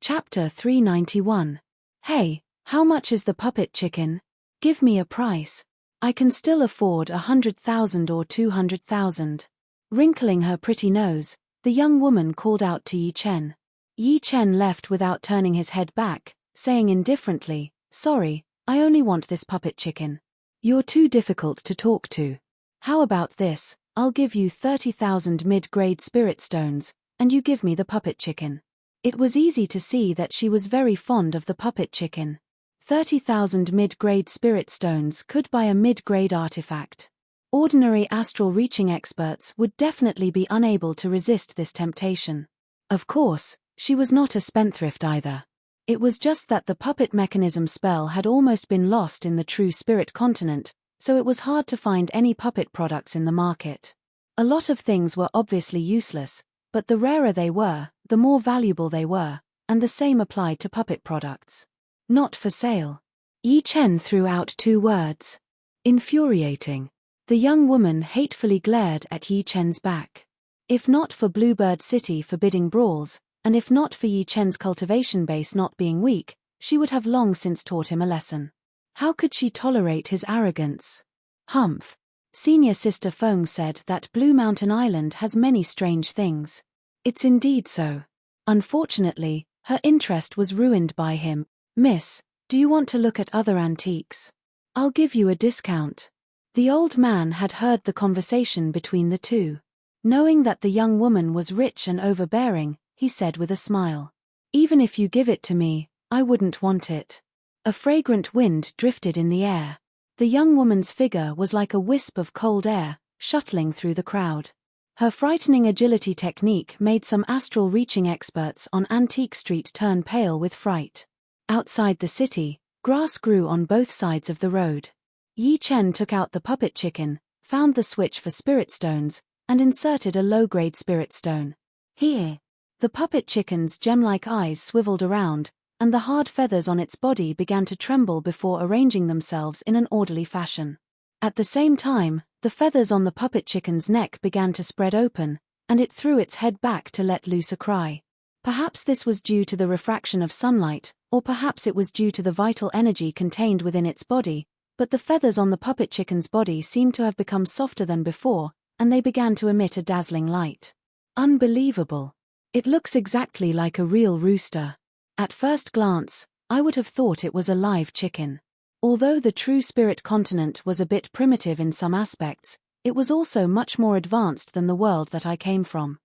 Chapter 391. Hey, how much is the puppet chicken? Give me a price. I can still afford 100,000 or 200,000. Wrinkling her pretty nose, the young woman called out to Yi Chen. Yi Chen left without turning his head back, saying indifferently, "Sorry, I only want this puppet chicken. You're too difficult to talk to. How about this, I'll give you 30,000 mid-grade spirit stones, and you give me the puppet chicken." It was easy to see that she was very fond of the puppet chicken. 30,000 mid-grade spirit stones could buy a mid-grade artifact. Ordinary astral reaching experts would definitely be unable to resist this temptation. Of course, she was not a spendthrift either. It was just that the puppet mechanism spell had almost been lost in the true spirit continent, so it was hard to find any puppet products in the market. A lot of things were obviously useless, but the rarer they were, the more valuable they were, and the same applied to puppet products. Not for sale. Yi Chen threw out 2 words. Infuriating. The young woman hatefully glared at Yi Chen's back. If not for Bluebird City forbidding brawls, and if not for Yi Chen's cultivation base not being weak, she would have long since taught him a lesson. How could she tolerate his arrogance? Humph. Senior Sister Feng said that Blue Mountain Island has many strange things. It's indeed so. Unfortunately, her interest was ruined by him. "Miss, do you want to look at other antiques? I'll give you a discount." The old man had heard the conversation between the two. Knowing that the young woman was rich and overbearing, he said with a smile, "Even if you give it to me, I wouldn't want it." A fragrant wind drifted in the air. The young woman's figure was like a wisp of cold air, shuttling through the crowd. Her frightening agility technique made some astral reaching experts on Antique Street turn pale with fright. Outside the city, grass grew on both sides of the road. Yi Chen took out the puppet chicken, found the switch for spirit stones, and inserted a low-grade spirit stone. Here. The puppet chicken's gem-like eyes swiveled around, and the hard feathers on its body began to tremble before arranging themselves in an orderly fashion. At the same time, the feathers on the puppet chicken's neck began to spread open, and it threw its head back to let loose a cry. Perhaps this was due to the refraction of sunlight, or perhaps it was due to the vital energy contained within its body, but the feathers on the puppet chicken's body seemed to have become softer than before, and they began to emit a dazzling light. Unbelievable. It looks exactly like a real rooster. At first glance, I would have thought it was a live chicken. Although the true spirit continent was a bit primitive in some aspects, it was also much more advanced than the world that I came from.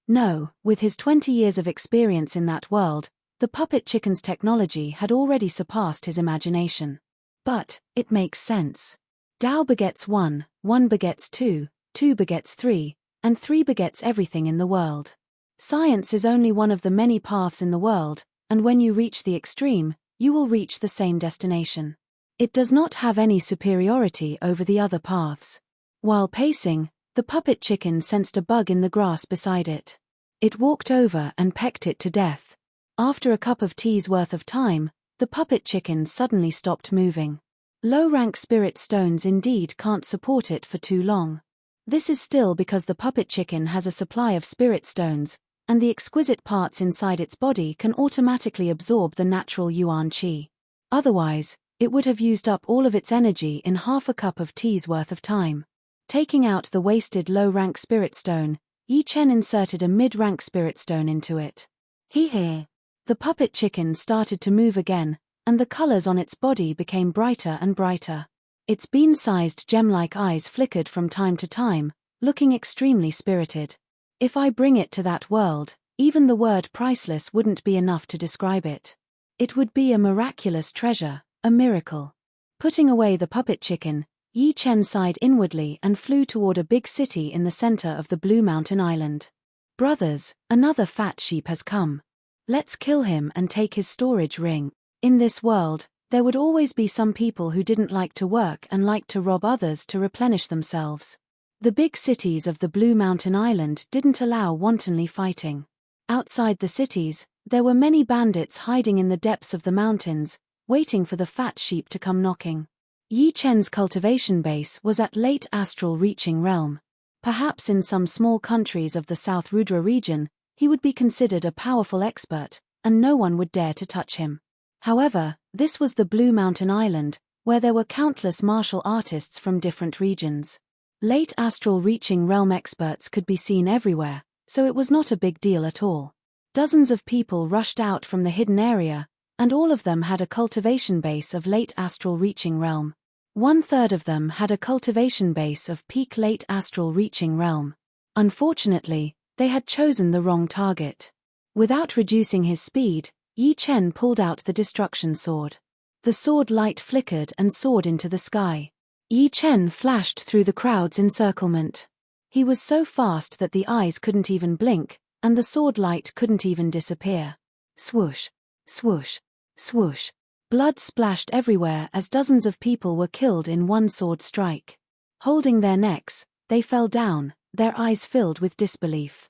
No, with his 20 years of experience in that world, the puppet chicken's technology had already surpassed his imagination. But, it makes sense. Tao begets 1, 1 begets 2, 2 begets 3, and 3 begets everything in the world. Science is only one of the many paths in the world, and when you reach the extreme, you will reach the same destination. It does not have any superiority over the other paths. While pacing, the puppet chicken sensed a bug in the grass beside it. It walked over and pecked it to death. After a cup of tea's worth of time, the puppet chicken suddenly stopped moving. Low-rank spirit stones indeed can't support it for too long. This is still because the puppet chicken has a supply of spirit stones, and the exquisite parts inside its body can automatically absorb the natural yuan qi. Otherwise, it would have used up all of its energy in half a cup of tea's worth of time. Taking out the wasted low-rank spirit stone, Yi Chen inserted a mid-rank spirit stone into it. Here. The puppet chicken started to move again, and the colors on its body became brighter and brighter. Its bean-sized gem-like eyes flickered from time to time, looking extremely spirited. If I bring it to that world, even the word priceless wouldn't be enough to describe it. It would be a miraculous treasure, a miracle. Putting away the puppet chicken, Yi Chen sighed inwardly and flew toward a big city in the center of the Blue Mountain Island. "Brothers, another fat sheep has come. Let's kill him and take his storage ring." In this world, there would always be some people who didn't like to work and liked to rob others to replenish themselves. The big cities of the Blue Mountain Island didn't allow wantonly fighting. Outside the cities, there were many bandits hiding in the depths of the mountains, waiting for the fat sheep to come knocking. Yi Chen's cultivation base was at late astral reaching realm. Perhaps in some small countries of the South Rudra region, he would be considered a powerful expert, and no one would dare to touch him. However, this was the Blue Mountain Island, where there were countless martial artists from different regions. Late astral reaching realm experts could be seen everywhere, so it was not a big deal at all. Dozens of people rushed out from the hidden area, and all of them had a cultivation base of late astral reaching realm. 1/3 of them had a cultivation base of peak late astral reaching realm. Unfortunately, they had chosen the wrong target. Without reducing his speed, Yi Chen pulled out the destruction sword. The sword light flickered and soared into the sky. Yi Chen flashed through the crowd's encirclement. He was so fast that the eyes couldn't even blink, and the sword light couldn't even disappear. Swoosh, swoosh, swoosh. Blood splashed everywhere as dozens of people were killed in one sword strike. Holding their necks, they fell down, their eyes filled with disbelief.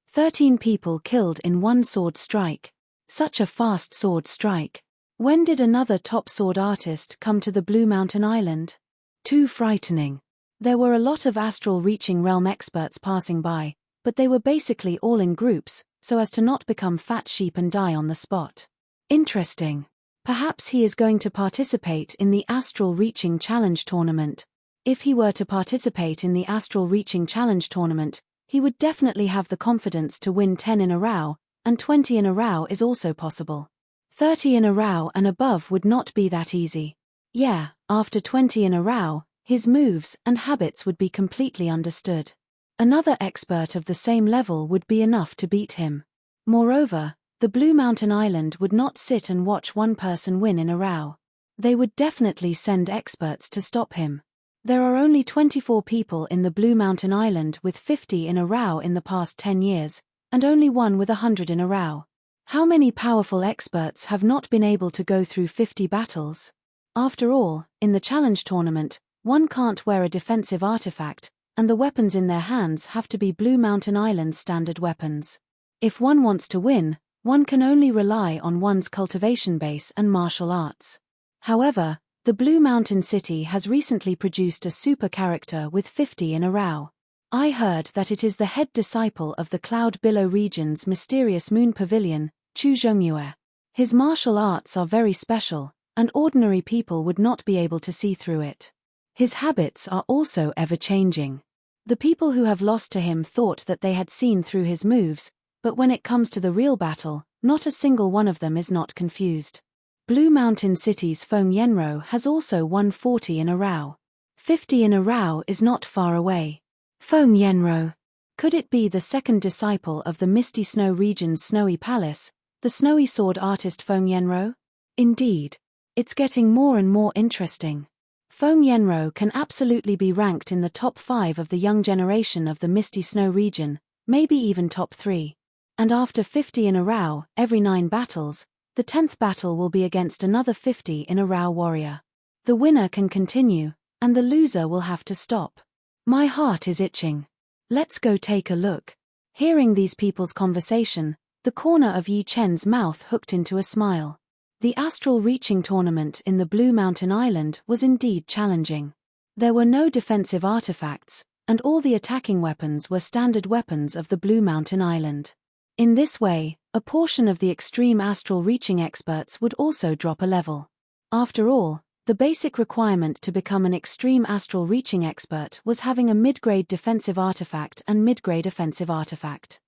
13 people killed in one sword strike. Such a fast sword strike. When did another top sword artist come to the Blue Mountain Island? Too frightening. There were a lot of astral reaching realm experts passing by, but they were basically all in groups, so as to not become fat sheep and die on the spot. Interesting. Perhaps he is going to participate in the Astral Reaching Challenge tournament. If he were to participate in the Astral Reaching Challenge tournament, he would definitely have the confidence to win 10 in a row, and 20 in a row is also possible. 30 in a row and above would not be that easy. Yeah, after 20 in a row, his moves and habits would be completely understood. Another expert of the same level would be enough to beat him. Moreover, the Blue Mountain Island would not sit and watch one person win in a row. They would definitely send experts to stop him. There are only 24 people in the Blue Mountain Island with 50 in a row in the past 10 years, and only one with 100 in a row. How many powerful experts have not been able to go through 50 battles? After all, in the challenge tournament, one can't wear a defensive artifact, and the weapons in their hands have to be Blue Mountain Island standard weapons. If one wants to win, one can only rely on one's cultivation base and martial arts. However, the Blue Mountain City has recently produced a super character with 50 in a row. I heard that it is the head disciple of the Cloud Billow region's mysterious moon pavilion, Chu Zhongyue. His martial arts are very special, and ordinary people would not be able to see through it. His habits are also ever-changing. The people who have lost to him thought that they had seen through his moves, but when it comes to the real battle, not a single one of them is not confused. Blue Mountain City's Feng Yenro has also won 40 in a row. 50 in a row is not far away. Feng Yenro. Could it be the second disciple of the Misty Snow region's Snowy Palace, the snowy sword artist Feng Yenro? Indeed. It's getting more and more interesting. Feng Yenro can absolutely be ranked in the top 5 of the young generation of the Misty Snow region, maybe even top 3. And after 50 in a row, every 9 battles, the 10th battle will be against another 50 in a row warrior. The winner can continue, and the loser will have to stop. My heart is itching. Let's go take a look. Hearing these people's conversation, the corner of Yi Chen's mouth hooked into a smile. The astral reaching tournament in the Blue Mountain Island was indeed challenging. There were no defensive artifacts, and all the attacking weapons were standard weapons of the Blue Mountain Island. In this way, a portion of the extreme astral reaching experts would also drop a level. After all, the basic requirement to become an extreme astral reaching expert was having a mid-grade defensive artifact and mid-grade offensive artifact.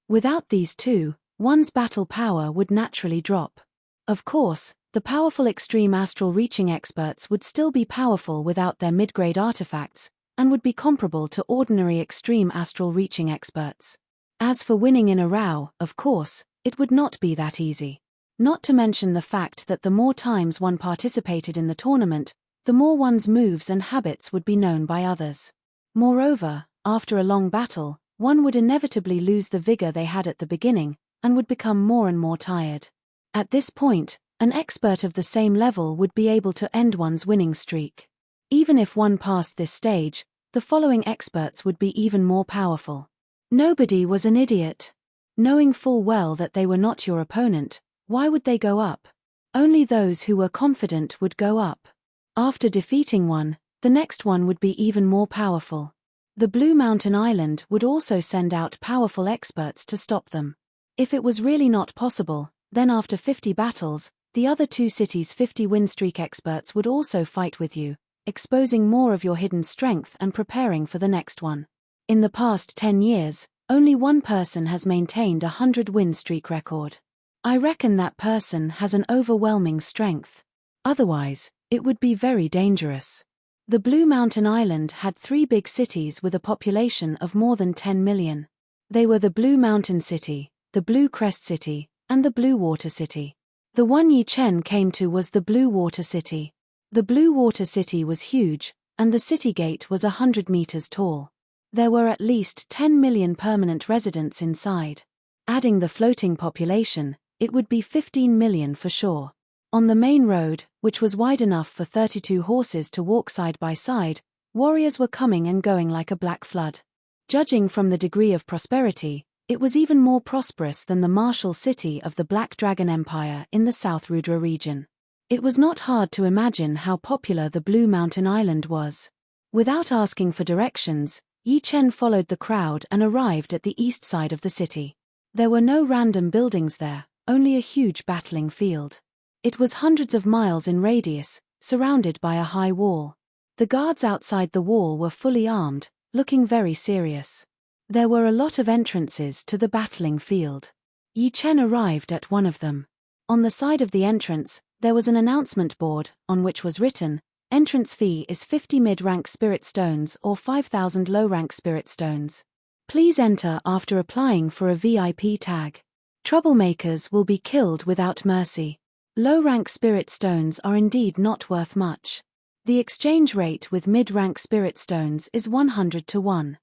Without these two, one's battle power would naturally drop. Of course, the powerful extreme astral reaching experts would still be powerful without their mid-grade artifacts, and would be comparable to ordinary extreme astral reaching experts. As for winning in a row, of course, it would not be that easy. Not to mention the fact that the more times one participated in the tournament, the more one's moves and habits would be known by others. Moreover, after a long battle, one would inevitably lose the vigor they had at the beginning, and would become more and more tired. At this point, an expert of the same level would be able to end one's winning streak. Even if one passed this stage, the following experts would be even more powerful. Nobody was an idiot. Knowing full well that they were not your opponent, why would they go up? Only those who were confident would go up. After defeating one, the next one would be even more powerful. The Blue Mountain Island would also send out powerful experts to stop them. If it was really not possible, then after 50 battles, the other two cities' 50 win streak experts would also fight with you, exposing more of your hidden strength and preparing for the next one. In the past 10 years, only one person has maintained a 100 win streak record. I reckon that person has an overwhelming strength. Otherwise, it would be very dangerous. The Blue Mountain Island had 3 big cities with a population of more than 10 million. They were the Blue Mountain City, the Blue Crest City, and the Blue Water City. The one Yi Chen came to was the Blue Water City. The Blue Water City was huge, and the city gate was 100 meters tall. There were at least 10 million permanent residents inside. Adding the floating population, it would be 15 million for sure. On the main road, which was wide enough for 32 horses to walk side by side, warriors were coming and going like a black flood. Judging from the degree of prosperity, it was even more prosperous than the martial city of the Black Dragon Empire in the South Rudra region. It was not hard to imagine how popular the Blue Mountain Island was. Without asking for directions, Yi Chen followed the crowd and arrived at the east side of the city. There were no random buildings there, only a huge battling field. It was hundreds of miles in radius, surrounded by a high wall. The guards outside the wall were fully armed, looking very serious. There were a lot of entrances to the battling field. Yi Chen arrived at one of them. On the side of the entrance, there was an announcement board, on which was written, "Entrance fee is 50 mid-rank spirit stones or 5,000 low-rank spirit stones. Please enter after applying for a VIP tag. Troublemakers will be killed without mercy. Low-rank spirit stones are indeed not worth much. The exchange rate with mid-rank spirit stones is 100 to 1.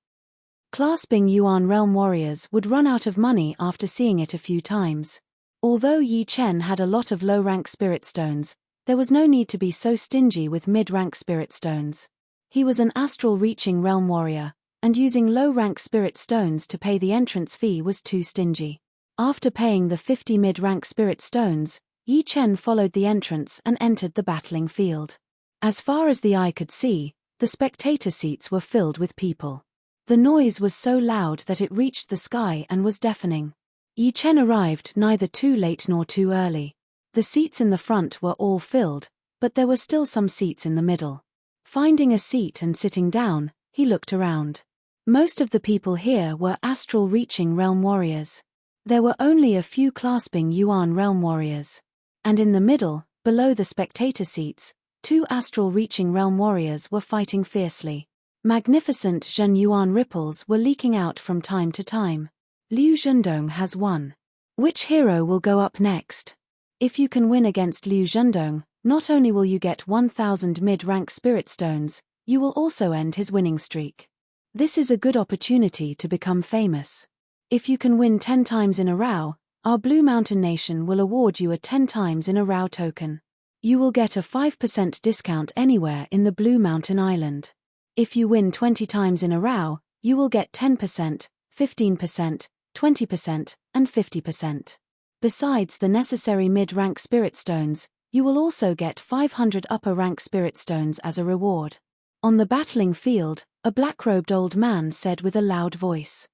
Clasping Yuan Realm warriors would run out of money after seeing it a few times. Although Yi Chen had a lot of low-rank spirit stones, there was no need to be so stingy with mid-rank spirit stones. He was an astral-reaching realm warrior, and using low-rank spirit stones to pay the entrance fee was too stingy. After paying the 50 mid-rank spirit stones, Yi Chen followed the entrance and entered the battling field. As far as the eye could see, the spectator seats were filled with people. The noise was so loud that it reached the sky and was deafening. Yi Chen arrived neither too late nor too early. The seats in the front were all filled, but there were still some seats in the middle. Finding a seat and sitting down, he looked around. Most of the people here were astral-reaching realm warriors. There were only a few clasping Yuan realm warriors. And in the middle, below the spectator seats, 2 astral-reaching realm warriors were fighting fiercely. Magnificent Zhen Yuan ripples were leaking out from time to time. Liu Zhendong has won. Which hero will go up next? If you can win against Liu Zhendong, not only will you get 1,000 mid-rank spirit stones, you will also end his winning streak. This is a good opportunity to become famous. If you can win 10 times in a row, our Blue Mountain Nation will award you a 10 times in a row token. You will get a 5% discount anywhere in the Blue Mountain Island. If you win 20 times in a row, you will get 10%, 15%, 20%, and 50%. Besides the necessary mid-rank spirit stones, you will also get 500 upper-rank spirit stones as a reward. On the battling field, a black-robed old man said with a loud voice.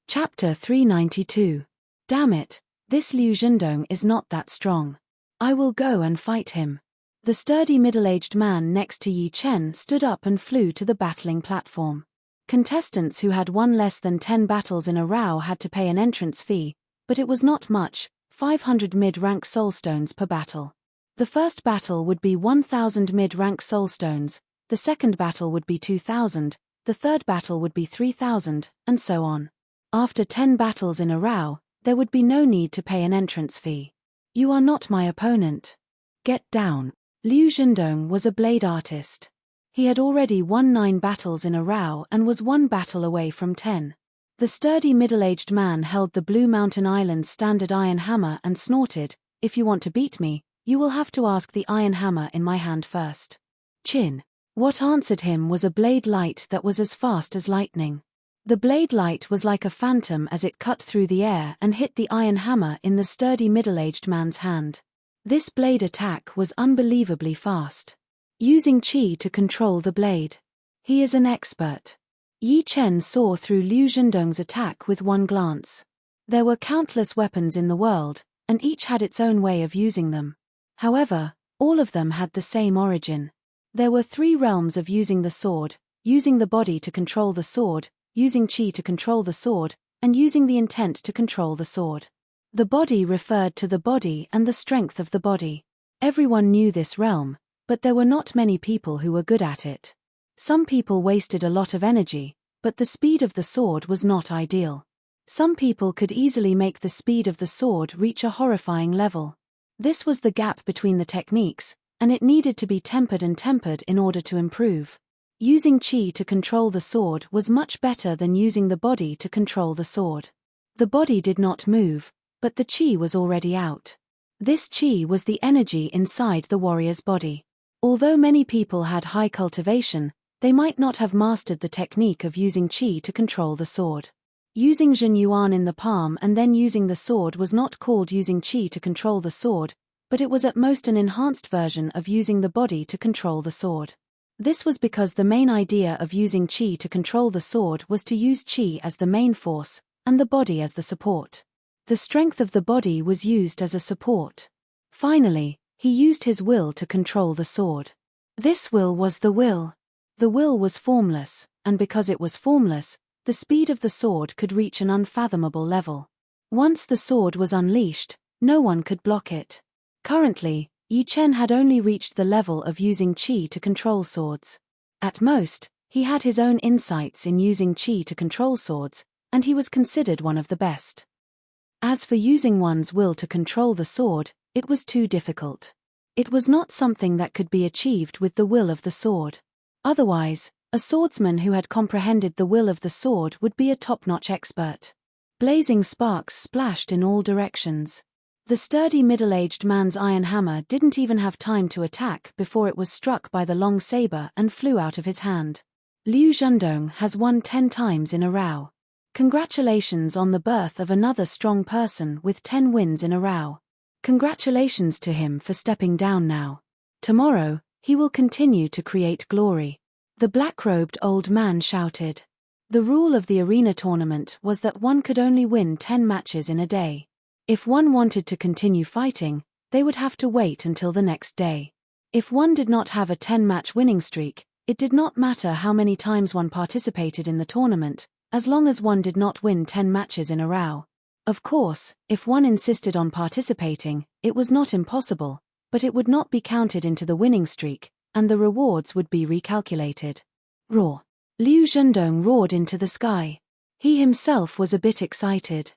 Chapter 392. Damn it, this Liu Zhendong is not that strong. I will go and fight him. The sturdy middle-aged man next to Yi Chen stood up and flew to the battling platform. Contestants who had won less than 10 battles in a row had to pay an entrance fee, but it was not much, 500 mid-rank soulstones per battle. The first battle would be 1,000 mid-rank soulstones, the second battle would be 2,000, the third battle would be 3,000, and so on. After 10 battles in a row, there would be no need to pay an entrance fee. You are not my opponent. Get down. Liu Zhendong was a blade artist. He had already won 9 battles in a row and was 1 battle away from 10. The sturdy middle-aged man held the Blue Mountain Island's standard iron hammer and snorted, "If you want to beat me, you will have to ask the iron hammer in my hand first." Chin. What answered him was a blade light that was as fast as lightning. The blade light was like a phantom as it cut through the air and hit the iron hammer in the sturdy middle-aged man's hand. This blade attack was unbelievably fast. Using qi to control the blade. He is an expert. Yi Chen saw through Liu Zhendong's attack with one glance. There were countless weapons in the world, and each had its own way of using them. However, all of them had the same origin. There were 3 realms of using the sword: using the body to control the sword, using chi to control the sword, and using the intent to control the sword. The body referred to the body and the strength of the body. Everyone knew this realm, but there were not many people who were good at it. Some people wasted a lot of energy, but the speed of the sword was not ideal. Some people could easily make the speed of the sword reach a horrifying level. This was the gap between the techniques, and it needed to be tempered in order to improve. Using chi to control the sword was much better than using the body to control the sword. The body did not move, but the chi was already out. This chi was the energy inside the warrior's body. Although many people had high cultivation, they might not have mastered the technique of using chi to control the sword. Using Zhen Yuan in the palm and then using the sword was not called using chi to control the sword, but it was at most an enhanced version of using the body to control the sword. This was because the main idea of using chi to control the sword was to use chi as the main force, and the body as the support. The strength of the body was used as a support. Finally, he used his will to control the sword. This will was the will. The will was formless, and because it was formless, the speed of the sword could reach an unfathomable level. Once the sword was unleashed, no one could block it. Currently, Yi Chen had only reached the level of using chi to control swords. At most, he had his own insights in using chi to control swords, and he was considered one of the best. As for using one's will to control the sword, it was too difficult. It was not something that could be achieved with the will of the sword. Otherwise, a swordsman who had comprehended the will of the sword would be a top-notch expert. Blazing sparks splashed in all directions. The sturdy middle-aged man's iron hammer didn't even have time to attack before it was struck by the long saber and flew out of his hand. Liu Zhendong has won 10 times in a row. Congratulations on the birth of another strong person with 10 wins in a row. Congratulations to him for stepping down now. Tomorrow, he will continue to create glory. The black-robed old man shouted. The rule of the arena tournament was that one could only win 10 matches in a day. If one wanted to continue fighting, they would have to wait until the next day. If one did not have a 10-match winning streak, it did not matter how many times one participated in the tournament, as long as one did not win 10 matches in a row. Of course, if one insisted on participating, it was not impossible, but it would not be counted into the winning streak, and the rewards would be recalculated. Roar! Liu Zhendong roared into the sky. He himself was a bit excited.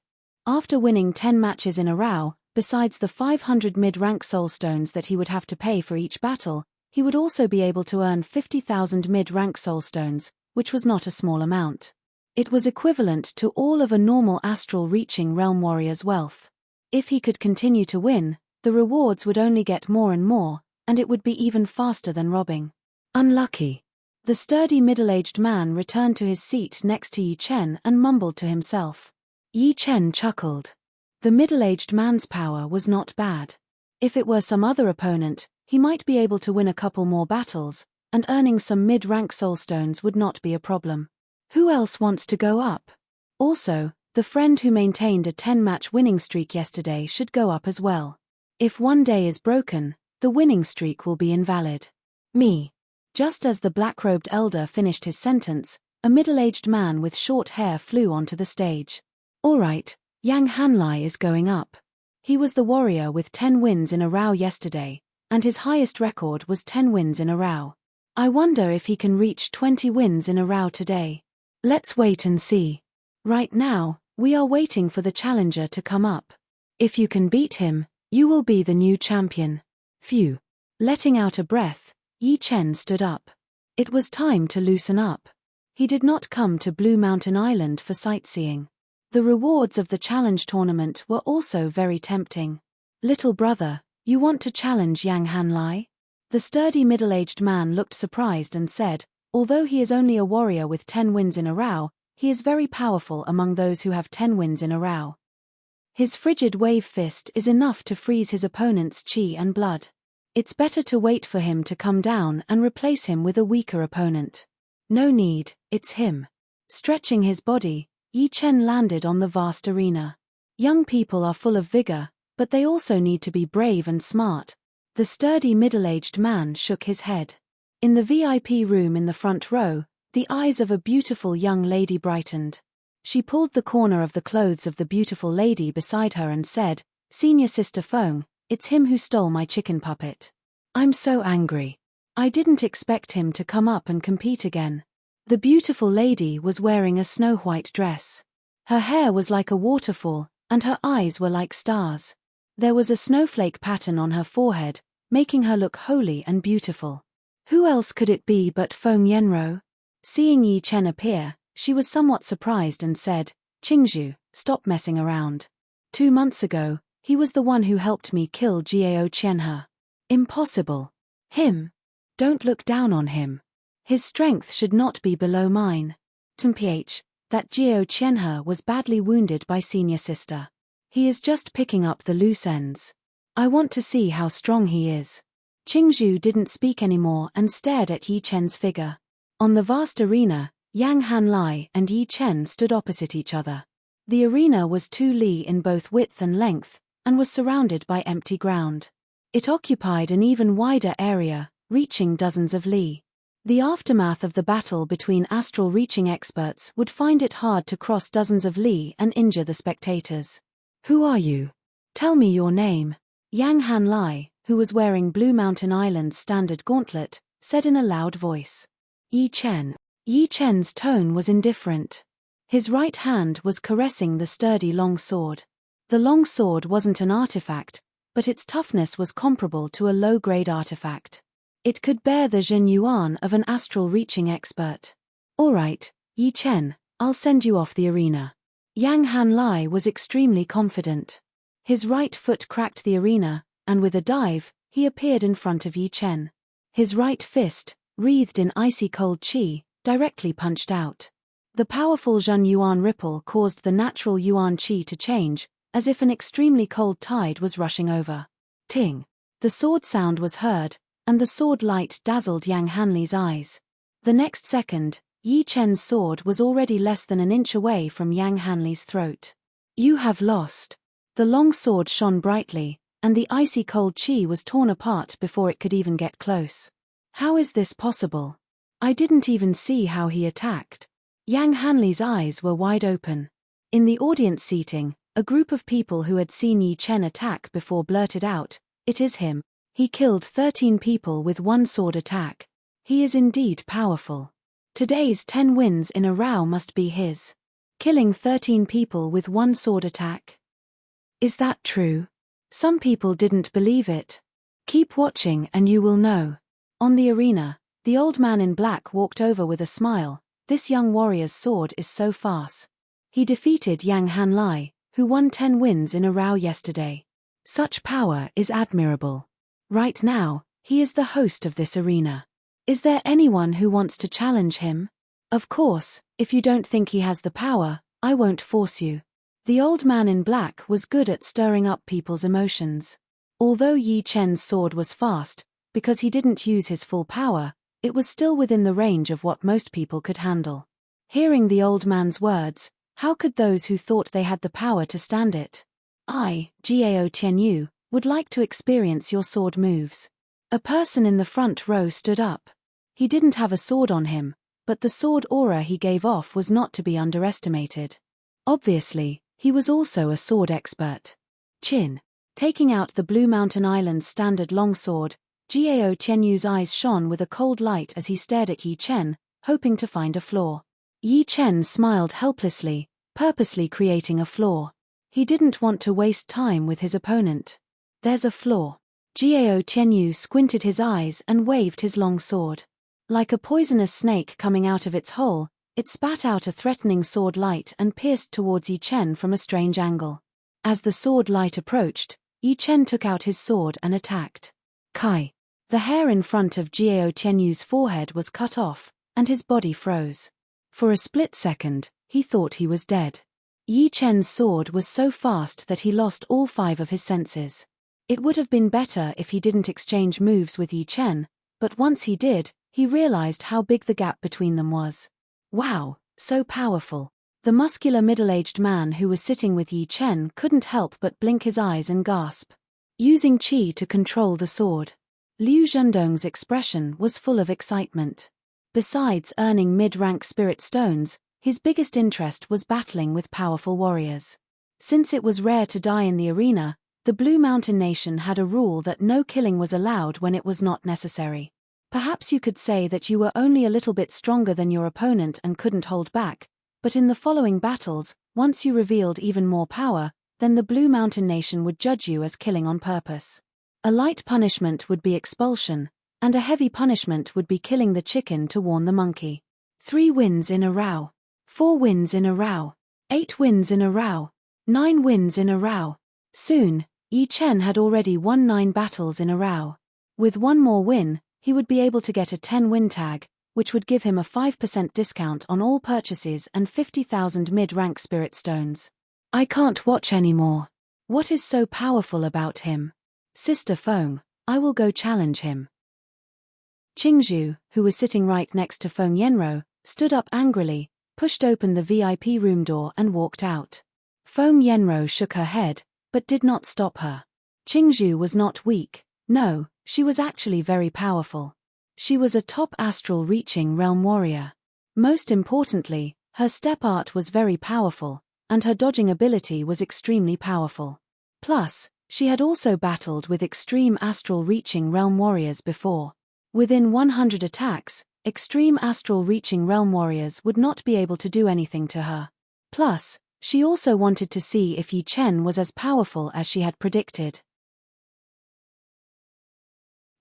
After winning 10 matches in a row, besides the 500 mid-rank soulstones that he would have to pay for each battle, he would also be able to earn 50,000 mid-rank soulstones, which was not a small amount. It was equivalent to all of a normal astral-reaching realm warrior's wealth. If he could continue to win, the rewards would only get more and more, and it would be even faster than robbing. Unlucky. The sturdy middle-aged man returned to his seat next to Yi Chen and mumbled to himself. Yi Chen chuckled. The middle-aged man's power was not bad. If it were some other opponent, he might be able to win a couple more battles, and earning some mid-rank soulstones would not be a problem. Who else wants to go up? Also, the friend who maintained a 10-match winning streak yesterday should go up as well. If one day is broken, the winning streak will be invalid. Me. Just as the black-robed elder finished his sentence, a middle-aged man with short hair flew onto the stage. All right, Yang Hanlai is going up. He was the warrior with 10 wins in a row yesterday, and his highest record was 10 wins in a row. I wonder if he can reach 20 wins in a row today. Let's wait and see. Right now, we are waiting for the challenger to come up. If you can beat him, you will be the new champion. Phew. Letting out a breath, Yi Chen stood up. It was time to loosen up. He did not come to Blue Mountain Island for sightseeing. The rewards of the challenge tournament were also very tempting. Little brother, you want to challenge Yang Hanlai? The sturdy middle-aged man looked surprised and said, although he is only a warrior with 10 wins in a row, he is very powerful among those who have 10 wins in a row. His frigid wave fist is enough to freeze his opponent's chi and blood. It's better to wait for him to come down and replace him with a weaker opponent. No need, it's him. Stretching his body, Yi Chen landed on the vast arena. Young people are full of vigor, but they also need to be brave and smart. The sturdy middle-aged man shook his head. In the VIP room in the front row, the eyes of a beautiful young lady brightened. She pulled the corner of the clothes of the beautiful lady beside her and said, "Senior Sister Feng, it's him who stole my chicken puppet. I'm so angry. I didn't expect him to come up and compete again." The beautiful lady was wearing a snow-white dress. Her hair was like a waterfall, and her eyes were like stars. There was a snowflake pattern on her forehead, making her look holy and beautiful. Who else could it be but Feng Yenro? Seeing Yi Chen appear, she was somewhat surprised and said, "Qingzhu, stop messing around. 2 months ago, he was the one who helped me kill Jiao Qianhe." "Impossible. Him? Don't look down on him. His strength should not be below mine." "Mph, that Jiao Qianhe was badly wounded by Senior Sister. He is just picking up the loose ends. I want to see how strong he is." Qingzhu didn't speak anymore and stared at Yi Chen's figure. On the vast arena, Yang Hanlai and Yi Chen stood opposite each other. The arena was 2 li in both width and length, and was surrounded by empty ground. It occupied an even wider area, reaching dozens of li. The aftermath of the battle between astral-reaching experts would find it hard to cross dozens of li and injure the spectators. "Who are you? Tell me your name." Yang Hanlai, who was wearing Blue Mountain Island's standard gauntlet, said in a loud voice. "Yi Chen." Yi Chen's tone was indifferent. His right hand was caressing the sturdy long sword. The long sword wasn't an artifact, but its toughness was comparable to a low-grade artifact. It could bear the Zhen Yuan of an astral-reaching expert. "All right, Yi Chen, I'll send you off the arena." Yang Hanlai was extremely confident. His right foot cracked the arena, and with a dive, he appeared in front of Yi Chen. His right fist, wreathed in icy cold qi, directly punched out. The powerful Zhen Yuan ripple caused the natural Yuan qi to change, as if an extremely cold tide was rushing over. Ting! The sword sound was heard, and the sword light dazzled Yang Hanli's eyes. The next second, Yi Chen's sword was already less than an inch away from Yang Hanli's throat. "You have lost." The long sword shone brightly, and the icy cold qi was torn apart before it could even get close. "How is this possible? I didn't even see how he attacked." Yang Hanli's eyes were wide open. In the audience seating, a group of people who had seen Yi Chen attack before blurted out, "It is him. He killed 13 people with one sword attack. He is indeed powerful. Today's 10 wins in a row must be his. Killing 13 people with one sword attack. Is that true?" Some people didn't believe it. "Keep watching and you will know." On the arena, the old man in black walked over with a smile. "This young warrior's sword is so fast. He defeated Yang Hanlai, who won 10 wins in a row yesterday. Such power is admirable. Right now, he is the host of this arena. Is there anyone who wants to challenge him? Of course, if you don't think he has the power, I won't force you." The old man in black was good at stirring up people's emotions. Although Yi Chen's sword was fast, because he didn't use his full power, it was still within the range of what most people could handle. Hearing the old man's words, how could those who thought they had the power to stand it? "I, Jiao Tianyu, would like to experience your sword moves." A person in the front row stood up. He didn't have a sword on him, but the sword aura he gave off was not to be underestimated. Obviously, he was also a sword expert. "Chin." Taking out the Blue Mountain Island's standard longsword, Jiao Tianyu's eyes shone with a cold light as he stared at Yi Chen, hoping to find a flaw. Yi Chen smiled helplessly, purposely creating a flaw. He didn't want to waste time with his opponent. "There's a flaw." Jiao Tianyu squinted his eyes and waved his long sword. Like a poisonous snake coming out of its hole, it spat out a threatening sword light and pierced towards Yi Chen from a strange angle. As the sword light approached, Yi Chen took out his sword and attacked. Kai! The hair in front of Jiao Tianyu's forehead was cut off, and his body froze. For a split second, he thought he was dead. Yi Chen's sword was so fast that he lost all 5 of his senses. It would have been better if he didn't exchange moves with Yi Chen, but once he did, he realized how big the gap between them was. Wow, so powerful. The muscular middle-aged man who was sitting with Yi Chen couldn't help but blink his eyes and gasp. Using qi to control the sword. Liu Zhendong's expression was full of excitement. Besides earning mid-rank spirit stones, his biggest interest was battling with powerful warriors. Since it was rare to die in the arena, the Blue Mountain Nation had a rule that no killing was allowed when it was not necessary. Perhaps you could say that you were only a little bit stronger than your opponent and couldn't hold back, but in the following battles, once you revealed even more power, then the Blue Mountain Nation would judge you as killing on purpose. A light punishment would be expulsion, and a heavy punishment would be killing the chicken to warn the monkey. 3 wins in a row. 4 wins in a row. 8 wins in a row. 9 wins in a row. Soon, Yi Chen had already won 9 battles in a row. With one more win, he would be able to get a 10-win tag, which would give him a 5% discount on all purchases and 50,000 mid-rank spirit stones. I can't watch anymore. What is so powerful about him? Sister Feng, I will go challenge him. Qingzhu, who was sitting right next to Feng Yanro, stood up angrily, pushed open the VIP room door and walked out. Feng Yanro shook her head, but did not stop her. Qingzhu was not weak. No, she was actually very powerful. She was a top astral reaching realm warrior. Most importantly, her step art was very powerful, and her dodging ability was extremely powerful. Plus, she had also battled with extreme astral reaching realm warriors before. Within 100 attacks, extreme astral reaching realm warriors would not be able to do anything to her. Plus, she also wanted to see if Yi Chen was as powerful as she had predicted.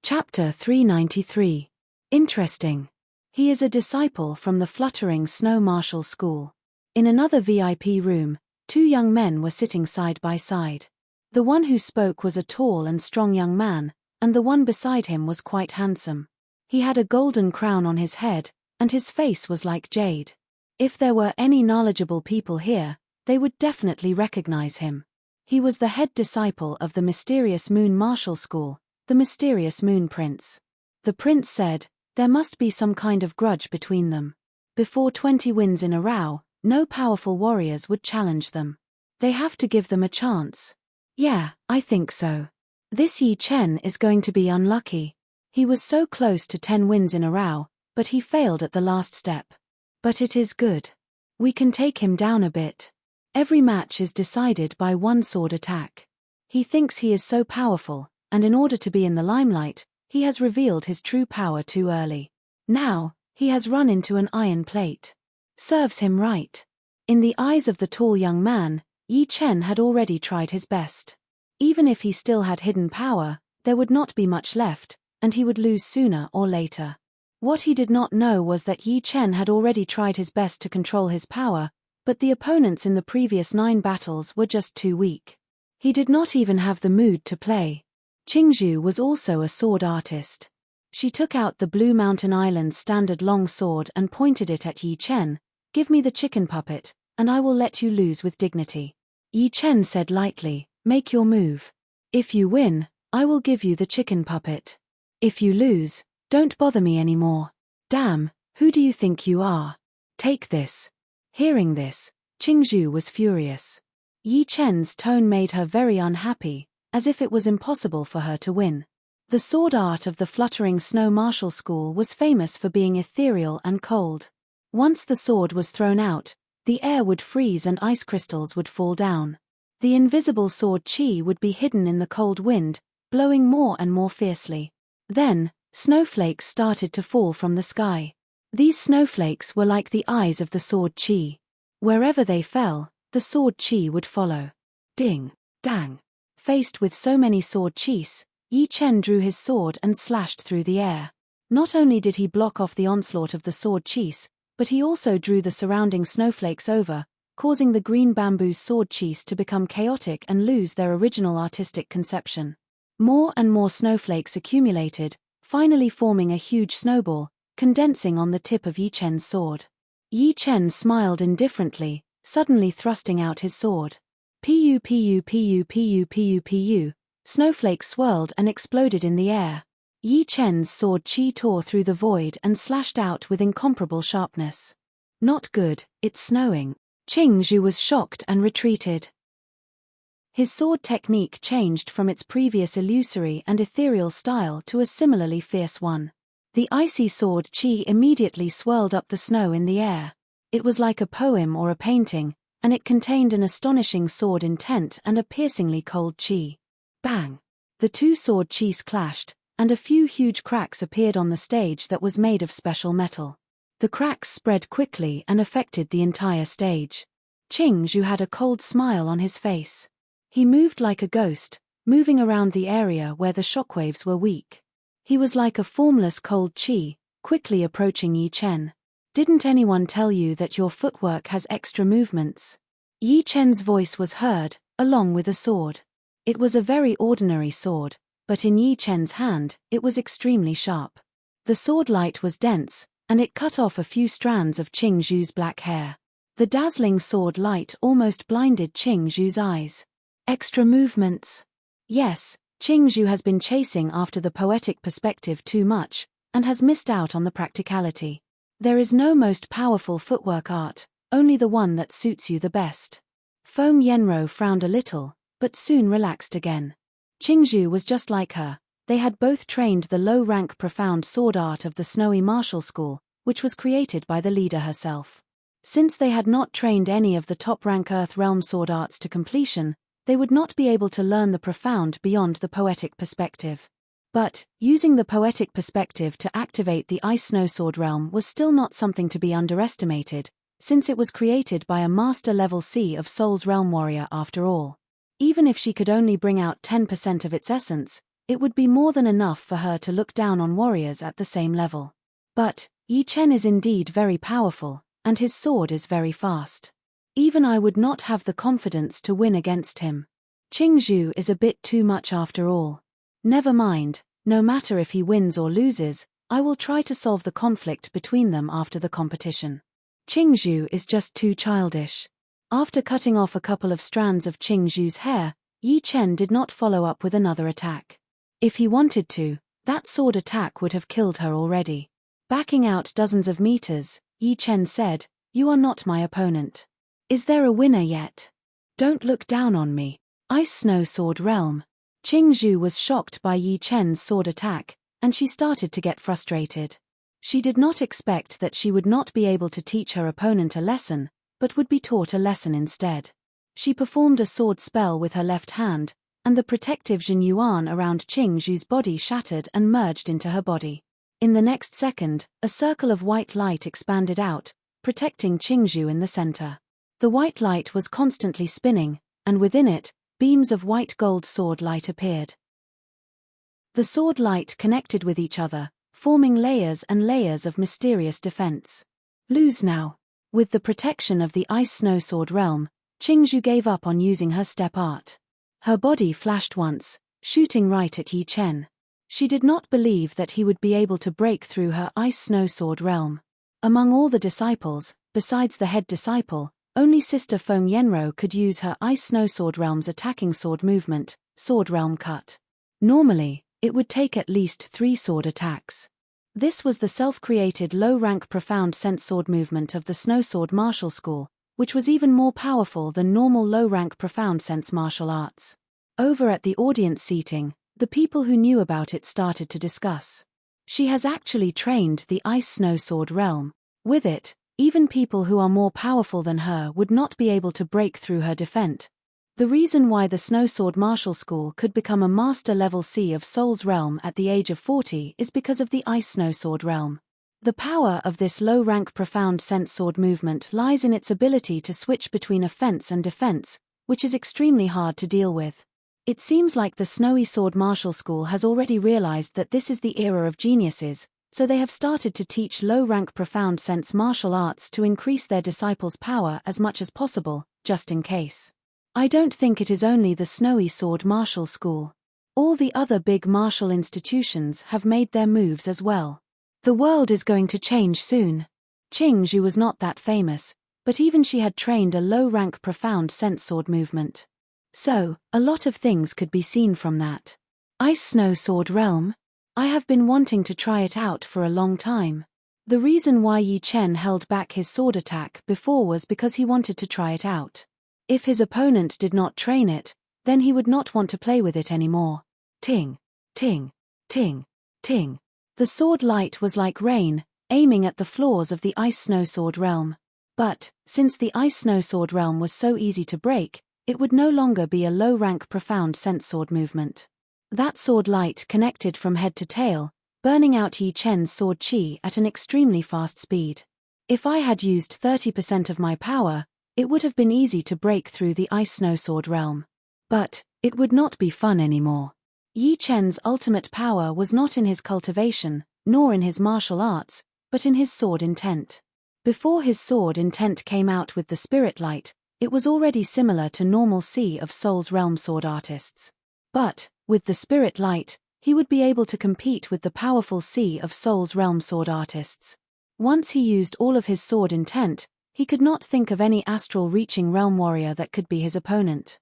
Chapter 393. Interesting. He is a disciple from the Fluttering Snow Martial School. In another VIP room, 2 young men were sitting side by side. The one who spoke was a tall and strong young man, and the one beside him was quite handsome. He had a golden crown on his head, and his face was like jade. If there were any knowledgeable people here, they would definitely recognize him. He was the head disciple of the mysterious Moon Martial School, the mysterious Moon Prince. The prince said, there must be some kind of grudge between them. Before 20 wins in a row, no powerful warriors would challenge them. They have to give them a chance. Yeah, I think so. This Yi Chen is going to be unlucky. He was so close to 10 wins in a row, but he failed at the last step. But it is good. We can take him down a bit. Every match is decided by one sword attack. He thinks he is so powerful, and in order to be in the limelight, he has revealed his true power too early. Now, he has run into an iron plate. Serves him right. In the eyes of the tall young man, Yi Chen had already tried his best. Even if he still had hidden power, there would not be much left, and he would lose sooner or later. What he did not know was that Yi Chen had already tried his best to control his power, but the opponents in the previous 9 battles were just too weak. He did not even have the mood to play. Qingzhu was also a sword artist. She took out the Blue Mountain Island standard long sword and pointed it at Yi Chen. Give me the chicken puppet, and I will let you lose with dignity. Yi Chen said lightly, make your move. If you win, I will give you the chicken puppet. If you lose, don't bother me anymore. Damn, who do you think you are? Take this. Hearing this, Qingzhu was furious. Yi Chen's tone made her very unhappy, as if it was impossible for her to win. The sword art of the Fluttering Snow Martial School was famous for being ethereal and cold. Once the sword was thrown out, the air would freeze and ice crystals would fall down. The invisible sword qi would be hidden in the cold wind, blowing more and more fiercely. Then, snowflakes started to fall from the sky. These snowflakes were like the eyes of the sword qi. Wherever they fell, the sword qi would follow. Ding, dang. Faced with so many sword qis, Yi Chen drew his sword and slashed through the air. Not only did he block off the onslaught of the sword qis, but he also drew the surrounding snowflakes over, causing the green bamboo's sword qis to become chaotic and lose their original artistic conception. More and more snowflakes accumulated, finally forming a huge snowball, condensing on the tip of Yi Chen's sword. Yi Chen smiled indifferently, suddenly thrusting out his sword. Pu pu pu pu pu pu, snowflakes swirled and exploded in the air. Yi Chen's sword qi tore through the void and slashed out with incomparable sharpness. Not good, it's snowing. Qingzhu was shocked and retreated. His sword technique changed from its previous illusory and ethereal style to a similarly fierce one. The icy sword qi immediately swirled up the snow in the air. It was like a poem or a painting, and it contained an astonishing sword intent and a piercingly cold qi. Bang! The two sword qis clashed, and a few huge cracks appeared on the stage that was made of special metal. The cracks spread quickly and affected the entire stage. Qingzhu had a cold smile on his face. He moved like a ghost, moving around the area where the shockwaves were weak. He was like a formless cold qi, quickly approaching Yi Chen. "Didn't anyone tell you that your footwork has extra movements?" Yi Chen's voice was heard, along with a sword. It was a very ordinary sword, but in Yi Chen's hand, it was extremely sharp. The sword light was dense, and it cut off a few strands of Qingzhu's black hair. The dazzling sword light almost blinded Qingzhu's eyes. Extra movements. Yes, Qingzhu has been chasing after the poetic perspective too much, and has missed out on the practicality. There is no most powerful footwork art, only the one that suits you the best. Feng Yenro frowned a little, but soon relaxed again. Qingzhu was just like her. They had both trained the low-rank profound sword art of the Snowy Martial School, which was created by the leader herself. Since they had not trained any of the top-rank Earth Realm sword arts to completion, they would not be able to learn the profound beyond the poetic perspective. But, using the poetic perspective to activate the Ice Snow Sword realm was still not something to be underestimated, since it was created by a Master Level C of Soul's Realm warrior after all. Even if she could only bring out 10% of its essence, it would be more than enough for her to look down on warriors at the same level. But, Yi Chen is indeed very powerful, and his sword is very fast. Even I would not have the confidence to win against him. Qingzhu is a bit too much after all. Never mind, no matter if he wins or loses, I will try to solve the conflict between them after the competition. Qingzhu is just too childish. After cutting off a couple of strands of Qingzhu's hair, Yi Chen did not follow up with another attack. If he wanted to, that sword attack would have killed her already. Backing out dozens of meters, Yi Chen said, "You are not my opponent. Is there a winner yet? Don't look down on me. Ice Snow Sword Realm." Qingzhu was shocked by Yi Chen's sword attack, and she started to get frustrated. She did not expect that she would not be able to teach her opponent a lesson, but would be taught a lesson instead. She performed a sword spell with her left hand, and the protective Jin Yuan around Qingzhu's body shattered and merged into her body. In the next second, a circle of white light expanded out, protecting Qingzhu in the center. The white light was constantly spinning, and within it, beams of white gold sword light appeared. The sword light connected with each other, forming layers and layers of mysterious defense. Lose now. With the protection of the Ice Snow Sword realm, Qingzhu gave up on using her step art. Her body flashed once, shooting right at Yi Chen. She did not believe that he would be able to break through her Ice Snow Sword realm. Among all the disciples, besides the head disciple, only Sister Feng Yenro could use her Ice Snow Sword realm's attacking sword movement, Sword Realm Cut. Normally, it would take at least 3 sword attacks. This was the self-created low-rank profound sense sword movement of the Snow Sword Martial School, which was even more powerful than normal low-rank profound sense martial arts. Over at the audience seating, the people who knew about it started to discuss. She has actually trained the Ice Snow Sword realm. With it, even people who are more powerful than her would not be able to break through her defense. The reason why the Snow Sword Martial School could become a Master Level C of Soul's Realm at the age of 40 is because of the Ice Snow Sword realm. The power of this low-rank profound sense sword movement lies in its ability to switch between offense and defense, which is extremely hard to deal with. It seems like the Snowy Sword Martial School has already realized that this is the era of geniuses, so they have started to teach low-rank profound sense martial arts to increase their disciples' power as much as possible, just in case. I don't think it is only the Snowy Sword Martial School. All the other big martial institutions have made their moves as well. The world is going to change soon. Qingzhu was not that famous, but even she had trained a low-rank profound sense sword movement. So, a lot of things could be seen from that. Ice Snow Sword Realm? I have been wanting to try it out for a long time. The reason why Yi Chen held back his sword attack before was because he wanted to try it out. If his opponent did not train it, then he would not want to play with it anymore. Ting, ting, ting, ting. The sword light was like rain, aiming at the floors of the Ice Snow Sword realm. But, since the Ice Snow Sword realm was so easy to break, it would no longer be a low-rank profound sense sword movement. That sword light connected from head to tail, burning out Yi Chen's sword chi at an extremely fast speed. If I had used 30% of my power, it would have been easy to break through the Ice Snow Sword realm. But, it would not be fun anymore. Yi Chen's ultimate power was not in his cultivation, nor in his martial arts, but in his sword intent. Before his sword intent came out with the spirit light, it was already similar to normal Sea of Souls realm sword artists. But, with the spirit light, he would be able to compete with the powerful Sea of Souls realm sword artists. Once he used all of his sword intent, he could not think of any astral-reaching realm warrior that could be his opponent.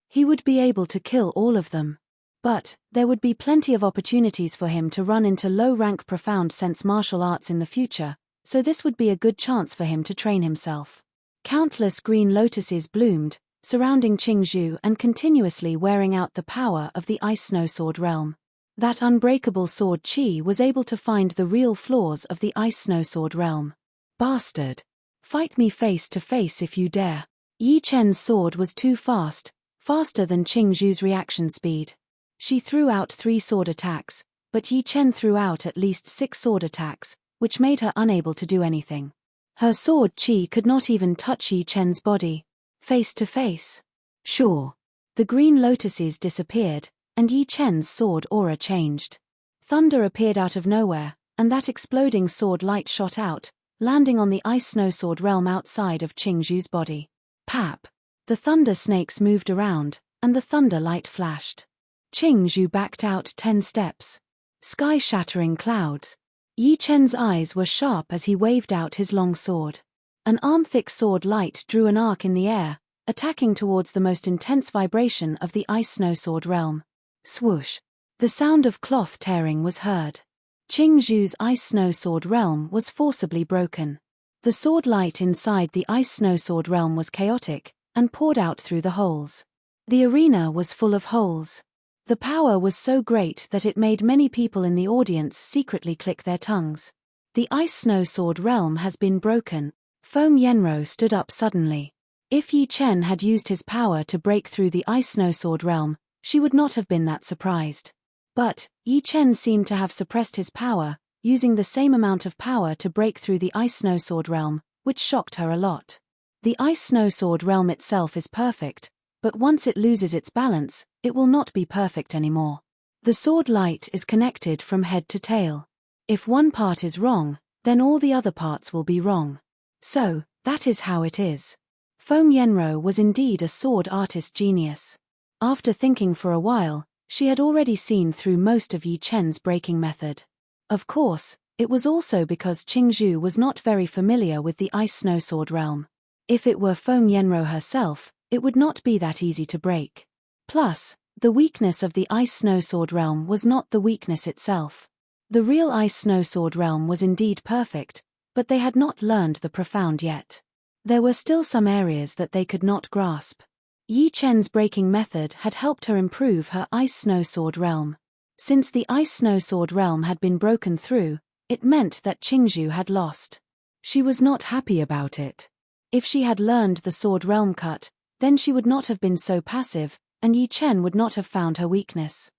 He would be able to kill all of them. But, there would be plenty of opportunities for him to run into low-rank profound sense martial arts in the future, so this would be a good chance for him to train himself. Countless green lotuses bloomed, surrounding Qingzhou and continuously wearing out the power of the Ice Snow Sword realm. That unbreakable sword chi was able to find the real flaws of the Ice Snow Sword realm. Bastard! Fight me face to face if you dare. Yi Chen's sword was too fast, faster than Qingzhou's reaction speed. She threw out 3 sword attacks, but Yi Chen threw out at least 6 sword attacks, which made her unable to do anything. Her sword chi could not even touch Yi Chen's body. Face to face. Sure. The green lotuses disappeared, and Yi Chen's sword aura changed. Thunder appeared out of nowhere, and that exploding sword light shot out, landing on the Ice Snow Sword realm outside of Qingzhou's body. Pap! The thunder snakes moved around, and the thunder light flashed. Qingzhou backed out 10 steps. Sky-shattering clouds. Yi Chen's eyes were sharp as he waved out his long sword. An arm-thick sword light drew an arc in the air, attacking towards the most intense vibration of the Ice Snow Sword realm. Swoosh! The sound of cloth tearing was heard. Qingzhou's Ice Snow Sword realm was forcibly broken. The sword light inside the Ice Snow Sword realm was chaotic, and poured out through the holes. The arena was full of holes. The power was so great that it made many people in the audience secretly click their tongues. The Ice Snow Sword realm has been broken. Feng Yenro stood up suddenly. If Yi Chen had used his power to break through the Ice Snow Sword realm, she would not have been that surprised. But, Yi Chen seemed to have suppressed his power, using the same amount of power to break through the Ice Snow Sword realm, which shocked her a lot. The Ice Snow Sword realm itself is perfect, but once it loses its balance, it will not be perfect anymore. The sword light is connected from head to tail. If one part is wrong, then all the other parts will be wrong. So, that is how it is. Feng Yenro was indeed a sword artist genius. After thinking for a while, she had already seen through most of Yi Chen's breaking method. Of course, it was also because Qingzhou was not very familiar with the Ice Snow Sword realm. If it were Feng Yenro herself, it would not be that easy to break. Plus, the weakness of the Ice Snow Sword realm was not the weakness itself. The real Ice Snow Sword realm was indeed perfect, but they had not learned the profound yet. There were still some areas that they could not grasp. Yi Chen's breaking method had helped her improve her Ice Snow Sword realm. Since the Ice Snow Sword realm had been broken through, it meant that Qingzhou had lost. She was not happy about it. If she had learned the Sword realm cut, then she would not have been so passive, and Yi Chen would not have found her weakness.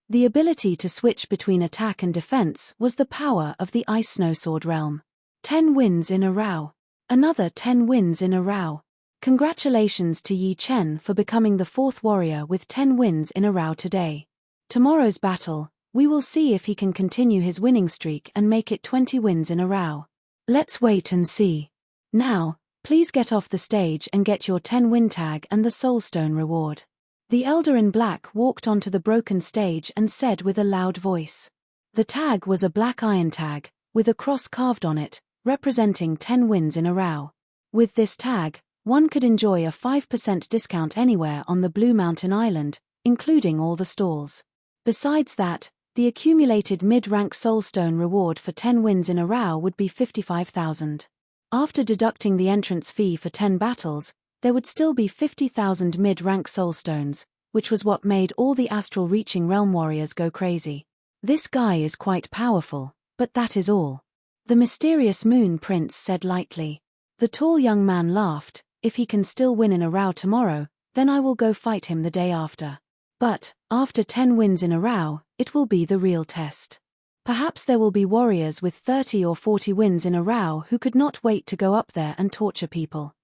The ability to switch between attack and defense was the power of the Ice Snow Sword realm. 10 wins in a row. Another 10 wins in a row. Congratulations to Yi Chen for becoming the 4th warrior with 10 wins in a row today. Tomorrow's battle, we will see if he can continue his winning streak and make it 20 wins in a row. Let's wait and see. Now, please get off the stage and get your 10 win tag and the soulstone reward. The elder in black walked onto the broken stage and said with a loud voice. The tag was a black iron tag, with a cross carved on it, representing 10 wins in a row. With this tag, one could enjoy a 5% discount anywhere on the Blue Mountain Island, including all the stalls. Besides that, The accumulated mid-rank soulstone reward for 10 wins in a row would be 55,000. After deducting the entrance fee for 10 battles, there would still be 50,000 mid-rank soulstones, which was what made all the astral-reaching realm warriors go crazy. This guy is quite powerful, but that is all. The mysterious moon prince said lightly. The tall young man laughed. If he can still win in a row tomorrow, then I will go fight him the day after. But, after 10 wins in a row, it will be the real test. Perhaps there will be warriors with 30 or 40 wins in a row who could not wait to go up there and torture people.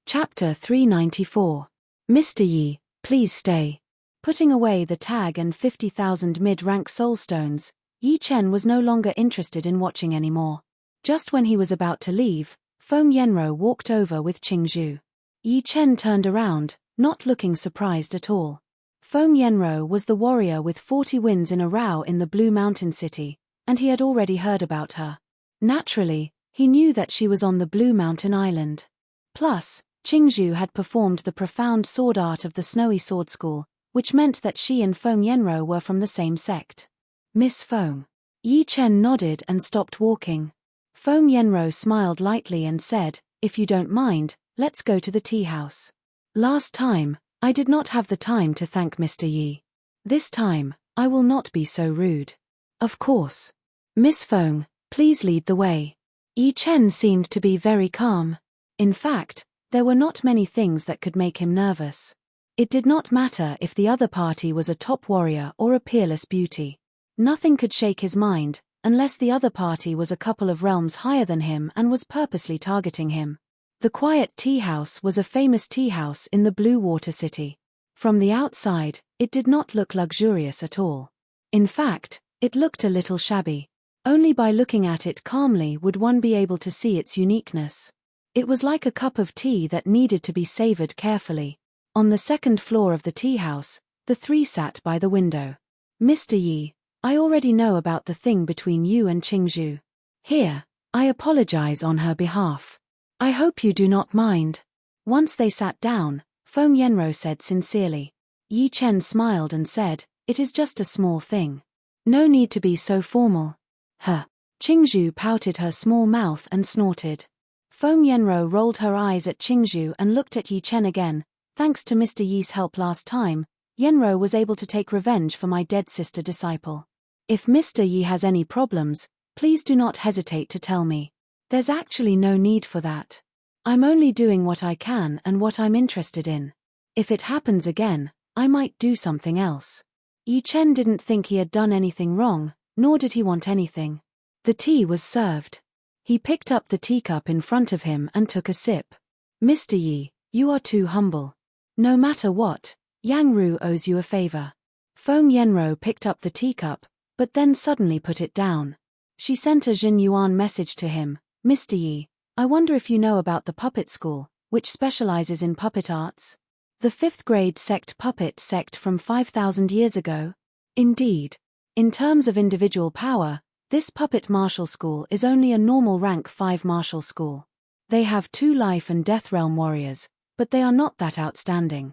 Chapter 394. Mr. Yi, please stay. Putting away the tag and 50,000 mid-rank soulstones, Yi Chen was no longer interested in watching anymore. Just when he was about to leave, Feng Yenro walked over with Qingzhu. Yi Chen turned around, not looking surprised at all. Feng Yenro was the warrior with 40 wins in a row in the Blue Mountain City, and he had already heard about her. Naturally, he knew that she was on the Blue Mountain Island. Plus, Qingzhu had performed the profound sword art of the Snowy Sword School, which meant that she and Feng Yenro were from the same sect. Miss Feng. Yi Chen nodded and stopped walking. Feng Yenro smiled lightly and said, if you don't mind, let's go to the tea house. Last time, I did not have the time to thank Mr. Yi. This time, I will not be so rude. Of course. Miss Feng, please lead the way. Yi Chen seemed to be very calm. In fact, there were not many things that could make him nervous. It did not matter if the other party was a top warrior or a peerless beauty. Nothing could shake his mind, unless the other party was a couple of realms higher than him and was purposely targeting him. The Quiet Tea House was a famous tea house in the Blue Water City. From the outside, it did not look luxurious at all. In fact, it looked a little shabby. Only by looking at it calmly would one be able to see its uniqueness. It was like a cup of tea that needed to be savored carefully. On the second floor of the tea house, the three sat by the window. Mr. Yi, I already know about the thing between you and Qingzhu. Here, I apologize on her behalf. I hope you do not mind. Once they sat down, Feng Yenro said sincerely. Yi Chen smiled and said, it is just a small thing. No need to be so formal. Huh. Qingzhu pouted her small mouth and snorted. Feng Yenro rolled her eyes at Qingzhu and looked at Yi Chen again. Thanks to Mr. Yi's help last time, Yenro was able to take revenge for my dead sister disciple. If Mr. Yi has any problems, please do not hesitate to tell me. There's actually no need for that. I'm only doing what I can and what I'm interested in. If it happens again, I might do something else. Yi Chen didn't think he had done anything wrong, nor did he want anything. The tea was served. He picked up the teacup in front of him and took a sip. Mr. Yi, you are too humble. No matter what, Yang Ru owes you a favor. Feng Yenro picked up the teacup, but then suddenly put it down. She sent a Jin Yuan message to him. Mr. Yi, I wonder if you know about the puppet school, which specializes in puppet arts? The 5th grade puppet sect from 5,000 years ago? Indeed. In terms of individual power, this puppet martial school is only a normal rank 5 martial school. They have 2 life and death realm warriors, but they are not that outstanding.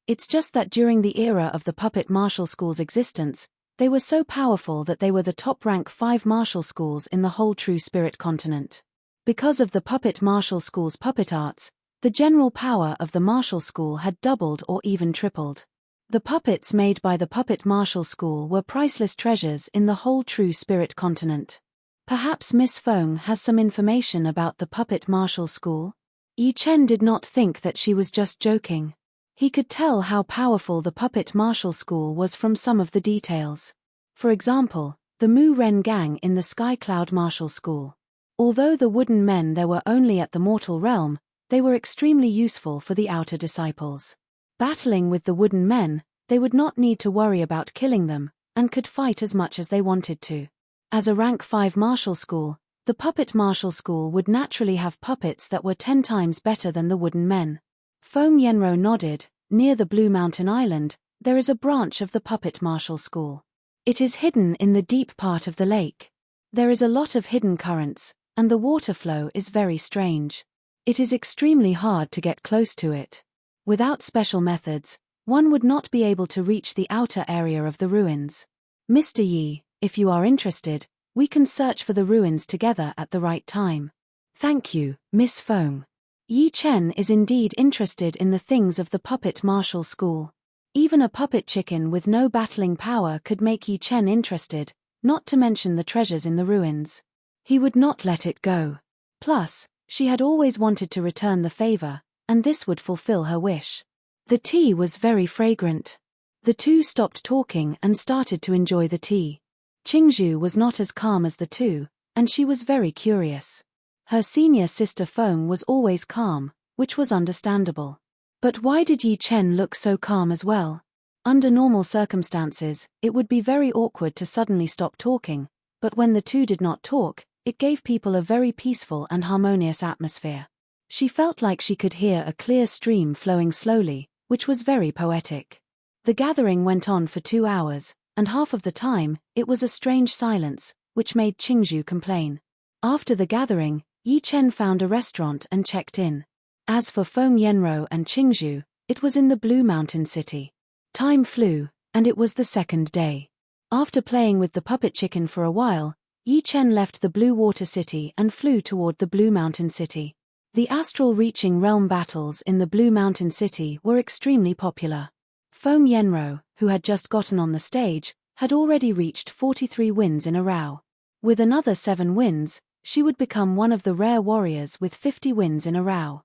It's just that during the era of the puppet martial school's existence, they were so powerful that they were the top rank 5 martial schools in the whole True Spirit continent. Because of the puppet martial school's puppet arts, the general power of the martial school had doubled or even tripled. The puppets made by the puppet martial school were priceless treasures in the whole True Spirit continent. Perhaps Miss Feng has some information about the puppet martial school? Yi Chen did not think that she was just joking. He could tell how powerful the puppet martial school was from some of the details. For example, the Mu Ren gang in the Sky Cloud martial school. Although the wooden men there were only at the mortal realm, they were extremely useful for the outer disciples. Battling with the wooden men, they would not need to worry about killing them, and could fight as much as they wanted to. As a rank 5 martial school, the puppet martial school would naturally have puppets that were 10 times better than the wooden men. Feng Yenro nodded. Near the Blue Mountain Island, there is a branch of the puppet martial school. It is hidden in the deep part of the lake. There is a lot of hidden currents, and the water flow is very strange. It is extremely hard to get close to it. Without special methods, one would not be able to reach the outer area of the ruins. Mr. Yi, if you are interested, we can search for the ruins together at the right time. Thank you, Miss Feng. Yi Chen is indeed interested in the things of the puppet martial school. Even a puppet chicken with no battling power could make Yi Chen interested, not to mention the treasures in the ruins. He would not let it go. Plus, she had always wanted to return the favor, and this would fulfill her wish. The tea was very fragrant. The two stopped talking and started to enjoy the tea. Qingzhu was not as calm as the two, and she was very curious. Her senior sister Feng was always calm, which was understandable. But why did Yi Chen look so calm as well? Under normal circumstances, it would be very awkward to suddenly stop talking, but when the two did not talk, it gave people a very peaceful and harmonious atmosphere. She felt like she could hear a clear stream flowing slowly, which was very poetic. The gathering went on for 2 hours, and half of the time, it was a strange silence, which made Qingzhu complain. After the gathering, Yi Chen found a restaurant and checked in. As for Feng Yanro and Qingzhu, it was in the Blue Mountain City. Time flew, and it was the second day. After playing with the puppet chicken for a while, Yi Chen left the Blue Water City and flew toward the Blue Mountain City. The astral reaching realm battles in the Blue Mountain City were extremely popular. Feng Yanro, who had just gotten on the stage, had already reached 43 wins in a row. With another 7 wins, she would become one of the rare warriors with 50 wins in a row.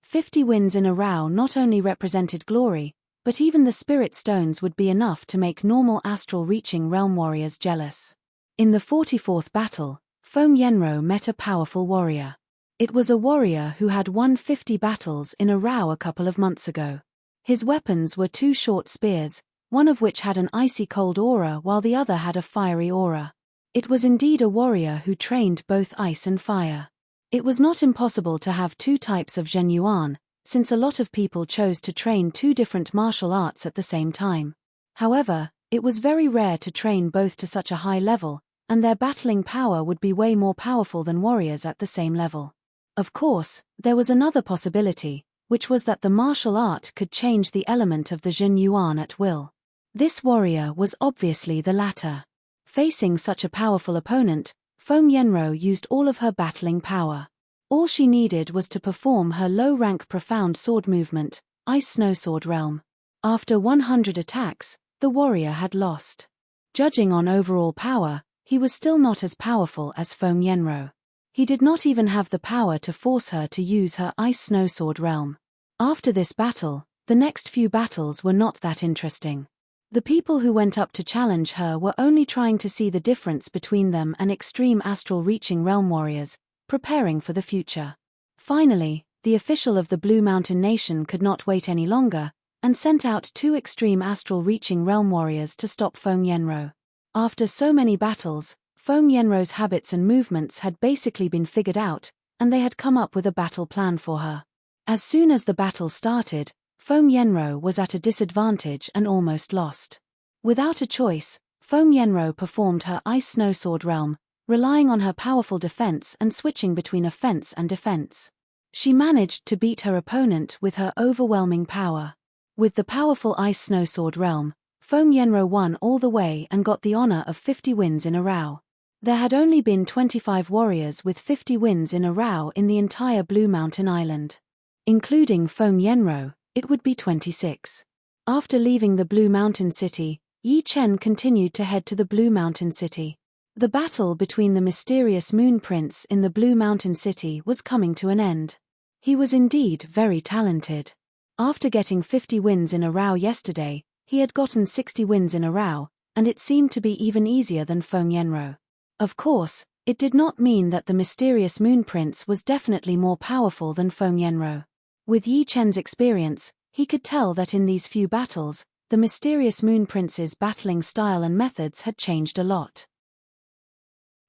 50 wins in a row not only represented glory, but even the spirit stones would be enough to make normal astral reaching realm warriors jealous. In the 44th battle, Feng Yanro met a powerful warrior. It was a warrior who had won 50 battles in a row a couple of months ago. His weapons were 2 short spears, one of which had an icy cold aura while the other had a fiery aura. It was indeed a warrior who trained both ice and fire. It was not impossible to have 2 types of Zhen Yuan, since a lot of people chose to train 2 different martial arts at the same time. However, it was very rare to train both to such a high level, and their battling power would be way more powerful than warriors at the same level. Of course, there was another possibility, which was that the martial art could change the element of the Zhen Yuan at will. This warrior was obviously the latter. Facing such a powerful opponent, Feng Yanro used all of her battling power. All she needed was to perform her low-rank profound sword movement, Ice Snow Sword Realm. After 100 attacks, the warrior had lost. Judging on overall power, he was still not as powerful as Feng Yanro. He did not even have the power to force her to use her Ice Snow Sword Realm. After this battle, the next few battles were not that interesting. The people who went up to challenge her were only trying to see the difference between them and extreme astral reaching realm warriors, preparing for the future. Finally, the official of the Blue Mountain Nation could not wait any longer, and sent out 2 extreme astral reaching realm warriors to stop Feng Yanro. After so many battles, Feng Yanro's habits and movements had basically been figured out, and they had come up with a battle plan for her. As soon as the battle started, Feng Yanro was at a disadvantage and almost lost. Without a choice, Feng Yanro performed her Ice Snow Sword Realm, relying on her powerful defense and switching between offense and defense. She managed to beat her opponent with her overwhelming power. With the powerful Ice Snow Sword Realm, Feng Yanro won all the way and got the honor of 50 wins in a row. There had only been 25 warriors with 50 wins in a row in the entire Blue Mountain Island. Including Feng Yanro, it would be 26. After leaving the Blue Mountain City, Yi Chen continued to head to the Blue Mountain City. The battle between the mysterious Moon Prince in the Blue Mountain City was coming to an end. He was indeed very talented. After getting 50 wins in a row yesterday, he had gotten 60 wins in a row, and it seemed to be even easier than Feng Yanro. Of course, it did not mean that the mysterious Moon Prince was definitely more powerful than Feng Yanro. With Yi Chen's experience, he could tell that in these few battles, the mysterious Moon Prince's battling style and methods had changed a lot.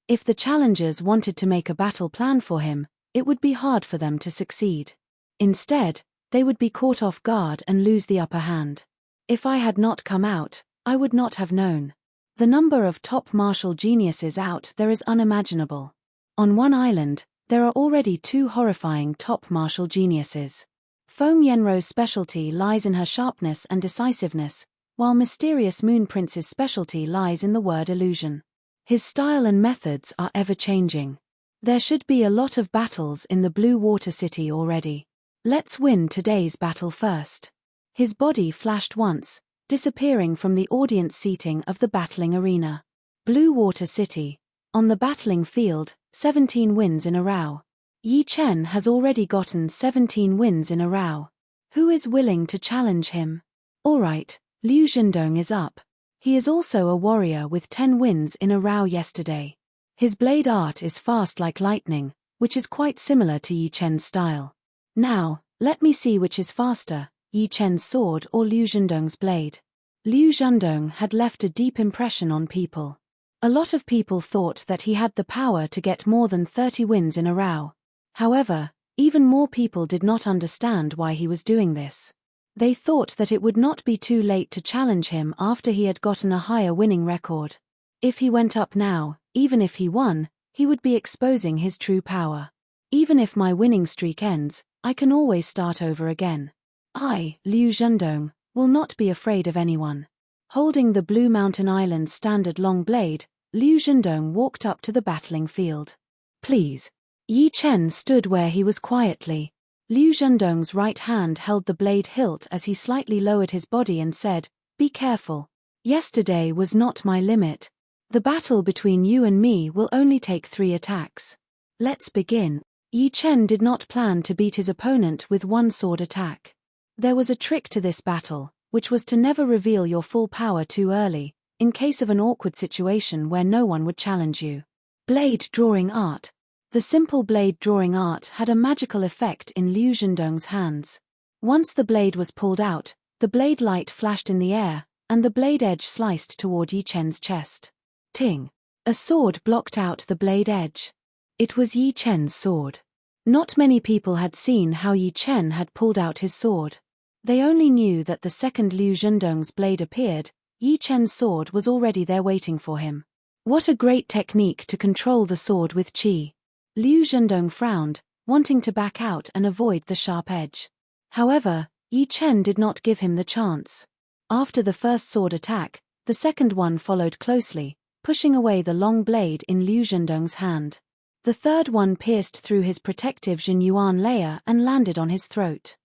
If the challengers wanted to make a battle plan for him, it would be hard for them to succeed. Instead, they would be caught off guard and lose the upper hand. If I had not come out, I would not have known. The number of top martial geniuses out there is unimaginable. On one island, there are already 2 horrifying top martial geniuses. Foam Yenro's specialty lies in her sharpness and decisiveness, while Mysterious Moon Prince's specialty lies in the word illusion. His style and methods are ever-changing. There should be a lot of battles in the Blue Water City already. Let's win today's battle first. His body flashed once, disappearing from the audience seating of the battling arena. Blue Water City. On the battling field, 17 wins in a row. Yi Chen has already gotten 17 wins in a row. Who is willing to challenge him? Alright, Liu Zhendong is up. He is also a warrior with 10 wins in a row yesterday. His blade art is fast like lightning, which is quite similar to Yi Chen's style. Now, let me see which is faster, Yi Chen's sword or Liu Zhendong's blade. Liu Zhendong had left a deep impression on people. A lot of people thought that he had the power to get more than 30 wins in a row. However, even more people did not understand why he was doing this. They thought that it would not be too late to challenge him after he had gotten a higher winning record. If he went up now, even if he won, he would be exposing his true power. Even if my winning streak ends, I can always start over again. I, Liu Zhendong, will not be afraid of anyone. Holding the Blue Mountain Island's standard long blade, Liu Zhendong walked up to the battling field. Please. Yi Chen stood where he was quietly. Liu Zhendong's right hand held the blade hilt as he slightly lowered his body and said, "Be careful. Yesterday was not my limit. The battle between you and me will only take 3 attacks. Let's begin." Yi Chen did not plan to beat his opponent with one sword attack. There was a trick to this battle, which was to never reveal your full power too early, in case of an awkward situation where no one would challenge you. Blade drawing art. The simple blade drawing art had a magical effect in Liu Zhendong's hands. Once the blade was pulled out, the blade light flashed in the air, and the blade edge sliced toward Yi Chen's chest. Ting! A sword blocked out the blade edge. It was Yi Chen's sword. Not many people had seen how Yi Chen had pulled out his sword. They only knew that the second Liu Zhendong's blade appeared, Yi Chen's sword was already there waiting for him. What a great technique to control the sword with qi. Liu Zhendong frowned, wanting to back out and avoid the sharp edge. However, Yi Chen did not give him the chance. After the first sword attack, the second one followed closely, pushing away the long blade in Liu Zhendong's hand. The third one pierced through his protective Jinyuan layer and landed on his throat.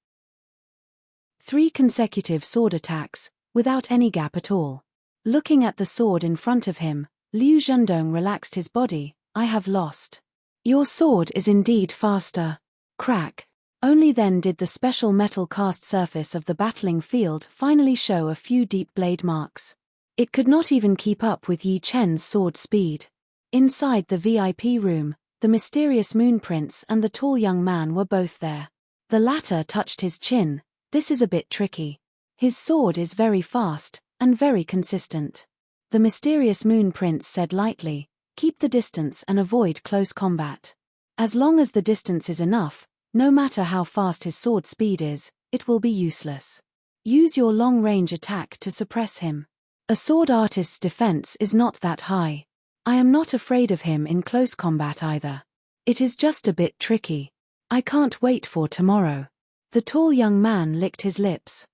3 consecutive sword attacks, without any gap at all. Looking at the sword in front of him, Liu Zhendong relaxed his body. "I have lost. Your sword is indeed faster." Crack. Only then did the special metal cast surface of the battling field finally show a few deep blade marks. It could not even keep up with Yi Chen's sword speed. Inside the VIP room, the Mysterious Moon Prince and the tall young man were both there. The latter touched his chin. "This is a bit tricky. His sword is very fast, and very consistent." The Mysterious Moon Prince said lightly, "Keep the distance and avoid close combat. As long as the distance is enough, no matter how fast his sword speed is, it will be useless. Use your long-range attack to suppress him. A sword artist's defense is not that high. I am not afraid of him in close combat either. It is just a bit tricky. I can't wait for tomorrow." The tall young man licked his lips.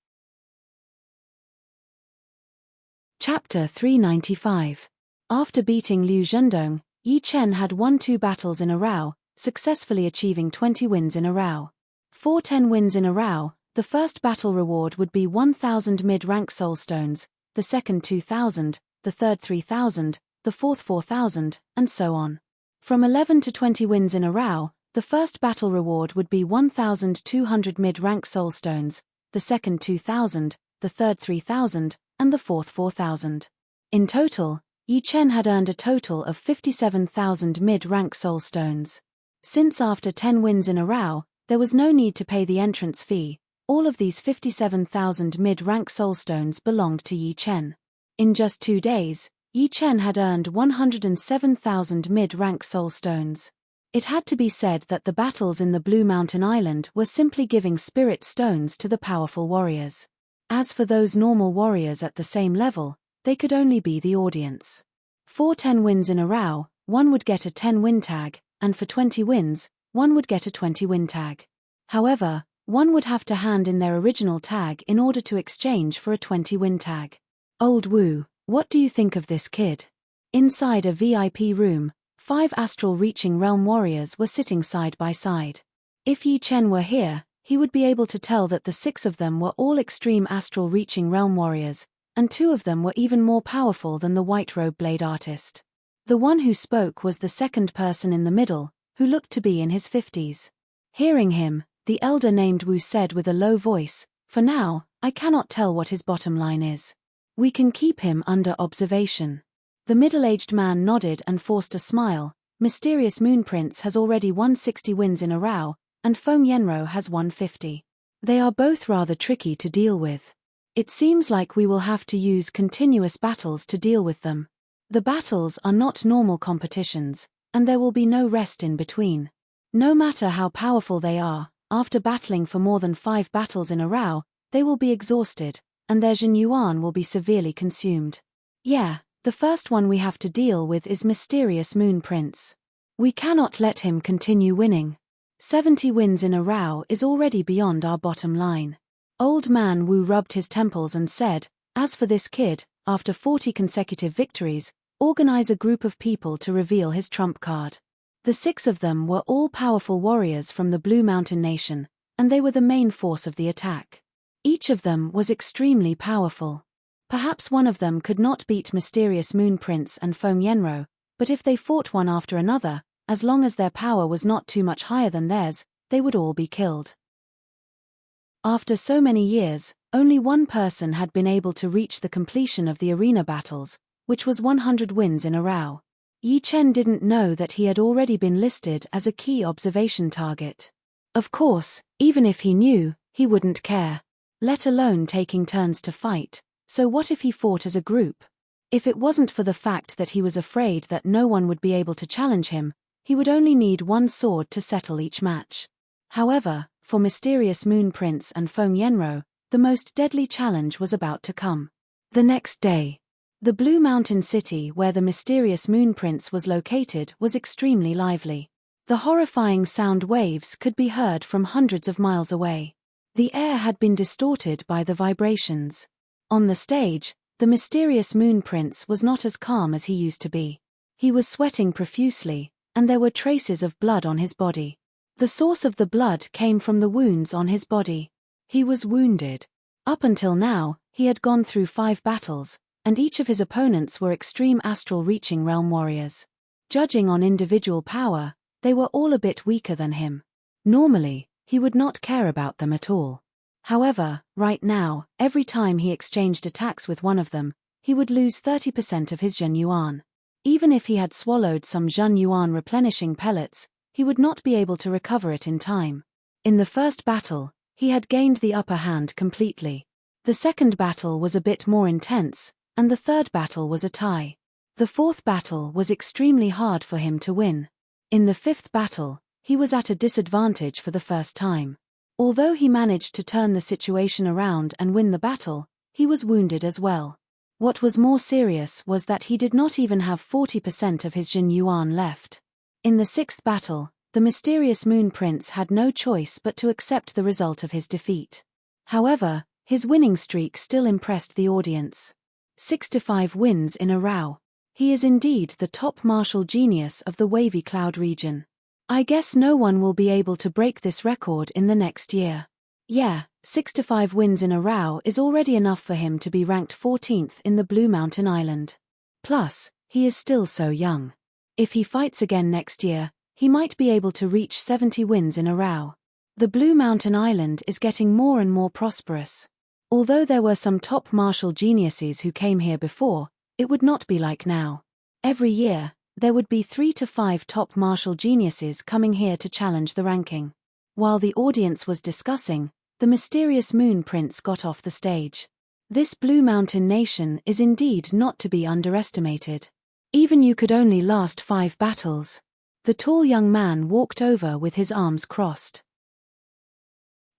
Chapter 395. After beating Liu Zhendong, Yi Chen had won 2 battles in a row, successfully achieving 20 wins in a row. For 10 wins in a row, the first battle reward would be 1,000 mid-rank soulstones, the second 2,000, the third 3,000, the fourth 4,000, and so on. From 11 to 20 wins in a row, the first battle reward would be 1,200 mid-rank soulstones, the second 2,000, the third 3,000, and the fourth 4,000. In total, Yi Chen had earned a total of 57,000 mid-rank soulstones. Since after 10 wins in a row, there was no need to pay the entrance fee, all of these 57,000 mid-rank soulstones belonged to Yi Chen. In just 2 days, Yi Chen had earned 107,000 mid-rank soulstones. It had to be said that the battles in the Blue Mountain Island were simply giving spirit stones to the powerful warriors. As for those normal warriors at the same level, they could only be the audience. For 10 wins in a row, one would get a 10-win tag, and for 20 wins, one would get a 20-win tag. However, One would have to hand in their original tag in order to exchange for a 20-win tag. Old Wu, what do you think of this kid? Inside a VIP room, 5 astral-reaching realm warriors were sitting side by side. If Yi Chen were here, he would be able to tell that the 6 of them were all extreme astral-reaching realm warriors, and 2 of them were even more powerful than the white-robe blade artist. The one who spoke was the second person in the middle, who looked to be in his 50s. Hearing him, the elder named Wu said with a low voice, "For now, I cannot tell what his bottom line is. We can keep him under observation." The middle-aged man nodded and forced a smile. Mysterious Moon Prince has already won 60 wins in a row, and Feng Yenro has won 50. They are both rather tricky to deal with. It seems like we will have to use continuous battles to deal with them. The battles are not normal competitions, and there will be no rest in between. No matter how powerful they are, after battling for more than 5 battles in a row, they will be exhausted, and their Jin Yuan will be severely consumed. Yeah, the first one we have to deal with is Mysterious Moon Prince. We cannot let him continue winning. 70 wins in a row is already beyond our bottom line. Old Man Wu rubbed his temples and said, "As for this kid, after 40 consecutive victories, organize a group of people to reveal his trump card." The 6 of them were all powerful warriors from the Blue Mountain Nation, and they were the main force of the attack. Each of them was extremely powerful. Perhaps one of them could not beat Mysterious Moon Prince and Feng Yenro, but if they fought one after another, as long as their power was not too much higher than theirs, they would all be killed. After so many years, only one person had been able to reach the completion of the arena battles, which was 100 wins in a row. Yi Chen didn't know that he had already been listed as a key observation target. Of course, even if he knew, he wouldn't care. Let alone taking turns to fight, so what if he fought as a group? If it wasn't for the fact that he was afraid that no one would be able to challenge him, he would only need one sword to settle each match. However, for Mysterious Moon Prince and Feng Yenro, the most deadly challenge was about to come. The next day, the Blue Mountain City where the Mysterious Moon Prince was located was extremely lively. The horrifying sound waves could be heard from hundreds of miles away. The air had been distorted by the vibrations. On the stage, the Mysterious Moon Prince was not as calm as he used to be. He was sweating profusely, and there were traces of blood on his body. The source of the blood came from the wounds on his body. He was wounded. Up until now, he had gone through 5 battles, and each of his opponents were extreme astral-reaching realm warriors. Judging on individual power, they were all a bit weaker than him. Normally, he would not care about them at all. However, right now, every time he exchanged attacks with one of them, he would lose 30% of his Jin Yuan. Even if he had swallowed some Jin Yuan replenishing pellets, he would not be able to recover it in time. In the first battle, he had gained the upper hand completely. The second battle was a bit more intense, and the third battle was a tie. The fourth battle was extremely hard for him to win. In the fifth battle, he was at a disadvantage for the first time. Although he managed to turn the situation around and win the battle, he was wounded as well. What was more serious was that he did not even have 40% of his Jin Yuan left. In the sixth battle, the Mysterious Moon Prince had no choice but to accept the result of his defeat. However, his winning streak still impressed the audience. 65 wins in a row. He is indeed the top martial genius of the Wavy Cloud region. I guess no one will be able to break this record in the next year. Yeah, 65 wins in a row is already enough for him to be ranked 14th in the Blue Mountain Island. Plus, he is still so young. If he fights again next year, he might be able to reach 70 wins in a row. The Blue Mountain Island is getting more and more prosperous. Although there were some top martial geniuses who came here before, it would not be like now. Every year, there would be 3 to 5 top martial geniuses coming here to challenge the ranking. While the audience was discussing, the Mysterious Moon Prince got off the stage. This Blue Mountain nation is indeed not to be underestimated. Even you could only last 5 battles. The tall young man walked over with his arms crossed.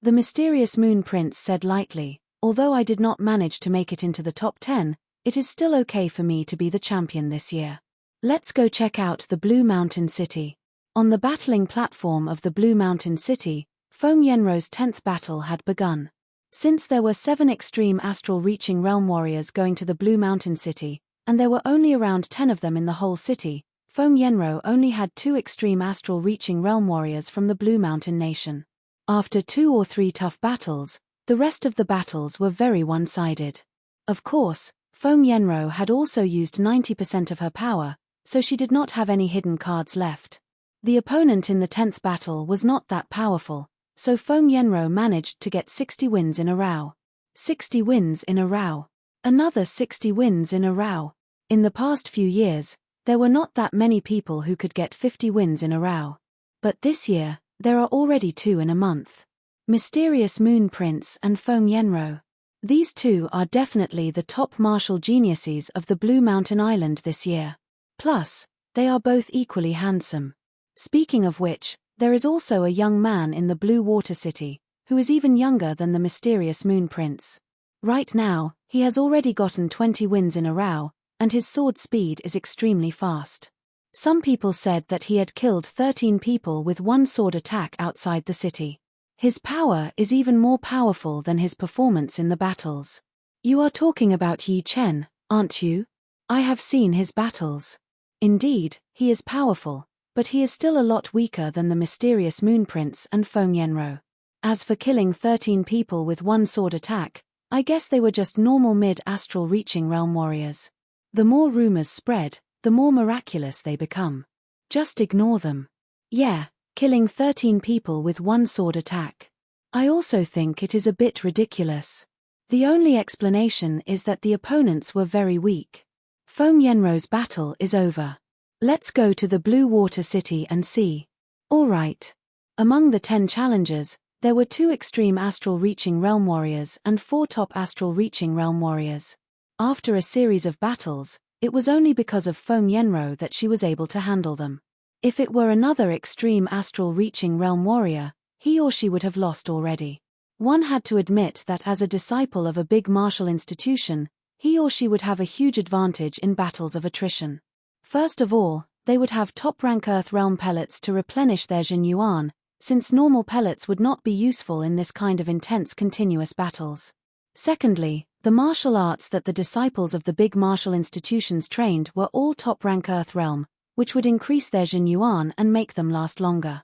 The Mysterious Moon Prince said lightly, "Although I did not manage to make it into the top 10, it is still okay for me to be the champion this year. Let's go check out the Blue Mountain City." On the battling platform of the Blue Mountain City, Feng Yenro's 10th battle had begun. Since there were 7 extreme astral reaching realm warriors going to the Blue Mountain City, and there were only around 10 of them in the whole city, Feng Yenro only had 2 extreme astral reaching realm warriors from the Blue Mountain Nation. After 2 or 3 tough battles, the rest of the battles were very one-sided. Of course, Feng Yenro had also used 90% of her power, so she did not have any hidden cards left. The opponent in the 10th battle was not that powerful, so Feng Yenro managed to get 60 wins in a row. 60 wins in a row. Another 60 wins in a row. In the past few years, there were not that many people who could get 50 wins in a row. But this year, there are already 2 in a month. Mysterious Moon Prince and Feng Yenro. These 2 are definitely the top martial geniuses of the Blue Mountain Island this year. Plus, they are both equally handsome. Speaking of which, there is also a young man in the Blue Water City, who is even younger than the Mysterious Moon Prince. Right now, he has already gotten 20 wins in a row, and his sword speed is extremely fast. Some people said that he had killed 13 people with one sword attack outside the city. His power is even more powerful than his performance in the battles. You are talking about Yi Chen, aren't you? I have seen his battles. Indeed, he is powerful, but he is still a lot weaker than the Mysterious Moon Prince and Feng Yenro. As for killing 13 people with one sword attack, I guess they were just normal mid-astral reaching realm warriors. The more rumors spread, the more miraculous they become. Just ignore them. Yeah, killing 13 people with one sword attack. I also think it is a bit ridiculous. The only explanation is that the opponents were very weak. Feng Yenro's battle is over. Let's go to the Blue Water City and see. Alright. Among the 10 challengers, there were 2 extreme astral reaching realm warriors and 4 top astral reaching realm warriors. After a series of battles, it was only because of Feng Yenro that she was able to handle them. If it were another extreme astral reaching realm warrior, he or she would have lost already. One had to admit that as a disciple of a big martial institution, he or she would have a huge advantage in battles of attrition. First of all, they would have top-rank Earth Realm pellets to replenish their Jin Yuan, since normal pellets would not be useful in this kind of intense continuous battles. Secondly, the martial arts that the disciples of the big martial institutions trained were all top-rank Earth Realm, which would increase their Jin Yuan and make them last longer.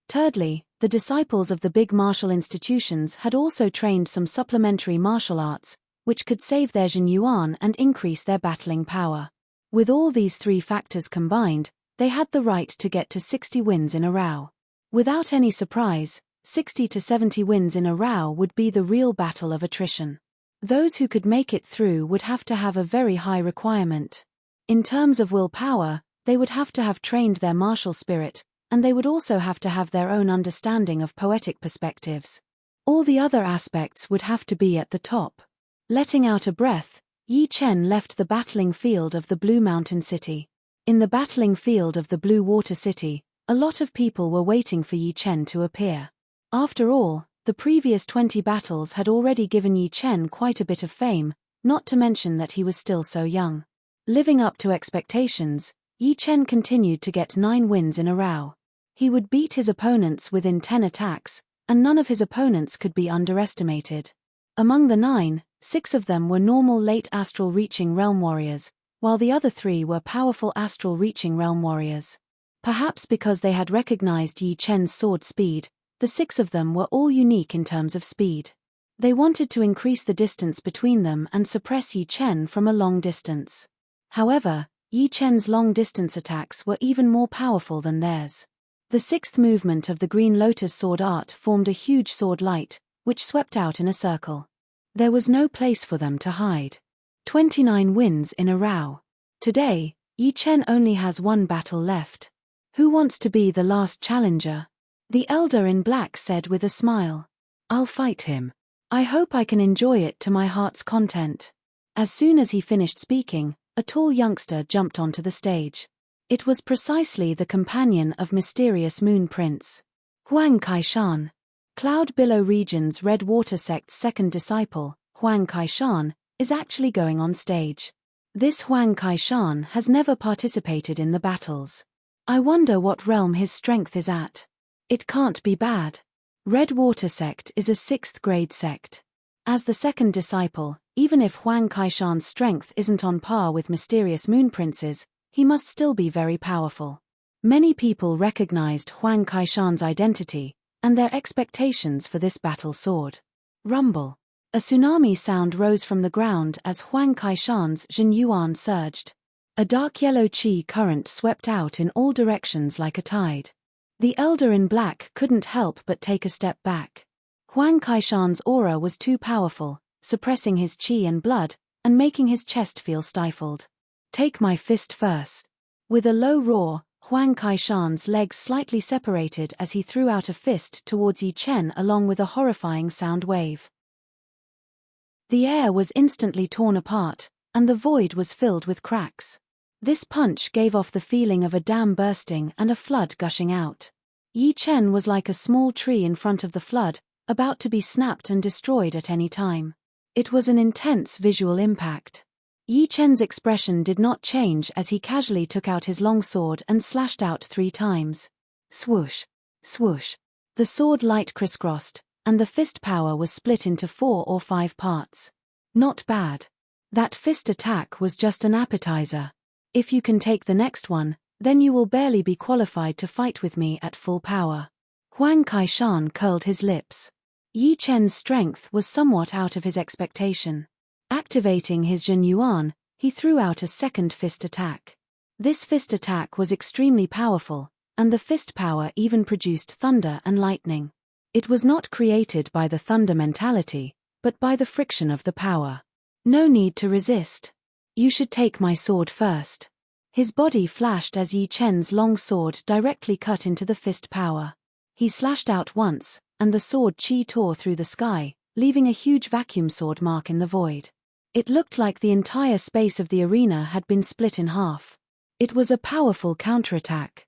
Thirdly, the disciples of the big martial institutions had also trained some supplementary martial arts, which could save their Jin Yuan and increase their battling power. With all these 3 factors combined, they had the right to get to 60 wins in a row. Without any surprise, 60 to 70 wins in a row would be the real battle of attrition. Those who could make it through would have to have a very high requirement. In terms of willpower, they would have to have trained their martial spirit, and they would also have to have their own understanding of poetic perspectives. All the other aspects would have to be at the top. Letting out a breath, Yi Chen left the battling field of the Blue Mountain City. In the battling field of the Blue Water City, a lot of people were waiting for Yi Chen to appear. After all, the previous 20 battles had already given Yi Chen quite a bit of fame, not to mention that he was still so young. Living up to expectations, Yi Chen continued to get 9 wins in a row. He would beat his opponents within 10 attacks, and none of his opponents could be underestimated. Among the 9, 6 of them were normal late astral reaching realm warriors, while the other 3 were powerful astral reaching realm warriors. Perhaps because they had recognized Yi Chen's sword speed, the 6 of them were all unique in terms of speed. They wanted to increase the distance between them and suppress Yi Chen from a long distance. However, Yi Chen's long-distance attacks were even more powerful than theirs. The 6th movement of the Green Lotus sword art formed a huge sword light, which swept out in a circle. There was no place for them to hide. 29 wins in a row. Today, Yi Chen only has 1 battle left. Who wants to be the last challenger? The elder in black said with a smile. I'll fight him. I hope I can enjoy it to my heart's content. As soon as he finished speaking, a tall youngster jumped onto the stage. It was precisely the companion of Mysterious Moon Prince. Huang Kaishan. Cloud Billow Region's Red Water Sect's 2nd disciple, Huang Kaishan, is actually going on stage. This Huang Kaishan has never participated in the battles. I wonder what realm his strength is at. It can't be bad. Red Water Sect is a 6th grade sect. As the second disciple, even if Huang Kaishan's strength isn't on par with mysterious moon princes, he must still be very powerful. Many people recognized Huang Kaishan's identity, and their expectations for this battle soared. Rumble. A tsunami sound rose from the ground as Huang Kaishan's Jin Yuan surged. A dark yellow qi current swept out in all directions like a tide. The elder in black couldn't help but take a step back. Huang Kaishan's aura was too powerful, suppressing his qi and blood, and making his chest feel stifled. Take my fist first. With a low roar, Huang Kaishan's legs slightly separated as he threw out a fist towards Yi Chen along with a horrifying sound wave. The air was instantly torn apart, and the void was filled with cracks. This punch gave off the feeling of a dam bursting and a flood gushing out. Yi Chen was like a small tree in front of the flood, about to be snapped and destroyed at any time. It was an intense visual impact. Yi Chen's expression did not change as he casually took out his long sword and slashed out 3 times. Swoosh, swoosh. The sword light crisscrossed, and the fist power was split into 4 or 5 parts. Not bad. That fist attack was just an appetizer. If you can take the next one, then you will barely be qualified to fight with me at full power. Huang Kaishan curled his lips. Yi Chen's strength was somewhat out of his expectation. Activating his Jin Yuan, he threw out a second fist attack. This fist attack was extremely powerful, and the fist power even produced thunder and lightning. It was not created by the thunder mentality, but by the friction of the power. No need to resist. You should take my sword first. His body flashed as Yi Chen's long sword directly cut into the fist power. He slashed out once, and the sword qi tore through the sky, leaving a huge vacuum sword mark in the void. It looked like the entire space of the arena had been split in half. It was a powerful counterattack.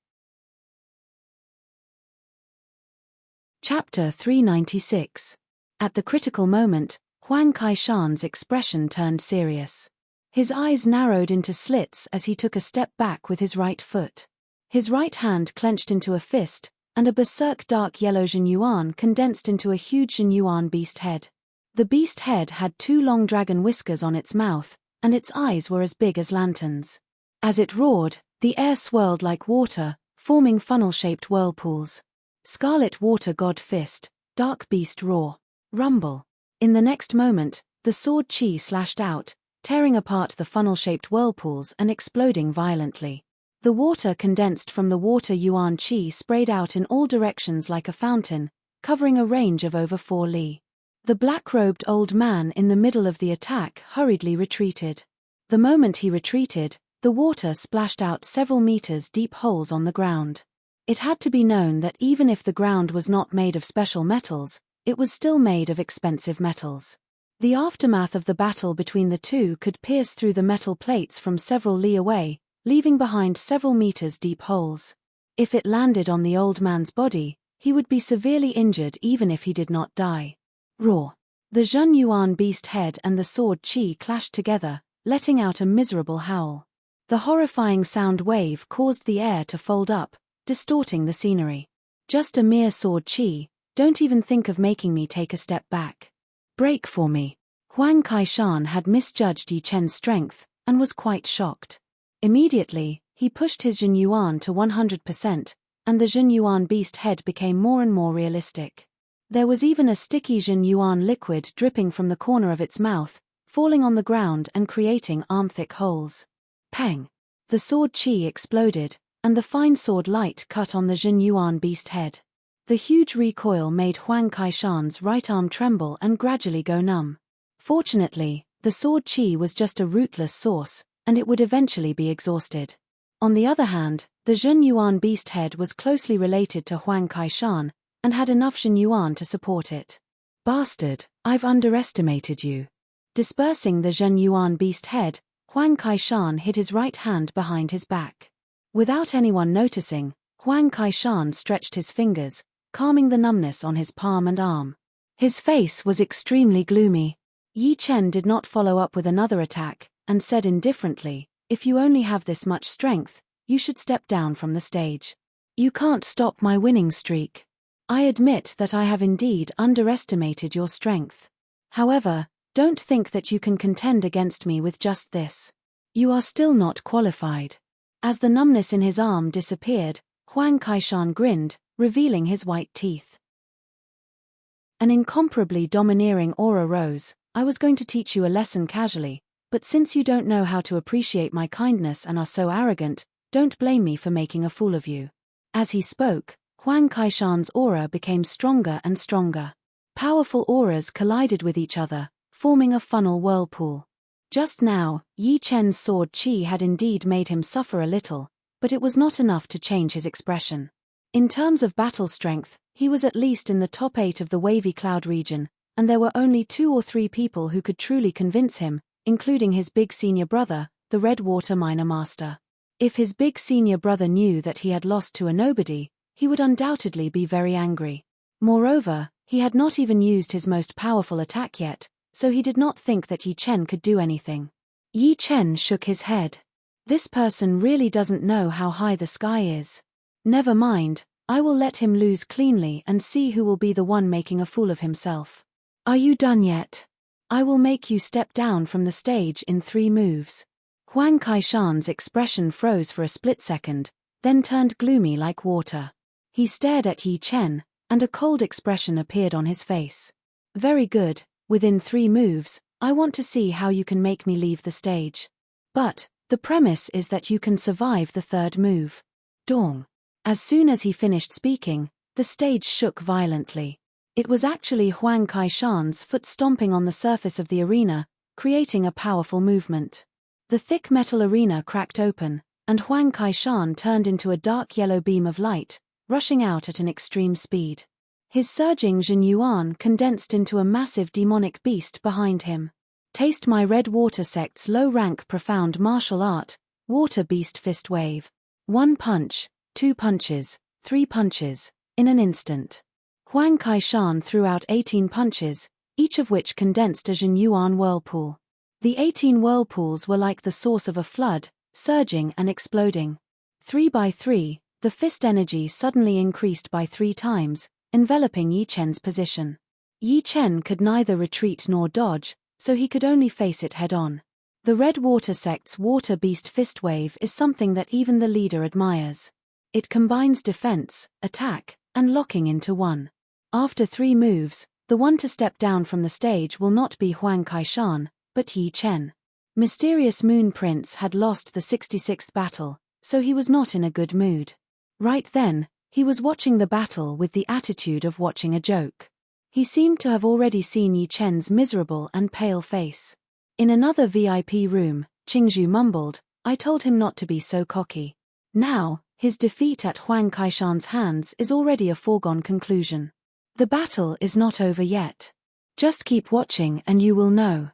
Chapter 396. At the critical moment, Huang Kaishan's expression turned serious. His eyes narrowed into slits as he took a step back with his right foot. His right hand clenched into a fist, and a berserk dark yellow Jin Yuan condensed into a huge Jin Yuan beast head. The beast head had 2 long dragon whiskers on its mouth, and its eyes were as big as lanterns. As it roared, the air swirled like water, forming funnel-shaped whirlpools. Scarlet Water God Fist, Dark Beast Roar. Rumble. In the next moment, the sword qi slashed out, tearing apart the funnel-shaped whirlpools and exploding violently. The water condensed from the water yuan qi sprayed out in all directions like a fountain, covering a range of over 4 li. The black-robed old man in the middle of the attack hurriedly retreated. The moment he retreated, the water splashed out several meters deep holes on the ground. It had to be known that even if the ground was not made of special metals, it was still made of expensive metals. The aftermath of the battle between the two could pierce through the metal plates from several li away, leaving behind several meters deep holes. If it landed on the old man's body, he would be severely injured even if he did not die. Roar. The Jin Yuan beast head and the sword qi clashed together, letting out a miserable howl. The horrifying sound wave caused the air to fold up, distorting the scenery. Just a mere sword qi, don't even think of making me take a step back. Break for me. Huang Kaishan had misjudged Yi Chen's strength, and was quite shocked. Immediately, he pushed his Jin Yuan to 100%, and the Jin Yuan beast head became more and more realistic. There was even a sticky Jin Yuan liquid dripping from the corner of its mouth, falling on the ground and creating arm-thick holes. Pang! The sword qi exploded, and the fine sword light cut on the Jin Yuan beast head. The huge recoil made Huang Kaishan's right arm tremble and gradually go numb. Fortunately, the sword qi was just a rootless source, and it would eventually be exhausted. On the other hand, the Jin Yuan beast head was closely related to Huang Kaishan, and had enough Jin Yuan to support it. Bastard, I've underestimated you. Dispersing the Jin Yuan beast head, Huang Kaishan hid his right hand behind his back. Without anyone noticing, Huang Kaishan stretched his fingers, calming the numbness on his palm and arm. His face was extremely gloomy. Yi Chen did not follow up with another attack, and said indifferently, "If you only have this much strength, you should step down from the stage. You can't stop my winning streak." I admit that I have indeed underestimated your strength. However, don't think that you can contend against me with just this. You are still not qualified. As the numbness in his arm disappeared, Huang Kaishan grinned, revealing his white teeth. An incomparably domineering aura rose. I was going to teach you a lesson casually, but since you don't know how to appreciate my kindness and are so arrogant, don't blame me for making a fool of you. As he spoke, Huang Kaishan's aura became stronger and stronger. Powerful auras collided with each other, forming a funnel whirlpool. Just now, Yi Chen's sword chi had indeed made him suffer a little, but it was not enough to change his expression. In terms of battle strength, he was at least in the top 8 of the wavy cloud region, and there were only 2 or 3 people who could truly convince him, including his big senior brother, the Red Water Miner Master. If his big senior brother knew that he had lost to a nobody, he would undoubtedly be very angry. Moreover, he had not even used his most powerful attack yet, so he did not think that Yi Chen could do anything. Yi Chen shook his head. This person really doesn't know how high the sky is. Never mind, I will let him lose cleanly and see who will be the one making a fool of himself. Are you done yet? I will make you step down from the stage in 3 moves. Huang Kaishan's expression froze for a split second, then turned gloomy like water. He stared at Yi Chen, and a cold expression appeared on his face. Very good, within 3 moves, I want to see how you can make me leave the stage. But, the premise is that you can survive the 3rd move. Dong. As soon as he finished speaking, the stage shook violently. It was actually Huang Kaishan's foot stomping on the surface of the arena, creating a powerful movement. The thick metal arena cracked open, and Huang Kaishan turned into a dark yellow beam of light, rushing out at an extreme speed. His surging Jin Yuan condensed into a massive demonic beast behind him. Taste my red water sect's low-rank profound martial art, Water Beast Fist Wave. 1 punch, 2 punches, 3 punches, in an instant. Huang Kaishan threw out 18 punches, each of which condensed a Jin Yuan whirlpool. The 18 whirlpools were like the source of a flood, surging and exploding. 3 by 3, the fist energy suddenly increased by 3 times, enveloping Yi Chen's position. Yi Chen could neither retreat nor dodge, so he could only face it head-on. The Red Water Sect's Water Beast Fist Wave is something that even the leader admires. It combines defense, attack, and locking into one. After 3 moves, the one to step down from the stage will not be Huang Kaishan, but Yi Chen. Mysterious Moon Prince had lost the 66th battle, so he was not in a good mood. Right then, he was watching the battle with the attitude of watching a joke. He seemed to have already seen Yi Chen's miserable and pale face. In another VIP room, Qingzhu mumbled, I told him not to be so cocky. Now, his defeat at Huang Kaishan's hands is already a foregone conclusion. The battle is not over yet. Just keep watching and you will know.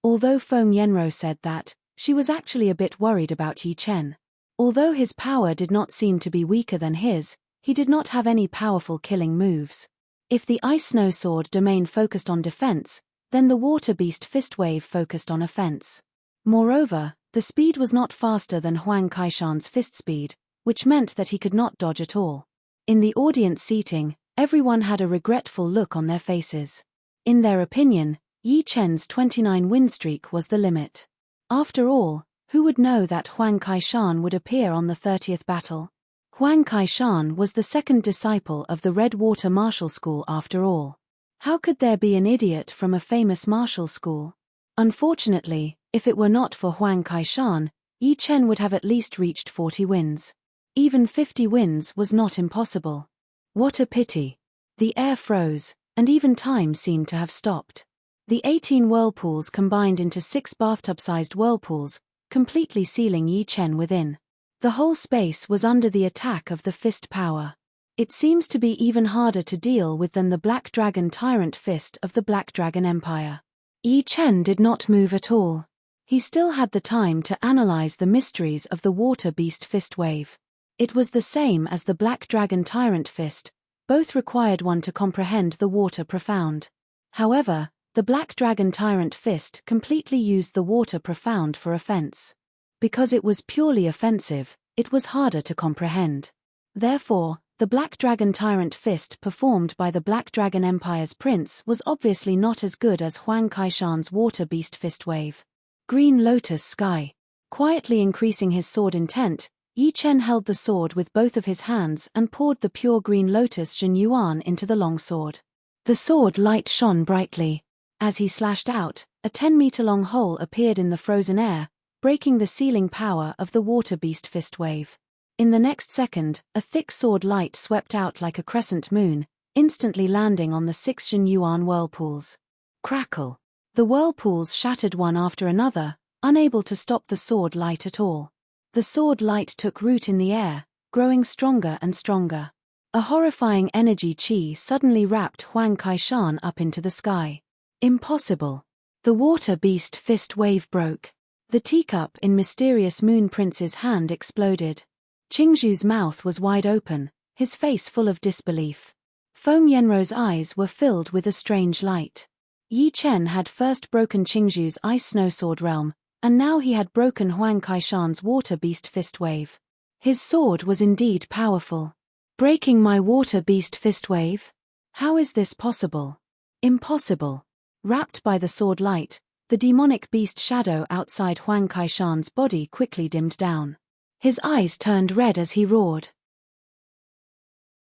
Although Feng Yenro said that, she was actually a bit worried about Yi Chen. Although his power did not seem to be weaker than his, he did not have any powerful killing moves. If the Ice Snow Sword domain focused on defense, then the Water Beast Fist Wave focused on offense. Moreover, the speed was not faster than Huang Kaishan's fist speed, which meant that he could not dodge at all. In the audience seating, everyone had a regretful look on their faces. In their opinion, Yi Chen's 29 win streak was the limit. After all, who would know that Huang Kaishan would appear on the 30th battle? Huang Kaishan was the 2nd disciple of the Red Water Martial School after all. How could there be an idiot from a famous martial school? Unfortunately, if it were not for Huang Kaishan, Yi Chen would have at least reached 40 wins. Even 50 wins was not impossible. What a pity. The air froze, and even time seemed to have stopped. The 18 whirlpools combined into 6 bathtub-sized whirlpools, completely sealing Yi Chen within. The whole space was under the attack of the fist power. It seems to be even harder to deal with than the Black Dragon Tyrant Fist of the Black Dragon Empire. Yi Chen did not move at all. He still had the time to analyze the mysteries of the Water Beast Fist Wave. It was the same as the Black Dragon Tyrant Fist, both required one to comprehend the Water Profound. However, the Black Dragon Tyrant Fist completely used the Water Profound for offense. Because it was purely offensive, it was harder to comprehend. Therefore, the The Black Dragon Tyrant Fist performed by the Black Dragon Empire's prince was obviously not as good as Huang Kaishan's Water Beast Fist Wave. Green Lotus Sky. Quietly increasing his sword intent, Yi Chen held the sword with both of his hands and poured the pure green lotus Jin Yuan into the long sword. The sword light shone brightly. As he slashed out, a 10-meter-long hole appeared in the frozen air, breaking the sealing power of the Water Beast Fist Wave. In the next second, a thick sword light swept out like a crescent moon, instantly landing on the 6 Jin Yuan whirlpools. Crackle. The whirlpools shattered one after another, unable to stop the sword light at all. The sword light took root in the air, growing stronger and stronger. A horrifying energy chi suddenly wrapped Huang Kaishan up into the sky. Impossible. The Water Beast Fist Wave broke. The teacup in Mysterious Moon Prince's hand exploded. Qingzhu's mouth was wide open, his face full of disbelief. Feng Yenro's eyes were filled with a strange light. Yi Chen had first broken Qingzhu's Ice Snow Sword realm, and now he had broken Huang Kaishan's Water Beast Fist Wave. His sword was indeed powerful. Breaking my Water Beast Fist Wave? How is this possible? Impossible. Wrapped by the sword light, the demonic beast shadow outside Huang Kaishan's body quickly dimmed down. His eyes turned red as he roared.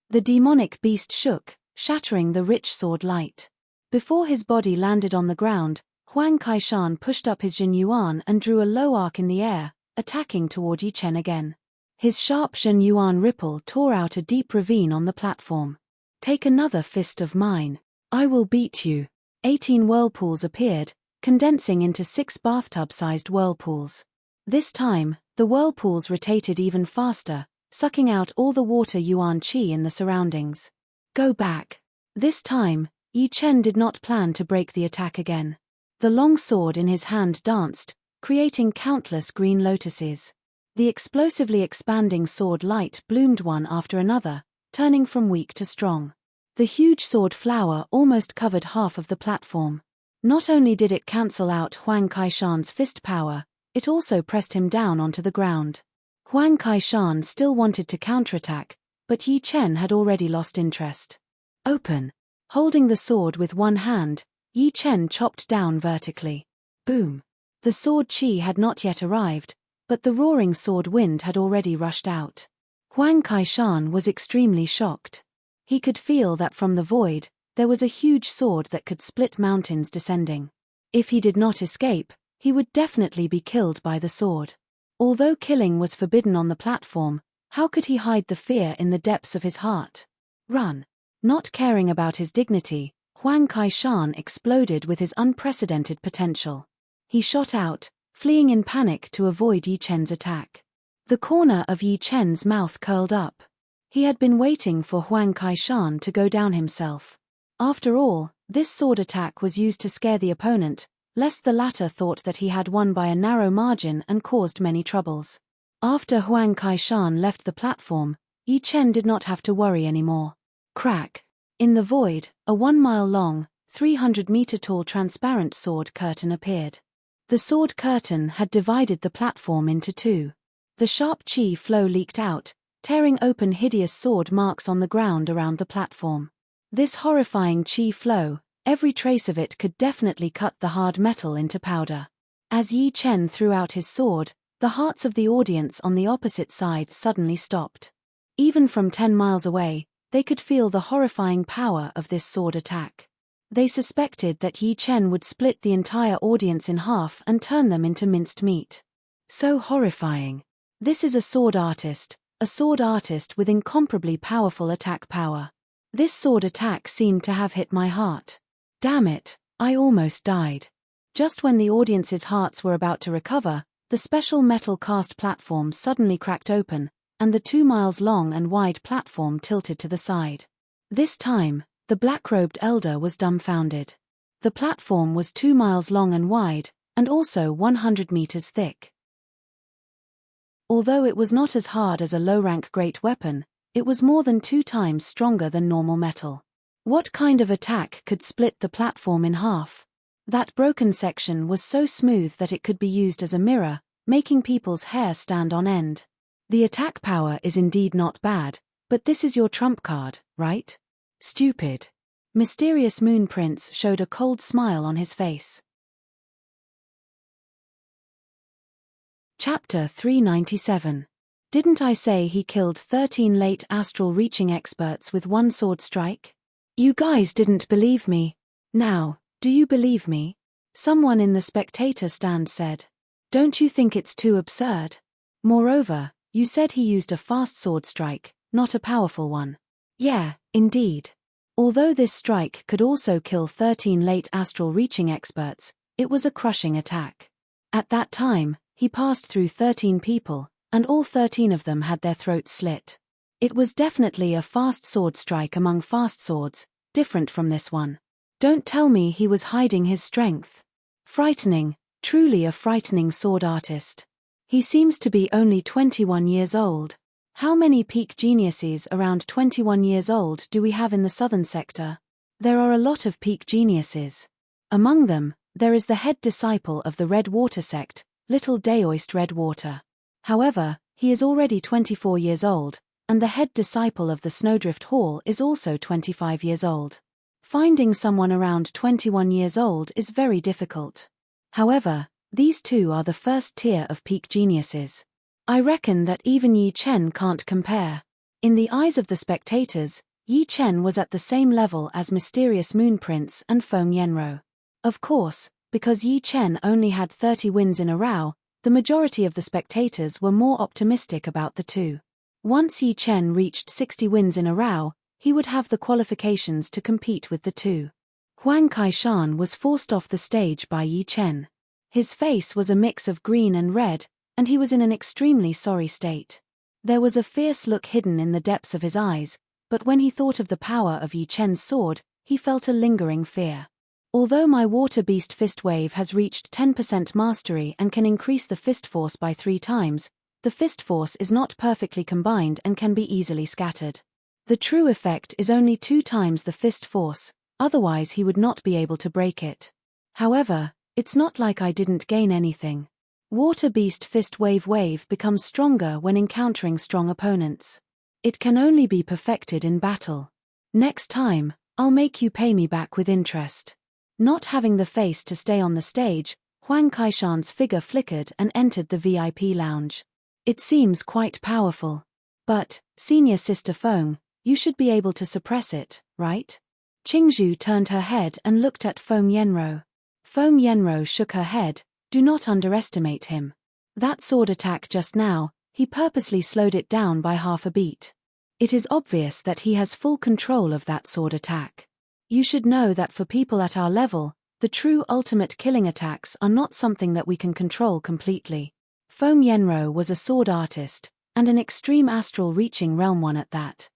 The demonic beast shook, shattering the rich sword light. Before his body landed on the ground, Huang Kaishan pushed up his Jin Yuan and drew a low arc in the air, attacking toward Yi Chen again. His sharp Jin Yuan ripple tore out a deep ravine on the platform. Take another fist of mine. I will beat you. 18 whirlpools appeared, condensing into 6 bathtub-sized whirlpools. This time, the whirlpools rotated even faster, sucking out all the water Yuan Qi in the surroundings. Go back. This time, Yi Chen did not plan to break the attack again. The long sword in his hand danced, creating countless green lotuses. The explosively expanding sword light bloomed one after another, turning from weak to strong. The huge sword flower almost covered half of the platform. Not only did it cancel out Huang Kaishan's fist power, it also pressed him down onto the ground. Huang Kaishan still wanted to counterattack, but Yi Chen had already lost interest. Open. Holding the sword with one hand, Yi Chen chopped down vertically. Boom. The sword chi had not yet arrived, but the roaring sword wind had already rushed out. Huang Kaishan was extremely shocked. He could feel that from the void, there was a huge sword that could split mountains descending. If he did not escape, he would definitely be killed by the sword. Although killing was forbidden on the platform, how could he hide the fear in the depths of his heart? Run. Not caring about his dignity, Huang Kaishan exploded with his unprecedented potential. He shot out, fleeing in panic to avoid Yi Chen's attack. The corner of Yi Chen's mouth curled up. He had been waiting for Huang Kaishan to go down himself. After all, this sword attack was used to scare the opponent, lest the latter thought that he had won by a narrow margin and caused many troubles. After Huang Kaishan left the platform, Yi Chen did not have to worry anymore. Crack. In the void, a 1-mile-long, 300-meter-tall transparent sword curtain appeared. The sword curtain had divided the platform into two. The sharp chi flow leaked out, tearing open hideous sword marks on the ground around the platform. This horrifying chi flow, every trace of it could definitely cut the hard metal into powder. As Yi Chen threw out his sword, the hearts of the audience on the opposite side suddenly stopped. Even from 10 miles away, they could feel the horrifying power of this sword attack. They suspected that Yi Chen would split the entire audience in half and turn them into minced meat. So horrifying. This is a sword artist with incomparably powerful attack power. This sword attack seemed to have hit my heart. Damn it, I almost died. Just when the audience's hearts were about to recover, the special metal cast platform suddenly cracked open, and the 2 miles long and wide platform tilted to the side. This time, the black-robed elder was dumbfounded. The platform was 2 miles long and wide, and also 100 meters thick. Although it was not as hard as a low-rank great weapon, it was more than 2 times stronger than normal metal. What kind of attack could split the platform in half? That broken section was so smooth that it could be used as a mirror, making people's hair stand on end. The attack power is indeed not bad, But this is your trump card, right? Stupid. Mysterious Moon Prince showed a cold smile on his face. Chapter 397. Didn't I say he killed 13 late astral reaching experts with one sword strike? You guys didn't believe me. Now, do you believe me? Someone in the spectator stand said. Don't you think it's too absurd? Moreover, you said he used a fast sword strike, not a powerful one. Yeah, indeed. Although this strike could also kill 13 late astral reaching experts, it was a crushing attack. At that time, he passed through 13 people, and all 13 of them had their throats slit. It was definitely a fast sword strike among fast swords, different from this one. Don't tell me he was hiding his strength. Frightening, truly a frightening sword artist. He seems to be only 21 years old. How many peak geniuses around 21 years old do we have in the southern sector? There are a lot of peak geniuses. Among them, there is the head disciple of the Red Water sect, Little Daoist Redwater. However, he is already 24 years old, and the head disciple of the Snowdrift Hall is also 25 years old. Finding someone around 21 years old is very difficult. However, these two are the first tier of peak geniuses. I reckon that even Yi Chen can't compare. In the eyes of the spectators, Yi Chen was at the same level as Mysterious Moon Prince and Feng Yenro. Of course, because Yi Chen only had 30 wins in a row, the majority of the spectators were more optimistic about the two. Once Yi Chen reached 60 wins in a row, he would have the qualifications to compete with the two. Huang Kaishan was forced off the stage by Yi Chen. His face was a mix of green and red, and he was in an extremely sorry state. There was a fierce look hidden in the depths of his eyes, but when he thought of the power of Yi Chen's sword, he felt a lingering fear. Although my Water Beast Fist Wave has reached 10% mastery and can increase the fist force by 3 times, the fist force is not perfectly combined and can be easily scattered. The true effect is only 2 times the fist force, otherwise he would not be able to break it. However, it's not like I didn't gain anything. Water Beast Fist Wave becomes stronger when encountering strong opponents. It can only be perfected in battle. Next time, I'll make you pay me back with interest. Not having the face to stay on the stage, Huang Kaishan's figure flickered and entered the VIP lounge. It seems quite powerful. But, Senior Sister Feng, you should be able to suppress it, right? Qingzhu turned her head and looked at Feng Yenro. Feng Yenro shook her head. Do not underestimate him. That sword attack just now, he purposely slowed it down by half a beat. It is obvious that he has full control of that sword attack. You should know that for people at our level, the true ultimate killing attacks are not something that we can control completely. Feng Yenro was a sword artist, and an extreme astral reaching realm one at that.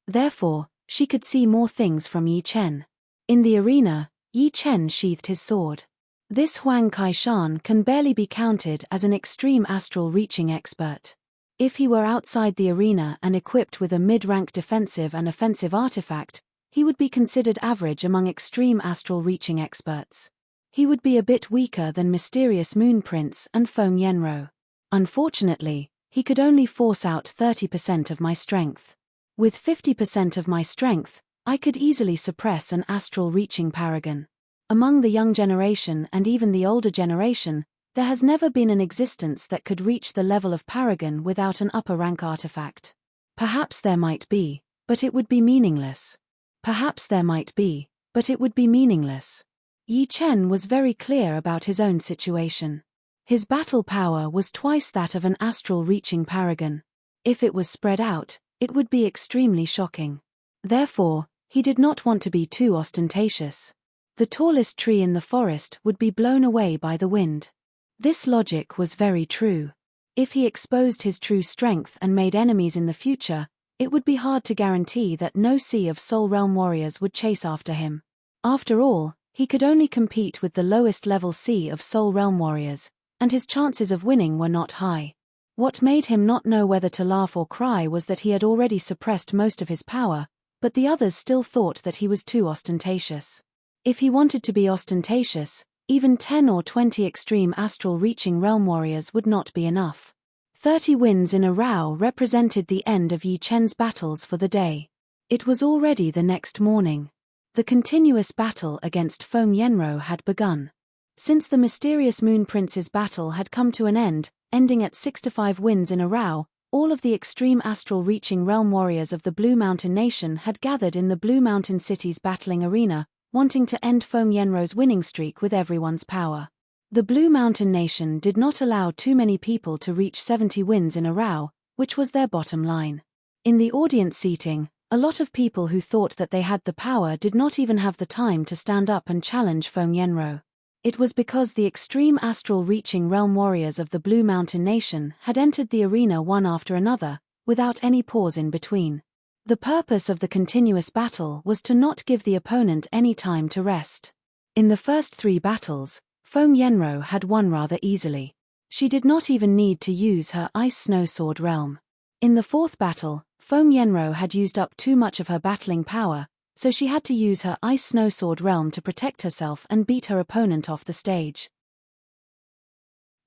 Therefore, she could see more things from Yi Chen. In the arena, Yi Chen sheathed his sword. This Huang Kaishan can barely be counted as an extreme astral reaching expert. If he were outside the arena and equipped with a mid-rank defensive and offensive artifact, he would be considered average among extreme astral reaching experts. He would be a bit weaker than Mysterious Moon Prince and Feng Yenro. Unfortunately, he could only force out 30% of my strength. With 50% of my strength, I could easily suppress an astral reaching paragon. Among the young generation and even the older generation, there has never been an existence that could reach the level of paragon without an upper rank artifact. Perhaps there might be, but it would be meaningless. Perhaps there might be, but it would be meaningless. Yi Chen was very clear about his own situation. His battle power was twice that of an astral reaching paragon. If it was spread out, it would be extremely shocking. Therefore, he did not want to be too ostentatious. The tallest tree in the forest would be blown away by the wind. This logic was very true. If he exposed his true strength and made enemies in the future, it would be hard to guarantee that no Sea of Soul Realm warriors would chase after him. After all, he could only compete with the lowest level Sea of Soul Realm warriors, and his chances of winning were not high. What made him not know whether to laugh or cry was that he had already suppressed most of his power, but the others still thought that he was too ostentatious. If he wanted to be ostentatious, even 10 or 20 extreme astral reaching realm warriors would not be enough. 30 wins in a row represented the end of Yi Chen's battles for the day. It was already the next morning. The continuous battle against Feng Yenro had begun. Since the mysterious Moon Prince's battle had come to an end, ending at 65 wins in a row, all of the extreme astral-reaching realm warriors of the Blue Mountain Nation had gathered in the Blue Mountain City's battling arena, wanting to end Feng Yenro's winning streak with everyone's power. The Blue Mountain Nation did not allow too many people to reach 70 wins in a row, which was their bottom line. In the audience seating, a lot of people who thought that they had the power did not even have the time to stand up and challenge Feng Yenro. It was because the extreme astral-reaching realm warriors of the Blue Mountain Nation had entered the arena one after another, without any pause in between. The purpose of the continuous battle was to not give the opponent any time to rest. In the first 3 battles, Feng Yenro had won rather easily. She did not even need to use her Ice Snow Sword realm. In the 4th battle, Feng Yenro had used up too much of her battling power, so she had to use her Ice Snow Sword realm to protect herself and beat her opponent off the stage.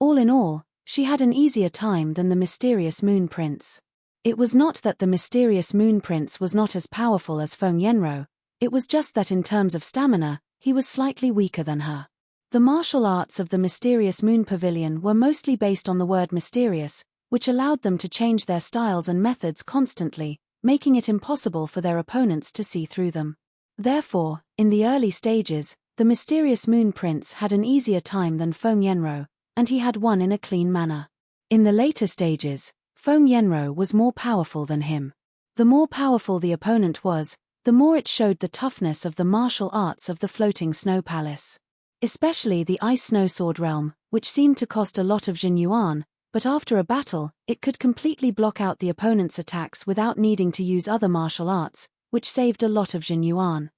All in all, she had an easier time than the mysterious Moon Prince. It was not that the mysterious Moon Prince was not as powerful as Feng Yenro, it was just that in terms of stamina, he was slightly weaker than her. The martial arts of the mysterious Moon Pavilion were mostly based on the word mysterious, which allowed them to change their styles and methods constantly, making it impossible for their opponents to see through them. Therefore, in the early stages, the mysterious Moon Prince had an easier time than Feng Yenro, and he had won in a clean manner. In the later stages, Feng Yenro was more powerful than him. The more powerful the opponent was, the more it showed the toughness of the martial arts of the floating snow palace. Especially the Ice Snow Sword realm, which seemed to cost a lot of Jin Yuan, but after a battle, it could completely block out the opponent's attacks without needing to use other martial arts, which saved a lot of Jin Yuan.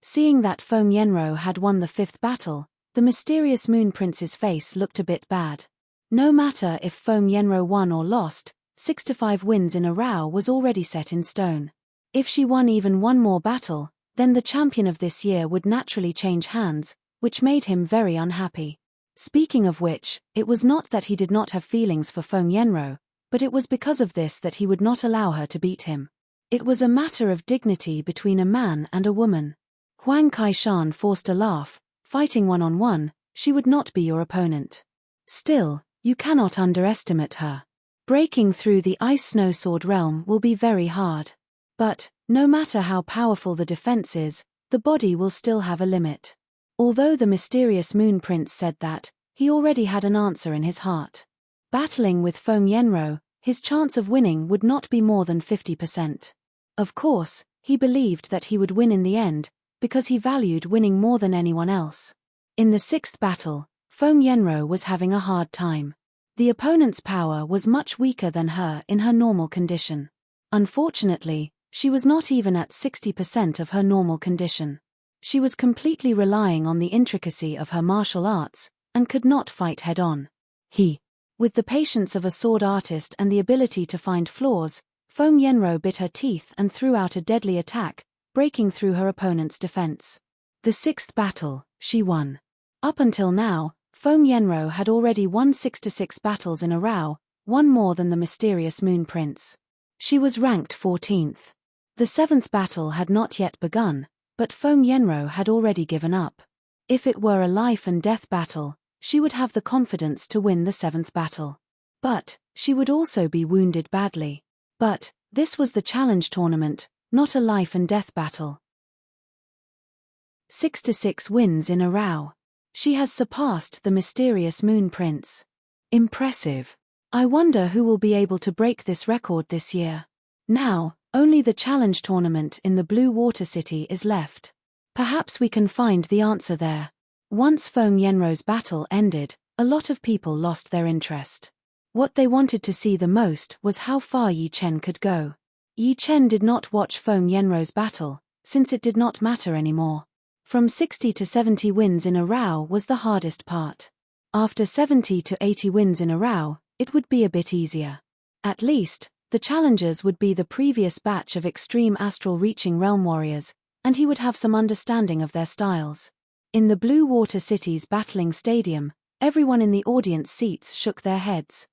Seeing that Feng Yenro had won the 5th battle, the mysterious Moon Prince's face looked a bit bad. No matter if Feng Yenro won or lost, 65 wins in a row was already set in stone. If she won even one more battle, then the champion of this year would naturally change hands, which made him very unhappy. Speaking of which, it was not that he did not have feelings for Feng Yenro, but it was because of this that he would not allow her to beat him. It was a matter of dignity between a man and a woman. Huang Kaishan forced a laugh. Fighting one-on-one, she would not be your opponent. Still, you cannot underestimate her. Breaking through the Ice Snow Sword realm will be very hard. But, no matter how powerful the defense is, the body will still have a limit. Although the mysterious Moon Prince said that, he already had an answer in his heart. Battling with Feng Yenro, his chance of winning would not be more than 50%. Of course, he believed that he would win in the end, because he valued winning more than anyone else. In the 6th battle, Feng Yenro was having a hard time. The opponent's power was much weaker than her in her normal condition. Unfortunately, she was not even at 60% of her normal condition. She was completely relying on the intricacy of her martial arts, and could not fight head-on. With the patience of a sword artist and the ability to find flaws, Feng Yenro bit her teeth and threw out a deadly attack, breaking through her opponent's defense. The 6th battle, she won. Up until now, Feng Yenro had already won 66 battles in a row, one more than the mysterious Moon Prince. She was ranked 14th. The 7th battle had not yet begun, but Feng Yenro had already given up. If it were a life-and-death battle, she would have the confidence to win the 7th battle. But, she would also be wounded badly. But, this was the challenge tournament, not a life-and-death battle. 66 wins in a row. She has surpassed the mysterious Moon Prince. Impressive. I wonder who will be able to break this record this year. Now, only the challenge tournament in the Blue Water City is left. Perhaps we can find the answer there. Once Feng Yenro's battle ended, a lot of people lost their interest. What they wanted to see the most was how far Yi Chen could go. Yi Chen did not watch Feng Yenro's battle, since it did not matter anymore. From 60 to 70 wins in a row was the hardest part. After 70 to 80 wins in a row, it would be a bit easier. At least, the challengers would be the previous batch of extreme astral-reaching realm warriors, and he would have some understanding of their styles. In the Blue Water City's battling stadium, everyone in the audience seats shook their heads.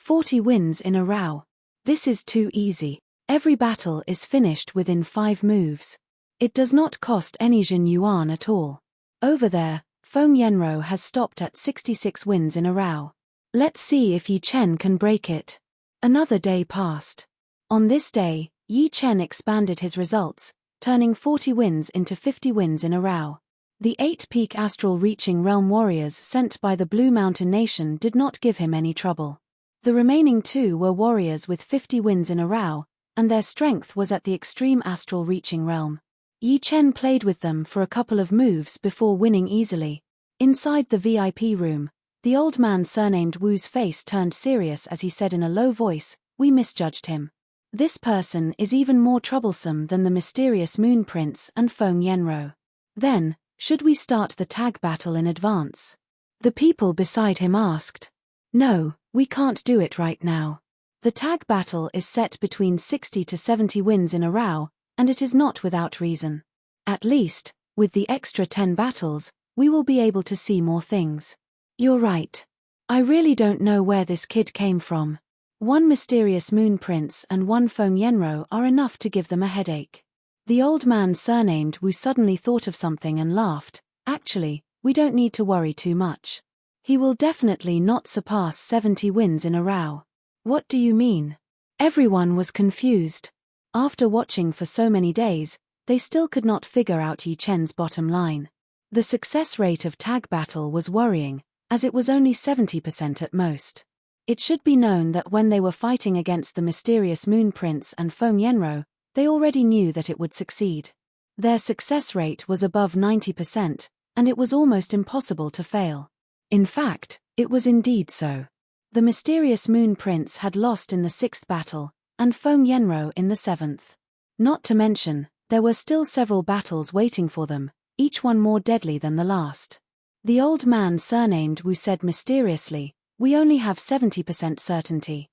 40 wins in a row. This is too easy. Every battle is finished within 5 moves. It does not cost any Jin Yuan at all. Over there, Feng Yenro has stopped at 66 wins in a row. Let's see if Yi Chen can break it. Another day passed. On this day, Yi Chen expanded his results, turning 40 wins into 50 wins in a row. The 8-peak astral reaching realm warriors sent by the Blue Mountain Nation did not give him any trouble. The remaining 2 were warriors with 50 wins in a row, and their strength was at the extreme astral reaching realm. Yi Chen played with them for a couple of moves before winning easily. Inside the VIP room, the old man surnamed Wu's face turned serious as he said in a low voice, "We misjudged him. This person is even more troublesome than the mysterious Moon Prince and Feng Yenro. Then, should we start the tag battle in advance?" The people beside him asked. "No, we can't do it right now. The tag battle is set between 60 to 70 wins in a row, and it is not without reason. At least, with the extra 10 battles, we will be able to see more things." "You're right. I really don't know where this kid came from. One mysterious Moon Prince and one Feng Yenro are enough to give them a headache." The old man surnamed Wu suddenly thought of something and laughed. "Actually, we don't need to worry too much. He will definitely not surpass 70 wins in a row." "What do you mean?" Everyone was confused. After watching for so many days, they still could not figure out Yi Chen's bottom line. The success rate of tag battle was worrying, as it was only 70% at most. It should be known that when they were fighting against the mysterious Moon Prince and Feng Yenro, they already knew that it would succeed. Their success rate was above 90%, and it was almost impossible to fail. In fact, it was indeed so. The mysterious Moon Prince had lost in the 6th battle, and Feng Yenro in the 7th. Not to mention, there were still several battles waiting for them, each one more deadly than the last. The old man surnamed Wu said mysteriously, "We only have 70% certainty.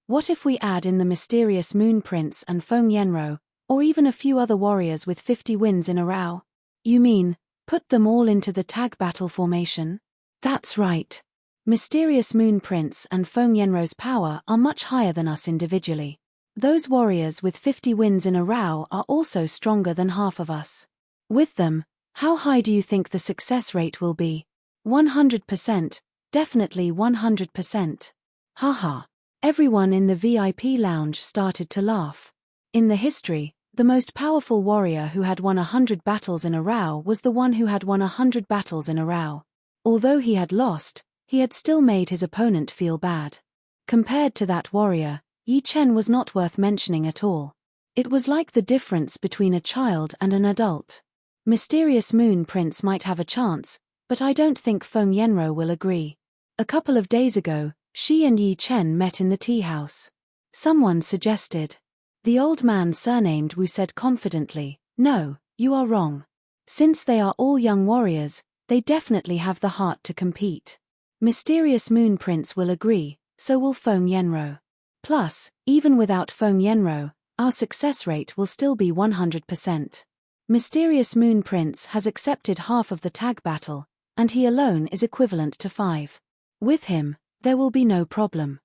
What if we add in the mysterious Moon Prince and Feng Yenro, or even a few other warriors with 50 wins in a row?" "You mean, put them all into the tag battle formation?" "That's right. Mysterious Moon Prince and Feng Yenro's power are much higher than us individually. Those warriors with 50 wins in a row are also stronger than half of us. With them, how high do you think the success rate will be?" 100%, definitely 100%. Haha. Everyone in the VIP lounge started to laugh. In the history, the most powerful warrior who had won 100 battles in a row was the one who had won 100 battles in a row. Although he had lost, he had still made his opponent feel bad. Compared to that warrior, Yi Chen was not worth mentioning at all. It was like the difference between a child and an adult. Mysterious Moon Prince might have a chance, but I don't think Feng Yenro will agree. A couple of days ago, she and Yi Chen met in the tea house. Someone suggested. The old man surnamed Wu said confidently, "No, you are wrong. Since they are all young warriors, they definitely have the heart to compete. Mysterious Moon Prince will agree, so will Feng Yenro. Plus, even without Feng Yenro, our success rate will still be 100%. Mysterious Moon Prince has accepted half of the tag battle, and he alone is equivalent to 5. With him, there will be no problem."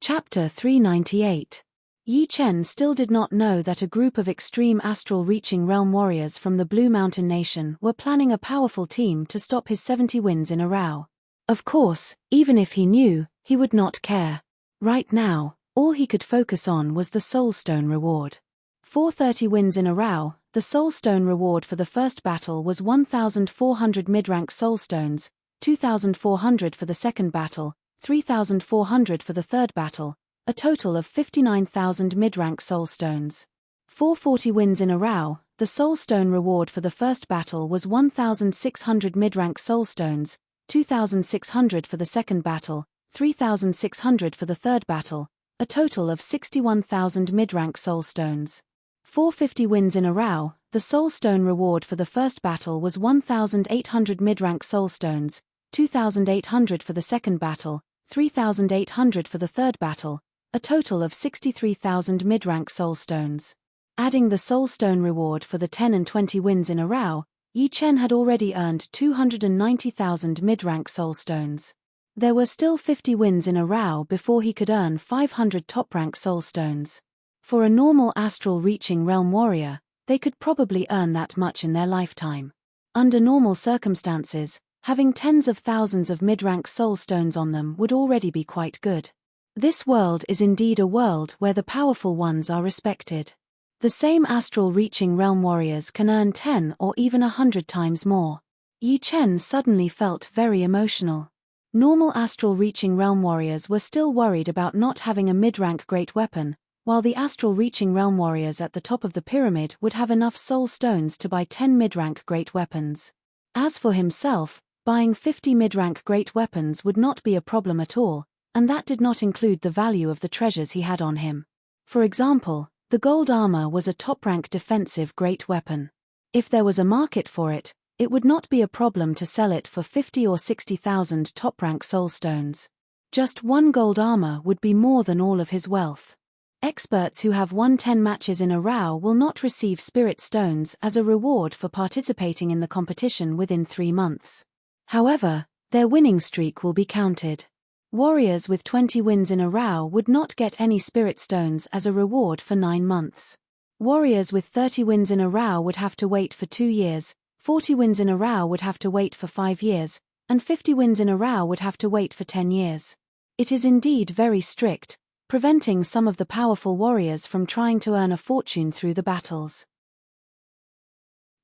Chapter 398. Yi Chen still did not know that a group of extreme astral reaching realm warriors from the Blue Mountain Nation were planning a powerful team to stop his 70 wins in a row. Of course, even if he knew, he would not care. Right now, all he could focus on was the Soul Stone reward. For 30 wins in a row, the Soul Stone reward for the first battle was 1,400 mid-rank Soul Stones, 2,400 for the second battle, 3,400 for the third battle, a total of 59,000 mid-rank Soul Stones. For 40 wins in a row, the Soul Stone reward for the first battle was 1,600 mid-rank Soul Stones, 2,600 for the second battle, 3,600 for the third battle, a total of 61,000 mid-rank Soul Stones. For 50 wins in a row, the Soul Stone reward for the first battle was 1,800 mid-rank Soul Stones, 2,800 for the second battle, 3,800 for the third battle, a total of 63,000 mid-rank Soul Stones. Adding the Soul Stone reward for the 10 and 20 wins in a row, Yi Chen had already earned 290,000 mid-rank soul stones. There were still 50 wins in a row before he could earn 500 top-rank soul stones. For a normal astral reaching realm warrior, they could probably earn that much in their lifetime. Under normal circumstances, having tens of thousands of mid-rank soul stones on them would already be quite good. This world is indeed a world where the powerful ones are respected. The same astral reaching realm warriors can earn 10 or even 100 times more. Yi Chen suddenly felt very emotional. Normal astral reaching realm warriors were still worried about not having a mid-rank great weapon, while the astral reaching realm warriors at the top of the pyramid would have enough soul stones to buy 10 mid-rank great weapons. As for himself, buying 50 mid-rank great weapons would not be a problem at all, and that did not include the value of the treasures he had on him. For example, the gold armor was a top-rank defensive great weapon. If there was a market for it, it would not be a problem to sell it for 50 or 60,000 top-rank soul stones. Just one gold armor would be more than all of his wealth. Experts who have won 10 matches in a row will not receive spirit stones as a reward for participating in the competition within 3 months. However, their winning streak will be counted. Warriors with 20 wins in a row would not get any spirit stones as a reward for 9 months. Warriors with 30 wins in a row would have to wait for 2 years, 40 wins in a row would have to wait for 5 years, and 50 wins in a row would have to wait for 10 years. It is indeed very strict, preventing some of the powerful warriors from trying to earn a fortune through the battles.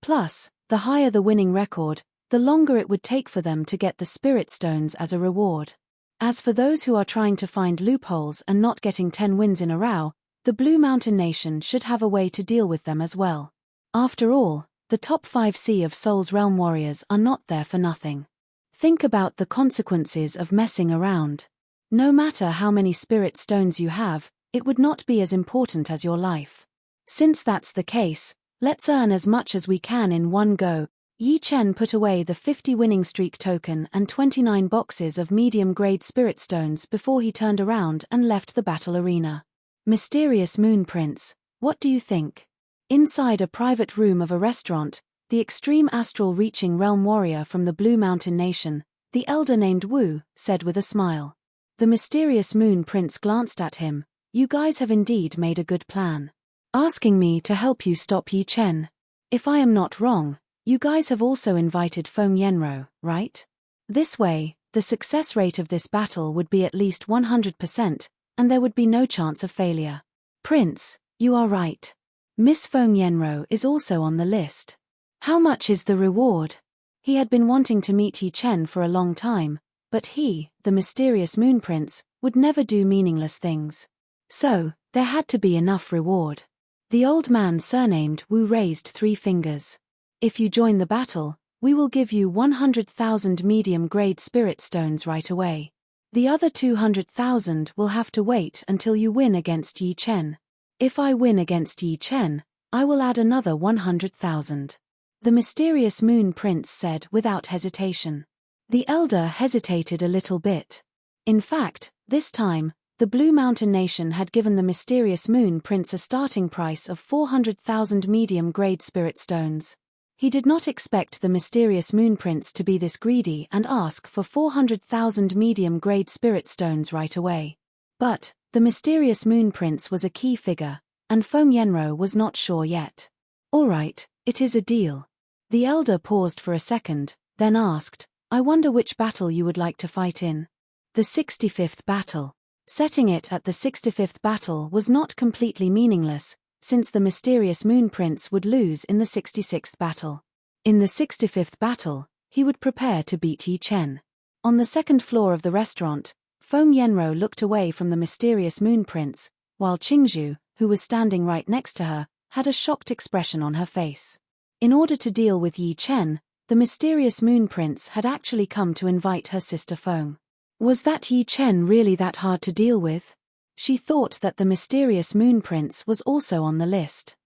Plus, the higher the winning record, the longer it would take for them to get the spirit stones as a reward. As for those who are trying to find loopholes and not getting 10 wins in a row, the Blue Mountain Nation should have a way to deal with them as well. After all, the top 5C of Soul's Realm warriors are not there for nothing. Think about the consequences of messing around. No matter how many spirit stones you have, it would not be as important as your life. Since that's the case, let's earn as much as we can in one go. Yi Chen put away the 50 winning streak token and 29 boxes of medium-grade spirit stones before he turned around and left the battle arena. Mysterious Moon Prince, what do you think? Inside a private room of a restaurant, the extreme astral reaching realm warrior from the Blue Mountain Nation, the elder named Wu, said with a smile. The Mysterious Moon Prince glanced at him. You guys have indeed made a good plan. Asking me to help you stop Yi Chen. If I am not wrong, you guys have also invited Feng Yenro, right? This way, the success rate of this battle would be at least 100%, and there would be no chance of failure. Prince, you are right. Miss Feng Yenro is also on the list. How much is the reward? He had been wanting to meet Yi Chen for a long time, but he, the Mysterious Moon Prince, would never do meaningless things. So, there had to be enough reward. The old man surnamed Wu raised 3 fingers. If you join the battle, we will give you 100,000 medium-grade spirit stones right away. The other 200,000 will have to wait until you win against Yi Chen. If I win against Yi Chen, I will add another 100,000. The Mysterious Moon Prince said without hesitation. The elder hesitated a little bit. In fact, this time, the Blue Mountain Nation had given the Mysterious Moon Prince a starting price of 400,000 medium-grade spirit stones. He did not expect the Mysterious Moon Prince to be this greedy and ask for 400,000 medium-grade spirit stones right away. But, the Mysterious Moon Prince was a key figure, and Feng Yenro was not sure yet. All right, it is a deal. The elder paused for a second, then asked, I wonder which battle you would like to fight in. The 65th battle. Setting it at the 65th battle was not completely meaningless, since the Mysterious Moon Prince would lose in the 66th battle. In the 65th battle, he would prepare to beat Yi Chen. On the second floor of the restaurant, Feng Yenro looked away from the Mysterious Moon Prince, while Qingzhu, who was standing right next to her, had a shocked expression on her face. In order to deal with Yi Chen, the Mysterious Moon Prince had actually come to invite her sister Feng. Was that Yi Chen really that hard to deal with? She thought that the Mysterious Moon Prince was also on the list.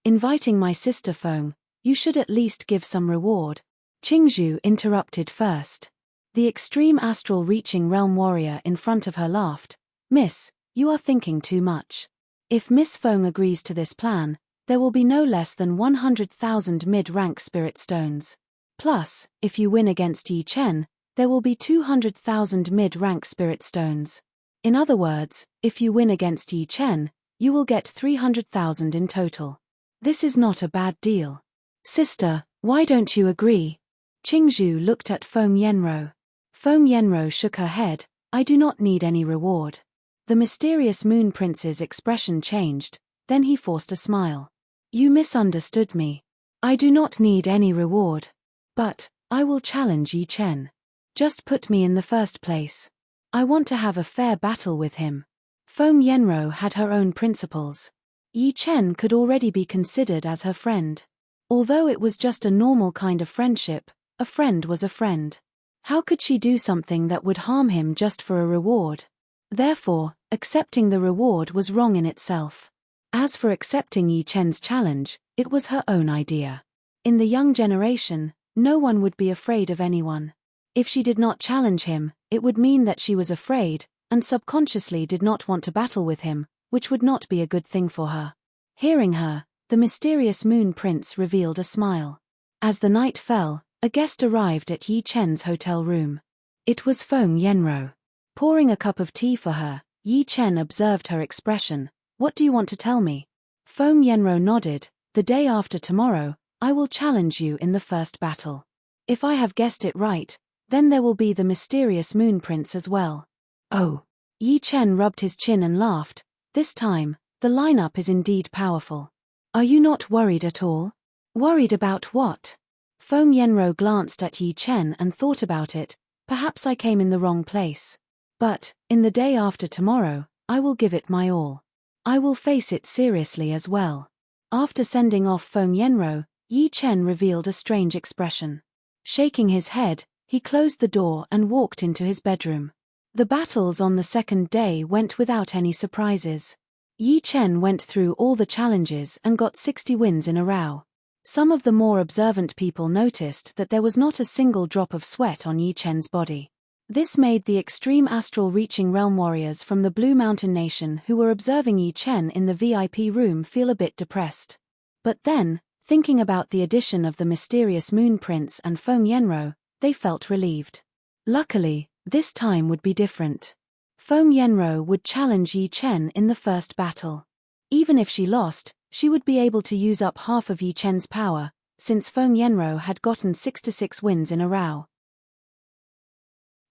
Inviting my sister Feng, you should at least give some reward. Qingzhu interrupted first. The extreme astral reaching realm warrior in front of her laughed. Miss, you are thinking too much. If Miss Feng agrees to this plan, there will be no less than 100,000 mid-rank spirit stones. Plus, if you win against Yi Chen, there will be 200,000 mid-rank spirit stones. In other words, if you win against Yi Chen, you will get 300,000 in total. This is not a bad deal. Sister, why don't you agree? Qingzhu looked at Feng Yanro. Feng Yanro shook her head. I do not need any reward. The mysterious Moon Prince's expression changed, then he forced a smile. You misunderstood me. I do not need any reward. But, I will challenge Yi Chen. Just put me in the first place. I want to have a fair battle with him. Feng Yanro had her own principles. Yi Chen could already be considered as her friend. Although it was just a normal kind of friendship, a friend was a friend. How could she do something that would harm him just for a reward? Therefore, accepting the reward was wrong in itself. As for accepting Yi Chen's challenge, it was her own idea. In the young generation, no one would be afraid of anyone. If she did not challenge him, it would mean that she was afraid, and subconsciously did not want to battle with him, which would not be a good thing for her. Hearing her, the mysterious Moon Prince revealed a smile. As the night fell, a guest arrived at Yi Chen's hotel room. It was Feng Yanro. Pouring a cup of tea for her, Yi Chen observed her expression. What do you want to tell me? Feng Yanro nodded. The day after tomorrow, I will challenge you in the first battle. If I have guessed it right, then there will be the mysterious Moon Prince as well. Oh. Yi Chen rubbed his chin and laughed. This time, the lineup is indeed powerful. Are you not worried at all? Worried about what? Feng Yanro glanced at Yi Chen and thought about it. Perhaps I came in the wrong place. But, in the day after tomorrow, I will give it my all. I will face it seriously as well. After sending off Feng Yanro, Yi Chen revealed a strange expression. Shaking his head, he closed the door and walked into his bedroom. The battles on the second day went without any surprises. Yi Chen went through all the challenges and got 60 wins in a row. Some of the more observant people noticed that there was not a single drop of sweat on Yi Chen's body. This made the extreme astral-reaching realm warriors from the Blue Mountain Nation who were observing Yi Chen in the VIP room feel a bit depressed. But then, thinking about the addition of the mysterious Moon Prince and Feng Yanro, they felt relieved. Luckily, this time would be different. Feng Yanro would challenge Yi Chen in the first battle. Even if she lost, she would be able to use up half of Yi Chen's power, since Feng Yanro had gotten 66 wins in a row.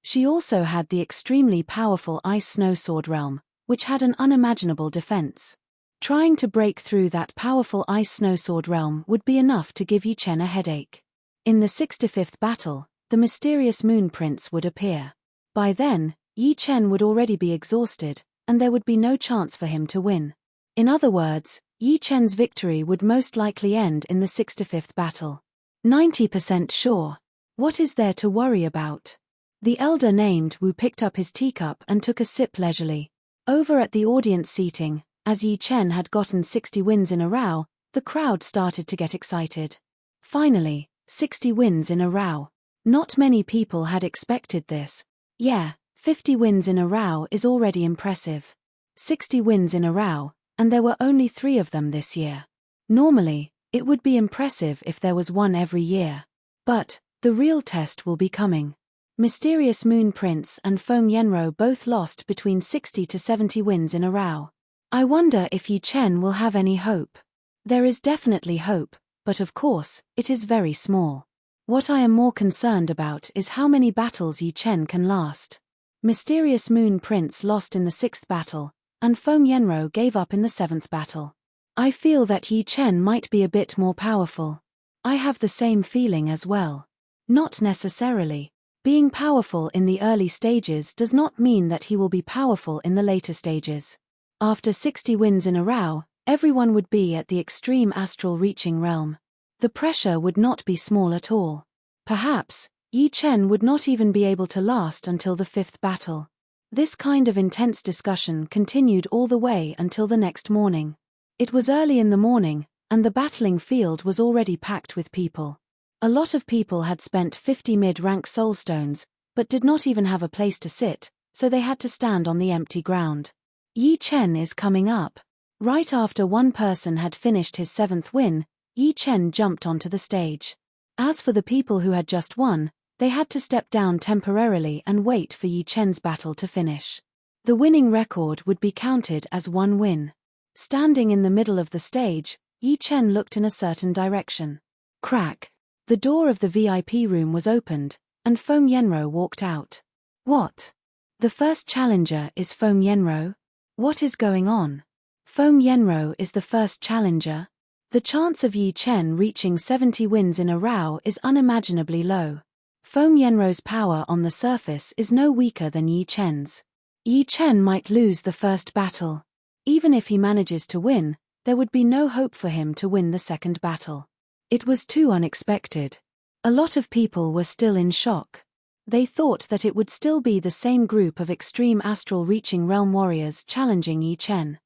She also had the extremely powerful Ice Snow Sword realm, which had an unimaginable defense. Trying to break through that powerful Ice Snow Sword realm would be enough to give Yi Chen a headache. In the 65th battle, the mysterious Moon Prince would appear. By then, Yi Chen would already be exhausted, and there would be no chance for him to win. In other words, Yi Chen's victory would most likely end in the 65th battle. 90% sure. What is there to worry about? The elder named Wu picked up his teacup and took a sip leisurely. Over at the audience seating, as Yi Chen had gotten 60 wins in a row, the crowd started to get excited. Finally, 60 wins in a row. Not many people had expected this. Yeah, 50 wins in a row is already impressive. 60 wins in a row, and there were only 3 of them this year. Normally, it would be impressive if there was one every year. But, the real test will be coming. Mysterious Moon Prince and Feng Yanro both lost between 60 to 70 wins in a row. I wonder if Yi Chen will have any hope. There is definitely hope, but of course, it is very small. What I am more concerned about is how many battles Yi Chen can last. Mysterious Moon Prince lost in the 6th battle, and Feng Yanro gave up in the 7th battle. I feel that Yi Chen might be a bit more powerful. I have the same feeling as well. Not necessarily. Being powerful in the early stages does not mean that he will be powerful in the later stages. After 60 wins in a row, everyone would be at the extreme astral reaching realm. The pressure would not be small at all. Perhaps, Yi Chen would not even be able to last until the 5th battle. This kind of intense discussion continued all the way until the next morning. It was early in the morning, and the battling field was already packed with people. A lot of people had spent 50 mid-rank soulstones, but did not even have a place to sit, so they had to stand on the empty ground. Yi Chen is coming up. Right after one person had finished his 7th win, Yi Chen jumped onto the stage. As for the people who had just won, they had to step down temporarily and wait for Yi Chen's battle to finish. The winning record would be counted as one win. Standing in the middle of the stage, Yi Chen looked in a certain direction. Crack! The door of the VIP room was opened, and Feng Yenro walked out. What? The first challenger is Feng Yenro? What is going on? Feng Yenro is the first challenger? The chance of Yi Chen reaching 70 wins in a row is unimaginably low. Feng Yenro's power on the surface is no weaker than Yi Chen's. Yi Chen might lose the first battle. Even if he manages to win, there would be no hope for him to win the second battle. It was too unexpected. A lot of people were still in shock. They thought that it would still be the same group of extreme astral reaching realm warriors challenging Yi Chen.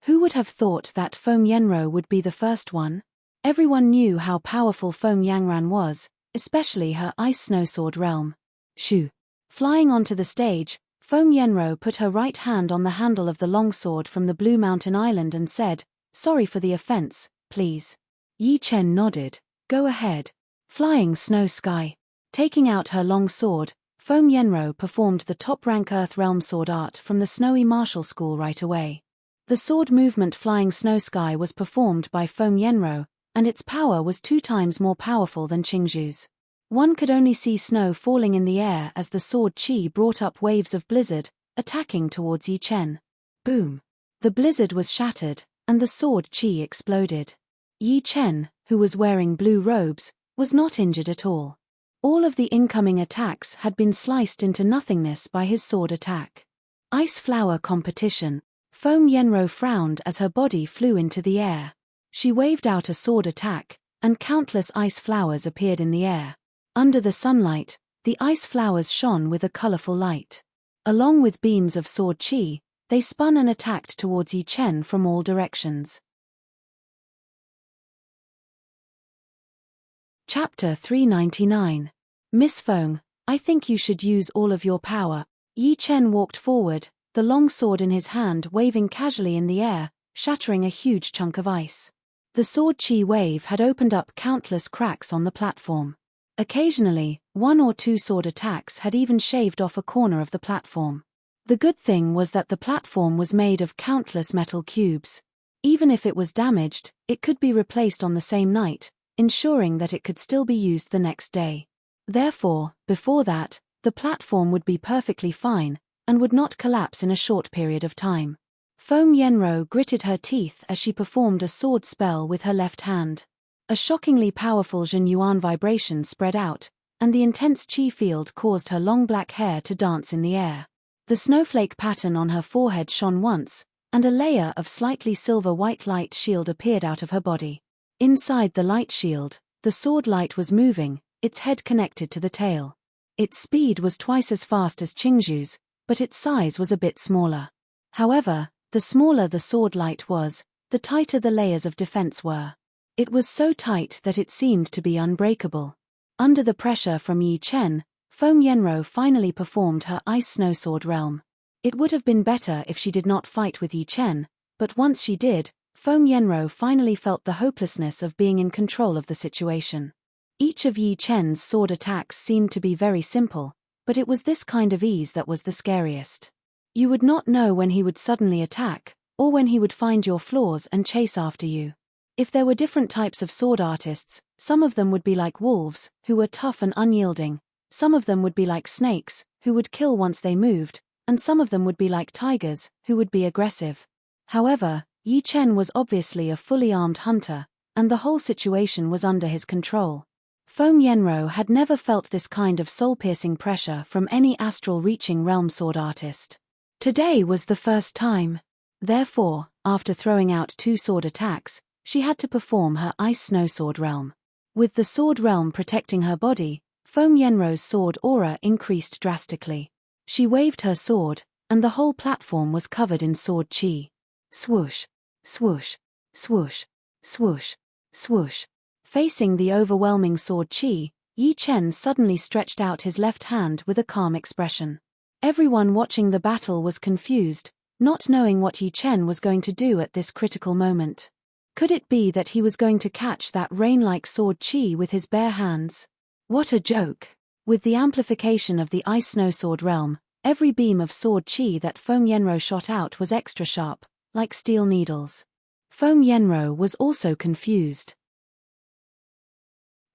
Who would have thought that Feng Yenro would be the first one? Everyone knew how powerful Feng Yangran was, especially her ice snowsword realm. Shoo! Flying onto the stage, Feng Yenro put her right hand on the handle of the longsword from the Blue Mountain Island and said, "Sorry for the offense, please." Yi Chen nodded. "Go ahead." Flying snow sky. Taking out her long sword, Feng Yenro performed the top-rank Earth Realm sword art from the Snowy Martial School right away. The sword movement Flying Snow Sky was performed by Feng Yenro, and its power was 2 times more powerful than Qingzhu's. One could only see snow falling in the air as the sword qi brought up waves of blizzard, attacking towards Yi Chen. Boom! The blizzard was shattered, and the sword qi exploded. Yi Chen, who was wearing blue robes, was not injured at all. All of the incoming attacks had been sliced into nothingness by his sword attack. Ice flower competition. Feng Yenro frowned as her body flew into the air. She waved out a sword attack, and countless ice flowers appeared in the air. Under the sunlight, the ice flowers shone with a colorful light. Along with beams of sword qi, they spun and attacked towards Yi Chen from all directions. Chapter 399. Miss Feng, I think you should use all of your power. Yi Chen walked forward, the long sword in his hand waving casually in the air, shattering a huge chunk of ice. The sword qi wave had opened up countless cracks on the platform. Occasionally, 1 or 2 sword attacks had even shaved off a corner of the platform. The good thing was that the platform was made of countless metal cubes. Even if it was damaged, it could be replaced on the same night, ensuring that it could still be used the next day. Therefore, before that, the platform would be perfectly fine, and would not collapse in a short period of time. Feng Yenro gritted her teeth as she performed a sword spell with her left hand. A shockingly powerful Jin Yuan vibration spread out, and the intense qi field caused her long black hair to dance in the air. The snowflake pattern on her forehead shone once, and a layer of slightly silver-white light shield appeared out of her body. Inside the light shield, the sword light was moving, its head connected to the tail. Its speed was twice as fast as Qingzhu's, but its size was a bit smaller. However, the smaller the sword light was, the tighter the layers of defense were. It was so tight that it seemed to be unbreakable. Under the pressure from Yi Chen, Feng Yenro finally performed her ice snowsword realm. It would have been better if she did not fight with Yi Chen, but once she did, Feng Yenro finally felt the hopelessness of being in control of the situation. Each of Yi Chen's sword attacks seemed to be very simple, but it was this kind of ease that was the scariest. You would not know when he would suddenly attack, or when he would find your flaws and chase after you. If there were different types of sword artists, some of them would be like wolves, who were tough and unyielding, some of them would be like snakes, who would kill once they moved, and some of them would be like tigers, who would be aggressive. However, Yi Chen was obviously a fully armed hunter, and the whole situation was under his control. Feng Yenro had never felt this kind of soul-piercing pressure from any astral-reaching realm sword artist. Today was the first time. Therefore, after throwing out 2 sword attacks, she had to perform her ice snowsword realm. With the sword realm protecting her body, Feng Yenro's sword aura increased drastically. She waved her sword, and the whole platform was covered in sword qi. Swoosh, swoosh, swoosh, swoosh, swoosh. Facing the overwhelming sword qi, Yi Chen suddenly stretched out his left hand with a calm expression. Everyone watching the battle was confused, not knowing what Yi Chen was going to do at this critical moment. Could it be that he was going to catch that rain-like sword chi with his bare hands? What a joke! With the amplification of the Ice Snow Sword realm, every beam of sword chi that Feng Yenro shot out was extra sharp, like steel needles. Feng Yenro was also confused.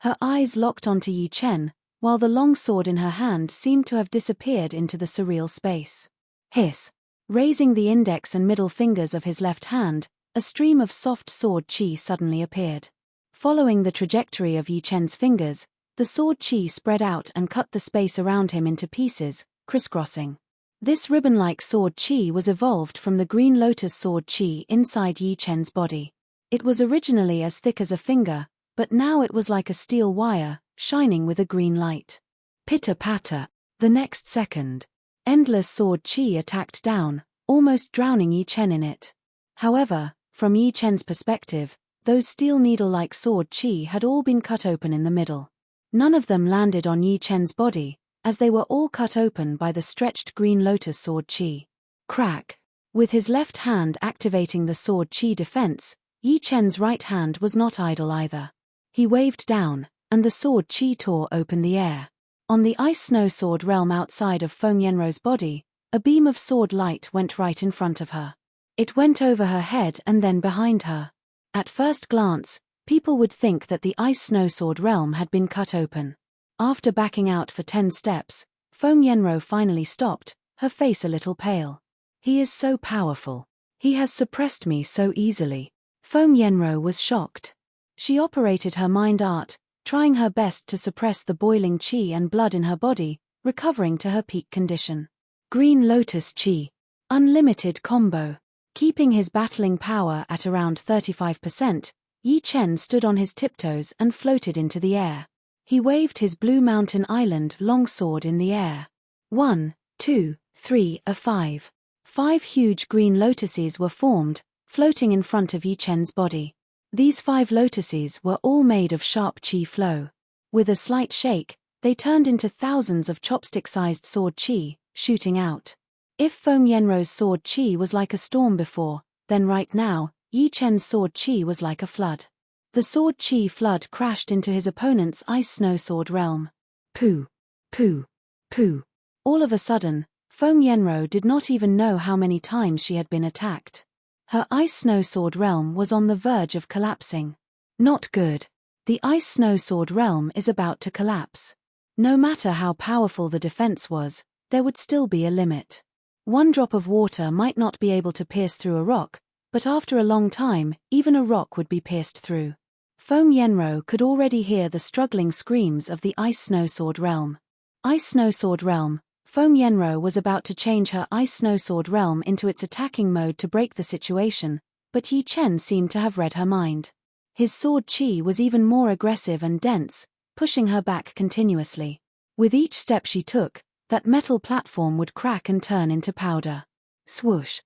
Her eyes locked onto Yi Chen, while the long sword in her hand seemed to have disappeared into the surreal space. Hiss! Raising the index and middle fingers of his left hand, a stream of soft sword chi suddenly appeared. Following the trajectory of Yi Chen's fingers, the sword chi spread out and cut the space around him into pieces, crisscrossing. This ribbon-like sword chi was evolved from the green lotus sword chi inside Yi Chen's body. It was originally as thick as a finger, but now it was like a steel wire, shining with a green light. Pitter-patter. The next second, endless sword chi attacked down, almost drowning Yi Chen in it. However, from Yi Chen's perspective, those steel needle-like sword chi had all been cut open in the middle. None of them landed on Yi Chen's body, as they were all cut open by the stretched green lotus sword chi. Crack! With his left hand activating the sword chi defense, Yi Chen's right hand was not idle either. He waved down, and the sword chi tore open the air. On the Ice Snow Sword realm outside of Feng Yenro's body, a beam of sword light went right in front of her. It went over her head and then behind her. At first glance, people would think that the Ice Snow Sword realm had been cut open. After backing out for 10 steps, Feng Yenro finally stopped, her face a little pale. He is so powerful. He has suppressed me so easily. Feng Yenro was shocked. She operated her mind art, trying her best to suppress the boiling chi and blood in her body, recovering to her peak condition. Green Lotus Chi. Unlimited combo. Keeping his battling power at around 35%, Yi Chen stood on his tiptoes and floated into the air. He waved his Blue Mountain Island longsword in the air. 1, 2, 3, 5. 5 huge green lotuses were formed, floating in front of Yi Chen's body. These 5 lotuses were all made of sharp chi flow. With a slight shake, they turned into thousands of chopstick-sized sword chi, shooting out. If Feng Yenro's sword chi was like a storm before, then right now, Yi Chen's sword chi was like a flood. The sword chi flood crashed into his opponent's Ice Snow Sword realm. Pooh! Pooh! Pooh! All of a sudden, Feng Yenro did not even know how many times she had been attacked. Her Ice Snow Sword realm was on the verge of collapsing. Not good. The Ice Snow Sword realm is about to collapse. No matter how powerful the defense was, there would still be a limit. One drop of water might not be able to pierce through a rock, but after a long time, even a rock would be pierced through. Feng Yenro could already hear the struggling screams of the Ice Snow Sword realm. Ice Snow Sword realm. Feng Yenro was about to change her Ice Snow Sword realm into its attacking mode to break the situation, but Yi Chen seemed to have read her mind. His sword chi was even more aggressive and dense, pushing her back continuously. With each step she took, that metal platform would crack and turn into powder. Swoosh!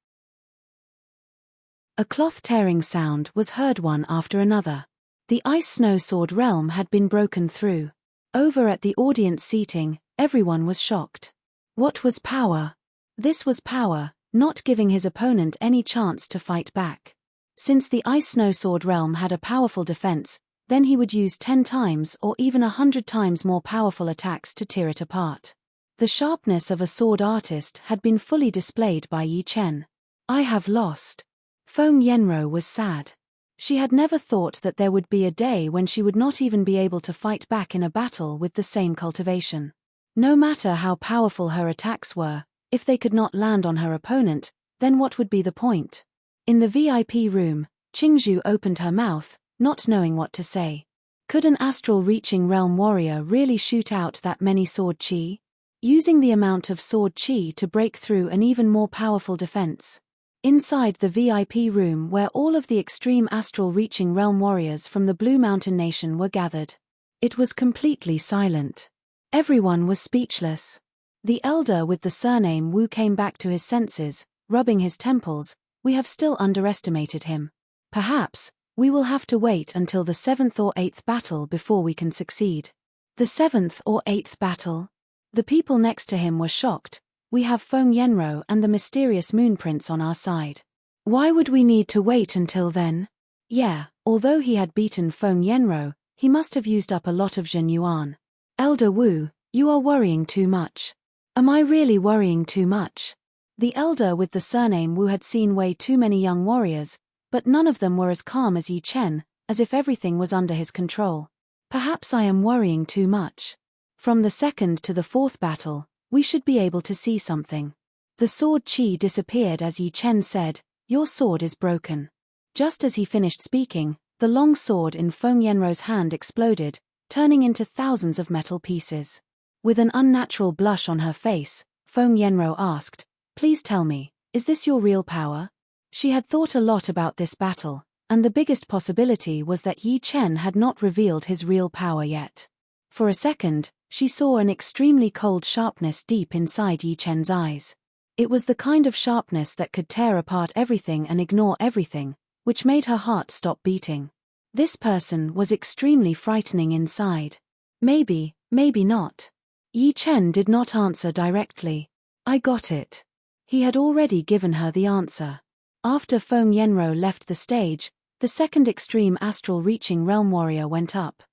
A cloth-tearing sound was heard one after another. The Ice Snow Sword realm had been broken through. Over at the audience seating, everyone was shocked. What was power? This was power, not giving his opponent any chance to fight back. Since the Ice Snow Sword realm had a powerful defense, then he would use 10 times or even 100 times more powerful attacks to tear it apart. The sharpness of a sword artist had been fully displayed by Yi Chen. I have lost. Feng Yenro was sad. She had never thought that there would be a day when she would not even be able to fight back in a battle with the same cultivation. No matter how powerful her attacks were, if they could not land on her opponent, then what would be the point? In the VIP room, Qingzhu opened her mouth, not knowing what to say. Could an astral-reaching realm warrior really shoot out that many sword chi? Using the amount of sword chi to break through an even more powerful defense. Inside the VIP room where all of the extreme astral-reaching realm warriors from the Blue Mountain Nation were gathered. It was completely silent. Everyone was speechless. The elder with the surname Wu came back to his senses, rubbing his temples. We have still underestimated him. Perhaps, we will have to wait until the 7th or 8th battle before we can succeed. The 7th or 8th battle? The people next to him were shocked, We have Feng Yenro and the mysterious Moon Prince on our side. Why would we need to wait until then? Yeah, although he had beaten Feng Yenro, he must have used up a lot of Zhen Yuan. Elder Wu, you are worrying too much. Am I really worrying too much? The elder with the surname Wu had seen way too many young warriors, but none of them were as calm as Yi Chen, as if everything was under his control. Perhaps I am worrying too much. From the second to the fourth battle, we should be able to see something. The sword Qi disappeared as Yi Chen said, "Your sword is broken." Just as he finished speaking, the long sword in Feng Yenro's hand exploded, turning into thousands of metal pieces. With an unnatural blush on her face, Feng Yenro asked, "Please tell me, is this your real power?" She had thought a lot about this battle, and the biggest possibility was that Yi Chen had not revealed his real power yet. For a second, she saw an extremely cold sharpness deep inside Yi Chen's eyes. It was the kind of sharpness that could tear apart everything and ignore everything, which made her heart stop beating. This person was extremely frightening inside. Maybe, maybe not. Yi Chen did not answer directly. I got it. He had already given her the answer. After Feng Yenro left the stage, the second extreme astral reaching realm warrior went up.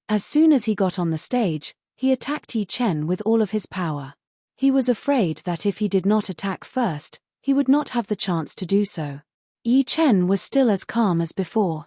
As soon as he got on the stage, he attacked Yi Chen with all of his power. He was afraid that if he did not attack first, he would not have the chance to do so. Yi Chen was still as calm as before.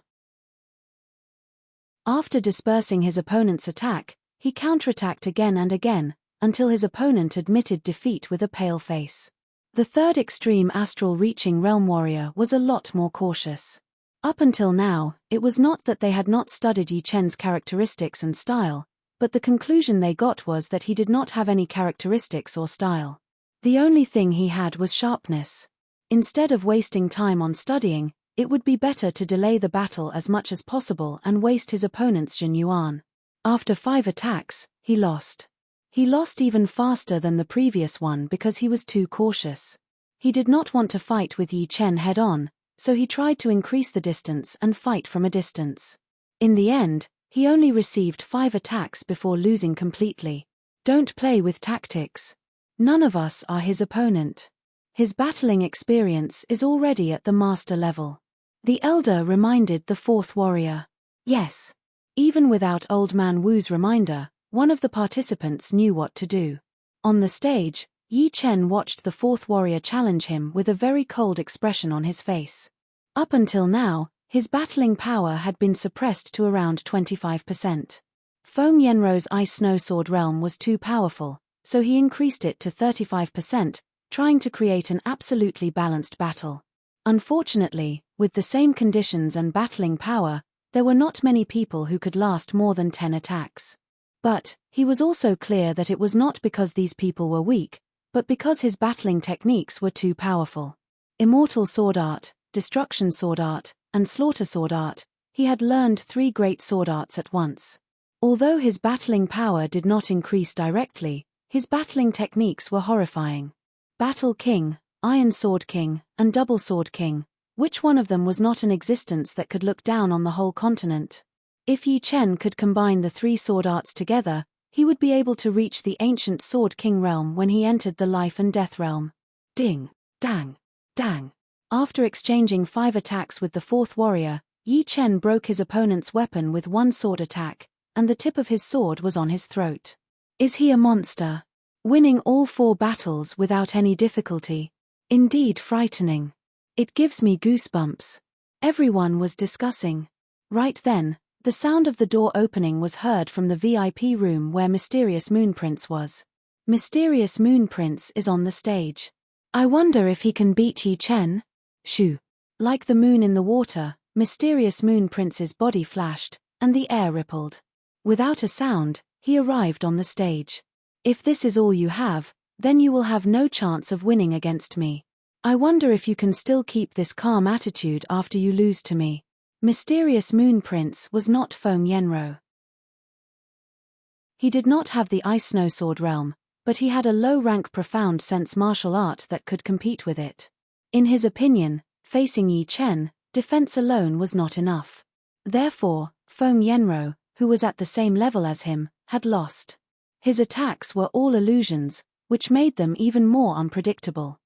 After dispersing his opponent's attack, he counterattacked again and again, until his opponent admitted defeat with a pale face. The third extreme astral reaching realm warrior was a lot more cautious. Up until now, it was not that they had not studied Yi Chen's characteristics and style, but the conclusion they got was that he did not have any characteristics or style. The only thing he had was sharpness. Instead of wasting time on studying, it would be better to delay the battle as much as possible and waste his opponent's Zhen Yuan. After 5 attacks, he lost. He lost even faster than the previous one because he was too cautious. He did not want to fight with Yi Chen head-on, so he tried to increase the distance and fight from a distance. In the end, he only received 5 attacks before losing completely. Don't play with tactics. None of us are his opponent. His battling experience is already at the master level. The elder reminded the fourth warrior. Yes. Even without Old Man Wu's reminder, one of the participants knew what to do. On the stage, Yi Chen watched the fourth warrior challenge him with a very cold expression on his face. Up until now, his battling power had been suppressed to around 25%. Feng Yenro's Ice Snow Sword realm was too powerful, so he increased it to 35%, trying to create an absolutely balanced battle. Unfortunately, with the same conditions and battling power, there were not many people who could last more than 10 attacks. But, he was also clear that it was not because these people were weak, but because his battling techniques were too powerful. Immortal sword art, destruction sword art, and slaughter sword art, he had learned 3 great sword arts at once. Although his battling power did not increase directly, his battling techniques were horrifying. Battle King, Iron Sword King, and Double Sword King, which one of them was not an existence that could look down on the whole continent? If Yi Chen could combine the 3 sword arts together, he would be able to reach the ancient Sword King realm when he entered the life and death realm. Ding, dang, dang. After exchanging 5 attacks with the fourth warrior, Yi Chen broke his opponent's weapon with 1 sword attack, and the tip of his sword was on his throat. Is he a monster? Winning all 4 battles without any difficulty. Indeed frightening. It gives me goosebumps. Everyone was discussing. Right then, the sound of the door opening was heard from the VIP room where Mysterious Moon Prince was. Mysterious Moon Prince is on the stage. I wonder if he can beat Yi Chen? Shoo. Like the moon in the water, Mysterious Moon Prince's body flashed, and the air rippled. Without a sound, he arrived on the stage. If this is all you have, then you will have no chance of winning against me. I wonder if you can still keep this calm attitude after you lose to me. Mysterious Moon Prince was not Feng Yenro. He did not have the Ice Snow Sword realm, but he had a low-rank profound sense martial art that could compete with it. In his opinion, facing Yi Chen, defense alone was not enough. Therefore, Feng Yenro, who was at the same level as him, had lost. His attacks were all illusions, which made them even more unpredictable.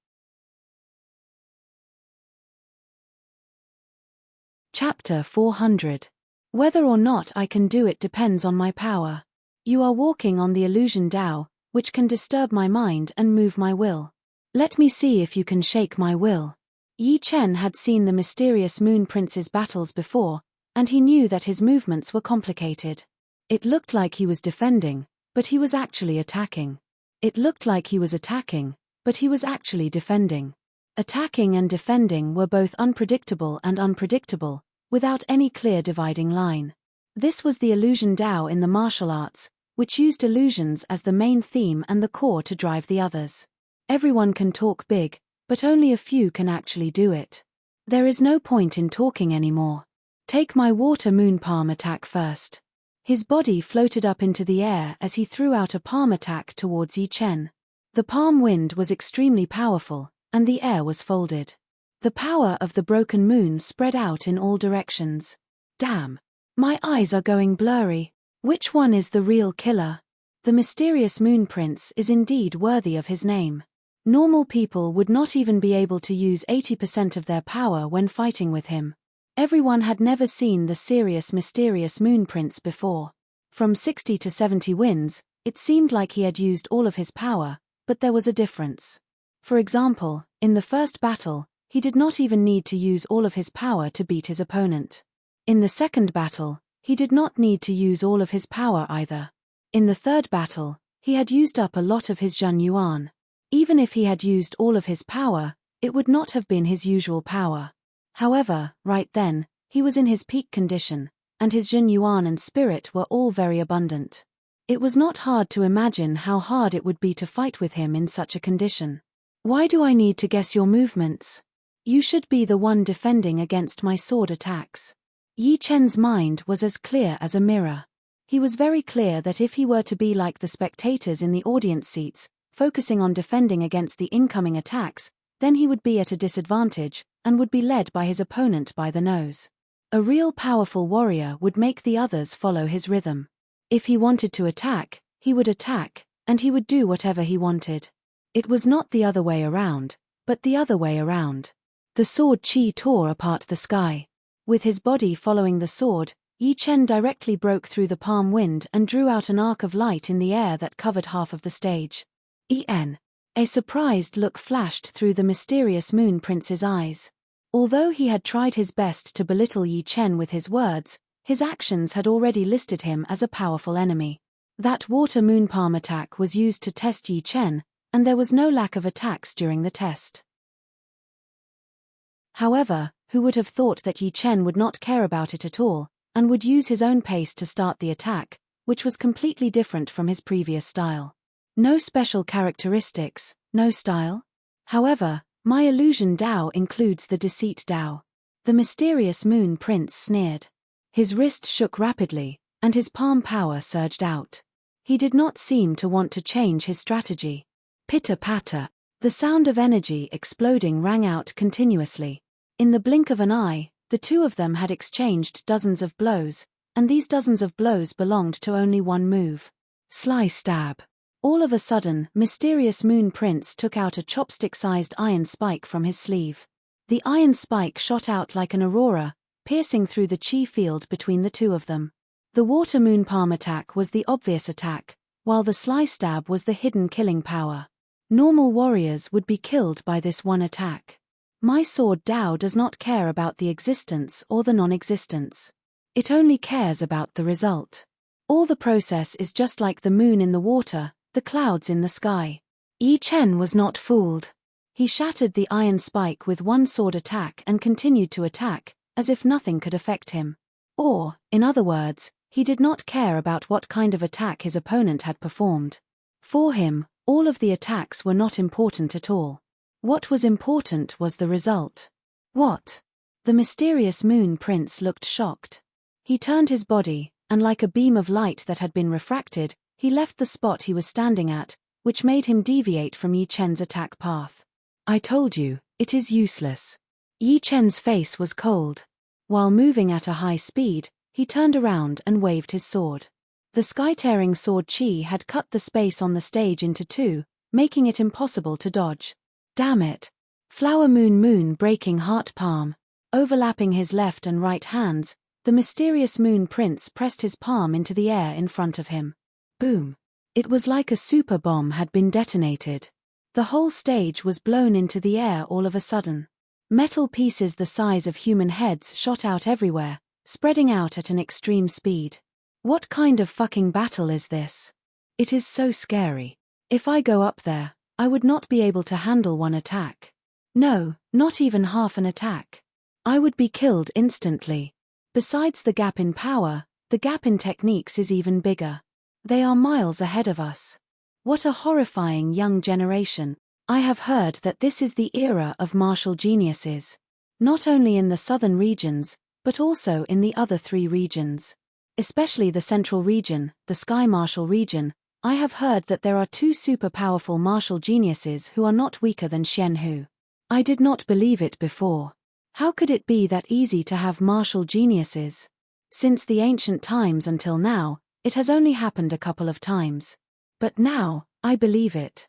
Chapter 400. Whether or not I can do it depends on my power. You are walking on the illusion Tao, which can disturb my mind and move my will. Let me see if you can shake my will. Yi Chen had seen the mysterious Moon Prince's battles before, and he knew that his movements were complicated. It looked like he was defending, but he was actually attacking. It looked like he was attacking, but he was actually defending. Attacking and defending were both unpredictable and unpredictable, without any clear dividing line. This was the illusion Tao in the martial arts, which used illusions as the main theme and the core to drive the others. Everyone can talk big, but only a few can actually do it. There is no point in talking anymore. Take my water moon palm attack first. His body floated up into the air as he threw out a palm attack towards Yi Chen. The palm wind was extremely powerful, and the air was folded. The power of the broken moon spread out in all directions. Damn! My eyes are going blurry. Which one is the real killer? The mysterious Moon Prince is indeed worthy of his name. Normal people would not even be able to use 80% of their power when fighting with him. Everyone had never seen the serious mysterious Moon Prince before. From 60 to 70 wins, it seemed like he had used all of his power, but there was a difference. For example, in the first battle, he did not even need to use all of his power to beat his opponent. In the second battle, he did not need to use all of his power either. In the third battle, he had used up a lot of his Zhen Yuan. Even if he had used all of his power, it would not have been his usual power. However, right then, he was in his peak condition, and his Zhen Yuan and spirit were all very abundant. It was not hard to imagine how hard it would be to fight with him in such a condition. Why do I need to guess your movements? You should be the one defending against my sword attacks. Yi Chen's mind was as clear as a mirror. He was very clear that if he were to be like the spectators in the audience seats, focusing on defending against the incoming attacks, then he would be at a disadvantage, and would be led by his opponent by the nose. A real powerful warrior would make the others follow his rhythm. If he wanted to attack, he would attack, and he would do whatever he wanted. It was not the other way around, but the other way around. The sword Qi tore apart the sky. With his body following the sword, Yi Chen directly broke through the palm wind and drew out an arc of light in the air that covered half of the stage. En. A surprised look flashed through the mysterious Moon Prince's eyes. Although he had tried his best to belittle Yi Chen with his words, his actions had already listed him as a powerful enemy. That water moon palm attack was used to test Yi Chen, and there was no lack of attacks during the test. However, who would have thought that Yi Chen would not care about it at all, and would use his own pace to start the attack, which was completely different from his previous style. No special characteristics, no style. However, my illusion Tao includes the deceit Tao. The mysterious Moon Prince sneered. His wrist shook rapidly, and his palm power surged out. He did not seem to want to change his strategy. Pitter-patter. The sound of energy exploding rang out continuously. In the blink of an eye, the two of them had exchanged dozens of blows, and these dozens of blows belonged to only one move. Sly stab. All of a sudden, mysterious Moon Prince took out a chopstick-sized iron spike from his sleeve. The iron spike shot out like an aurora, piercing through the chi field between the two of them. The water moon palm attack was the obvious attack, while the sly stab was the hidden killing power. Normal warriors would be killed by this one attack. My sword Tao does not care about the existence or the non-existence. It only cares about the result. All the process is just like the moon in the water, the clouds in the sky. Yi Chen was not fooled. He shattered the iron spike with one sword attack and continued to attack, as if nothing could affect him. Or, in other words, he did not care about what kind of attack his opponent had performed. For him, all of the attacks were not important at all. What was important was the result. What? The mysterious Moon Prince looked shocked. He turned his body, and like a beam of light that had been refracted, he left the spot he was standing at, which made him deviate from Yi Chen's attack path. I told you, it is useless. Yi Chen's face was cold. While moving at a high speed, he turned around and waved his sword. The sky-tearing sword Qi had cut the space on the stage into two, making it impossible to dodge. Damn it. Flower moon breaking heart palm. Overlapping his left and right hands, the mysterious moon prince pressed his palm into the air in front of him. Boom. It was like a super bomb had been detonated. The whole stage was blown into the air all of a sudden. Metal pieces the size of human heads shot out everywhere, spreading out at an extreme speed. What kind of fucking battle is this? It is so scary. If I go up there, I would not be able to handle one attack. No, not even half an attack. I would be killed instantly. Besides the gap in power, the gap in techniques is even bigger. They are miles ahead of us. What a horrifying young generation. I have heard that this is the era of martial geniuses. Not only in the southern regions, but also in the other 3 regions. Especially the central region, the Sky Martial region. I have heard that there are 2 super powerful martial geniuses who are not weaker than Xianhu. I did not believe it before. How could it be that easy to have martial geniuses? Since the ancient times until now, it has only happened a couple of times. But now, I believe it.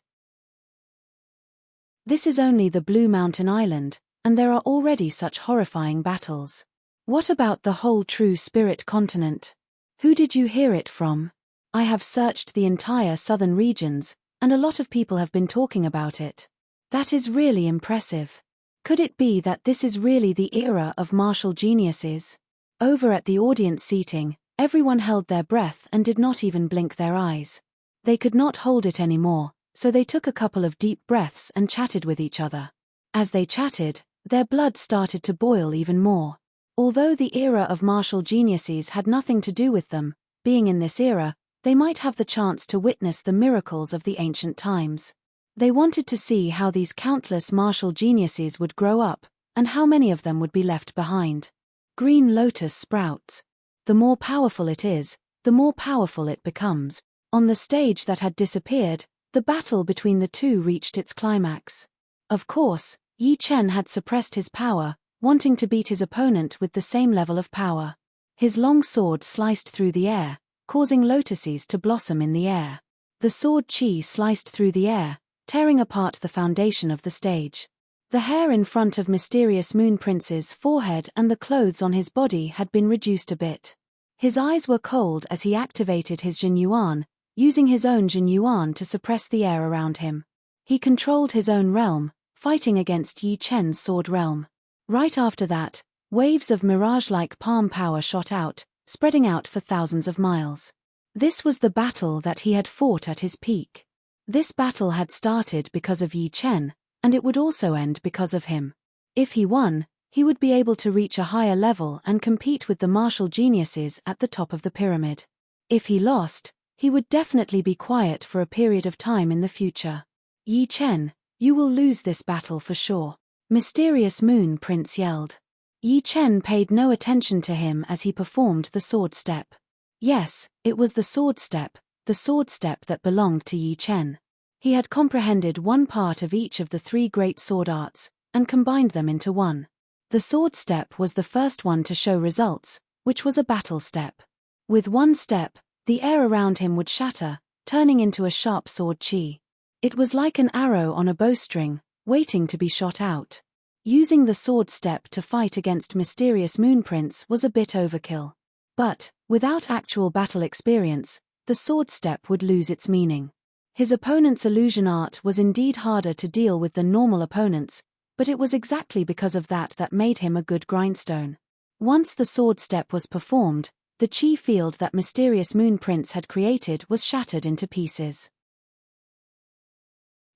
This is only the Blue Mountain Island, and there are already such horrifying battles. What about the whole True Spirit continent? Who did you hear it from? I have searched the entire southern regions, and a lot of people have been talking about it. That is really impressive. Could it be that this is really the era of martial geniuses? Over at the audience seating, everyone held their breath and did not even blink their eyes. They could not hold it anymore, so they took a couple of deep breaths and chatted with each other. As they chatted, their blood started to boil even more. Although the era of martial geniuses had nothing to do with them, being in this era, they might have the chance to witness the miracles of the ancient times. They wanted to see how these countless martial geniuses would grow up, and how many of them would be left behind. Green lotus sprouts. The more powerful it is, the more powerful it becomes. On the stage that had disappeared, the battle between the 2 reached its climax. Of course, Yi Chen had suppressed his power, wanting to beat his opponent with the same level of power. His long sword sliced through the air, causing lotuses to blossom in the air. The sword chi sliced through the air, tearing apart the foundation of the stage. The hair in front of Mysterious Moon Prince's forehead and the clothes on his body had been reduced a bit. His eyes were cold as he activated his Jin Yuan, using his own Jin Yuan to suppress the air around him. He controlled his own realm, fighting against Yi Chen's sword realm. Right after that, waves of mirage-like palm power shot out, spreading out for thousands of miles. This was the battle that he had fought at his peak. This battle had started because of Yi Chen, and it would also end because of him. If he won, he would be able to reach a higher level and compete with the martial geniuses at the top of the pyramid. If he lost, he would definitely be quiet for a period of time in the future. Yi Chen, you will lose this battle for sure. Mysterious Moon Prince yelled. Yi Chen paid no attention to him as he performed the sword step. Yes, it was the sword step that belonged to Yi Chen. He had comprehended one part of each of the 3 great sword arts, and combined them into one. The sword step was the first one to show results, which was a battle step. With one step, the air around him would shatter, turning into a sharp sword chi. It was like an arrow on a bowstring, waiting to be shot out. Using the sword step to fight against Mysterious Moon Prince was a bit overkill. But, without actual battle experience, the sword step would lose its meaning. His opponent's illusion art was indeed harder to deal with than normal opponents, but it was exactly because of that made him a good grindstone. Once the sword step was performed, the chi field that Mysterious Moon Prince had created was shattered into pieces.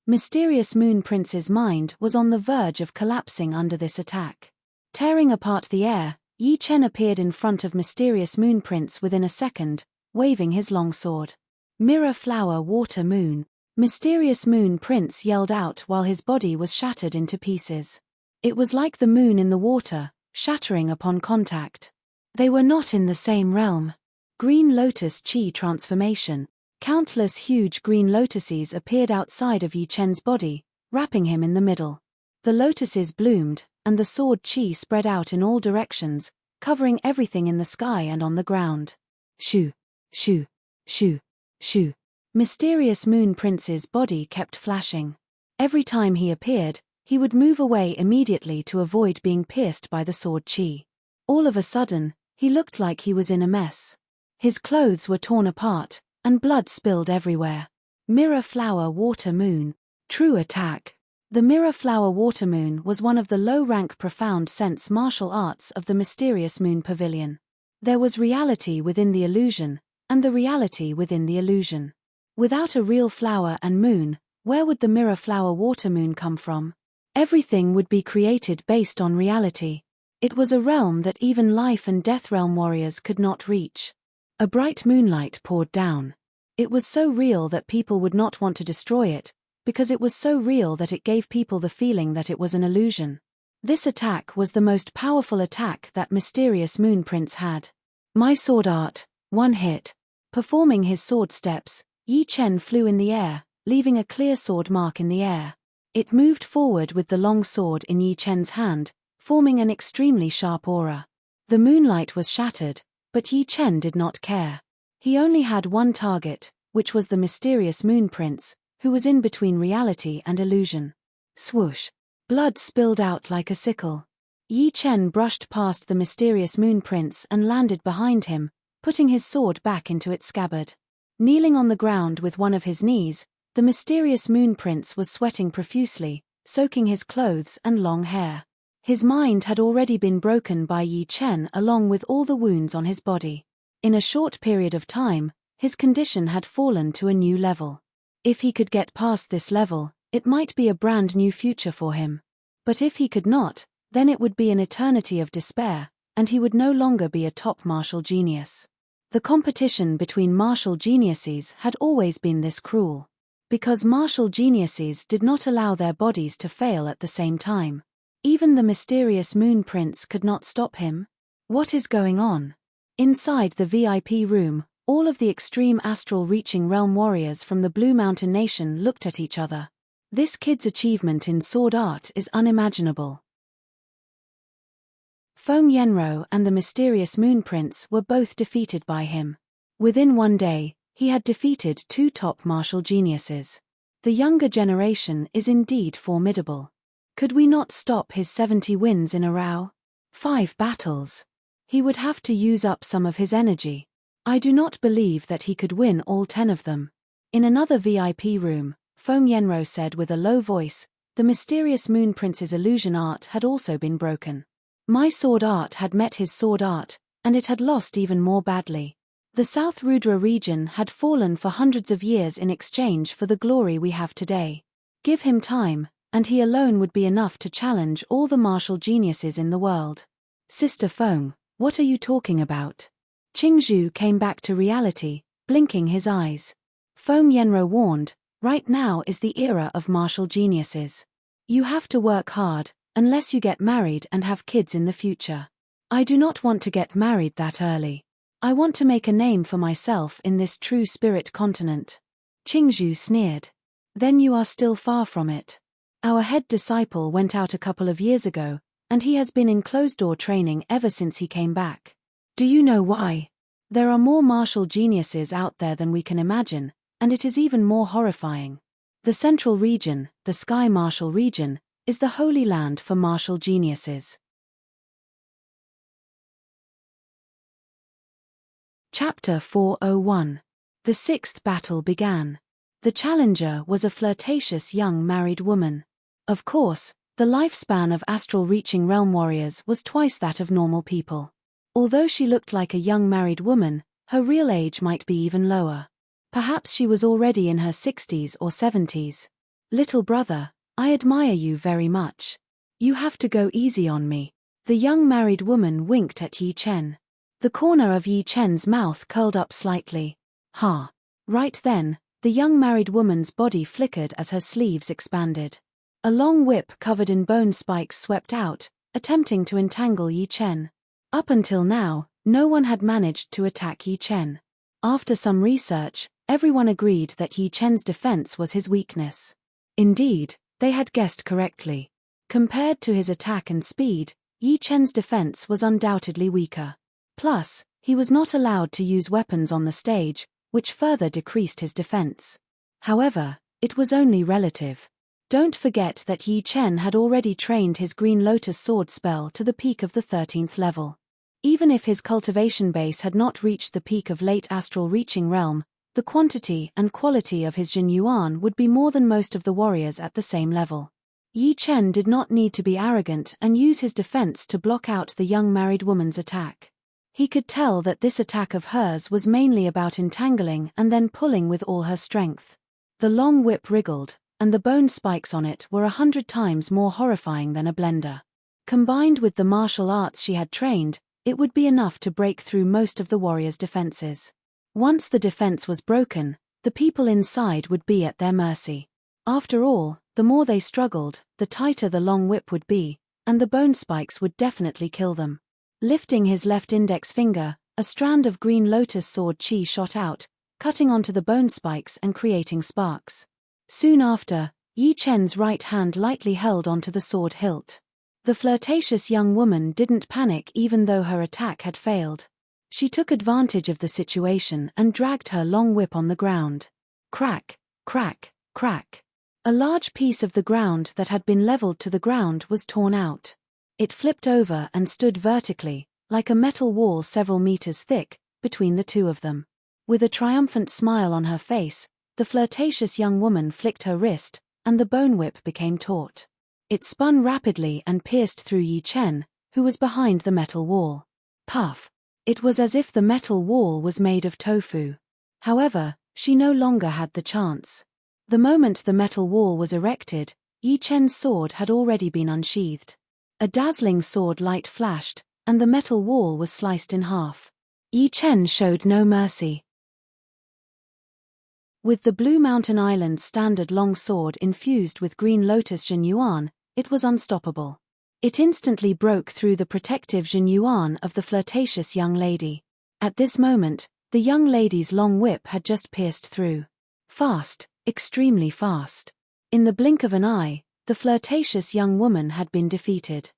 Mysterious Moon Prince's mind was on the verge of collapsing under this attack. Tearing apart the air, Yi Chen appeared in front of Mysterious Moon Prince within a second, waving his long sword. Mirror Flower Water Moon. Mysterious Moon Prince yelled out while his body was shattered into pieces. It was like the moon in the water, shattering upon contact. They were not in the same realm. Green Lotus Chi Transformation. Countless huge green lotuses appeared outside of Yi Chen's body, wrapping him in the middle. The lotuses bloomed, and the sword chi spread out in all directions, covering everything in the sky and on the ground. Shoo, shoo, shoo, shoo. Mysterious Moon Prince's body kept flashing. Every time he appeared, he would move away immediately to avoid being pierced by the sword chi. All of a sudden, he looked like he was in a mess. His clothes were torn apart, and blood spilled everywhere. Mirror Flower Water Moon. True attack. The Mirror Flower Water Moon was one of the low-rank profound sense martial arts of the Mysterious Moon Pavilion. There was reality within the illusion, and the reality within the illusion. Without a real flower and moon, where would the Mirror Flower Water Moon come from? Everything would be created based on reality. It was a realm that even life and death realm warriors could not reach. A bright moonlight poured down. It was so real that people would not want to destroy it, because it was so real that it gave people the feeling that it was an illusion. This attack was the most powerful attack that Mysterious Moon Prince had. My sword art, one hit. Performing his sword steps, Yi Chen flew in the air, leaving a clear sword mark in the air. It moved forward with the long sword in Yi Chen's hand, forming an extremely sharp aura. The moonlight was shattered, but Yi Chen did not care. He only had one target, which was the Mysterious Moon Prince, who was in between reality and illusion. Swoosh! Blood spilled out like a sickle. Yi Chen brushed past the Mysterious Moon Prince and landed behind him, putting his sword back into its scabbard. Kneeling on the ground with one of his knees, the Mysterious Moon Prince was sweating profusely, soaking his clothes and long hair. His mind had already been broken by Yi Chen along with all the wounds on his body. In a short period of time, his condition had fallen to a new level. If he could get past this level, it might be a brand new future for him. But if he could not, then it would be an eternity of despair, and he would no longer be a top martial genius. The competition between martial geniuses had always been this cruel. Because martial geniuses did not allow their bodies to fail at the same time. Even the Mysterious Moon Prince could not stop him. What is going on? Inside the VIP room, all of the extreme astral reaching realm warriors from the Blue Mountain Nation looked at each other. This kid's achievement in sword art is unimaginable. Feng Yenro and the Mysterious Moon Prince were both defeated by him. Within one day, he had defeated two top martial geniuses. The younger generation is indeed formidable. Could we not stop his 70 wins in a row? 5 battles. He would have to use up some of his energy. I do not believe that he could win all 10 of them. In another VIP room, Feng Yenro said with a low voice, the Mysterious Moon Prince's illusion art had also been broken. My sword art had met his sword art, and it had lost even more badly. The South Rudra region had fallen for hundreds of years in exchange for the glory we have today. Give him time, and he alone would be enough to challenge all the martial geniuses in the world. Sister Feng, what are you talking about? Qingzhu came back to reality, blinking his eyes. Feng Yenro warned, right now is the era of martial geniuses. You have to work hard, unless you get married and have kids in the future. I do not want to get married that early. I want to make a name for myself in this true spirit continent. Qingzhu sneered. Then you are still far from it. Our head disciple went out a couple of years ago, and he has been in closed-door training ever since he came back. Do you know why? There are more martial geniuses out there than we can imagine, and it is even more horrifying. The Central Region, the Sky Martial Region, is the holy land for martial geniuses. Chapter 401. The sixth battle began. The challenger was a flirtatious young married woman. Of course, the lifespan of astral-reaching realm warriors was twice that of normal people. Although she looked like a young married woman, her real age might be even lower. Perhaps she was already in her 60s or 70s. Little brother, I admire you very much. You have to go easy on me. The young married woman winked at Yi Chen. The corner of Yi Chen's mouth curled up slightly. Ha! Right then, the young married woman's body flickered as her sleeves expanded. A long whip covered in bone spikes swept out, attempting to entangle Yi Chen. Up until now, no one had managed to attack Yi Chen. After some research, everyone agreed that Yi Chen's defense was his weakness. Indeed, they had guessed correctly. Compared to his attack and speed, Yi Chen's defense was undoubtedly weaker. Plus, he was not allowed to use weapons on the stage, which further decreased his defense. However, it was only relative. Don't forget that Yi Chen had already trained his Green Lotus sword spell to the peak of the 13th level. Even if his cultivation base had not reached the peak of late astral reaching realm, the quantity and quality of his Jin Yuan would be more than most of the warriors at the same level. Yi Chen did not need to be arrogant and use his defense to block out the young married woman's attack. He could tell that this attack of hers was mainly about entangling and then pulling with all her strength. The long whip wriggled, and the bone spikes on it were 100 times more horrifying than a blender. Combined with the martial arts she had trained, it would be enough to break through most of the warrior's defenses. Once the defense was broken, the people inside would be at their mercy. After all, the more they struggled, the tighter the long whip would be, and the bone spikes would definitely kill them. Lifting his left index finger, a strand of Green Lotus sword chi shot out, cutting onto the bone spikes and creating sparks. Soon after, Yi Chen's right hand lightly held onto the sword hilt. The flirtatious young woman didn't panic even though her attack had failed. She took advantage of the situation and dragged her long whip on the ground. Crack, crack, crack. A large piece of the ground that had been leveled to the ground was torn out. It flipped over and stood vertically, like a metal wall several meters thick, between the two of them. With a triumphant smile on her face, the flirtatious young woman flicked her wrist, and the bone whip became taut. It spun rapidly and pierced through Yi Chen, who was behind the metal wall. Puff! It was as if the metal wall was made of tofu. However, she no longer had the chance. The moment the metal wall was erected, Yi Chen's sword had already been unsheathed. A dazzling sword light flashed, and the metal wall was sliced in half. Yi Chen showed no mercy. With the Blue Mountain Island's standard long sword infused with Green Lotus Jin Yuan, it was unstoppable. It instantly broke through the protective Jin Yuan of the flirtatious young lady. At this moment, the young lady's long whip had just pierced through. Fast, extremely fast. In the blink of an eye, the flirtatious young woman had been defeated.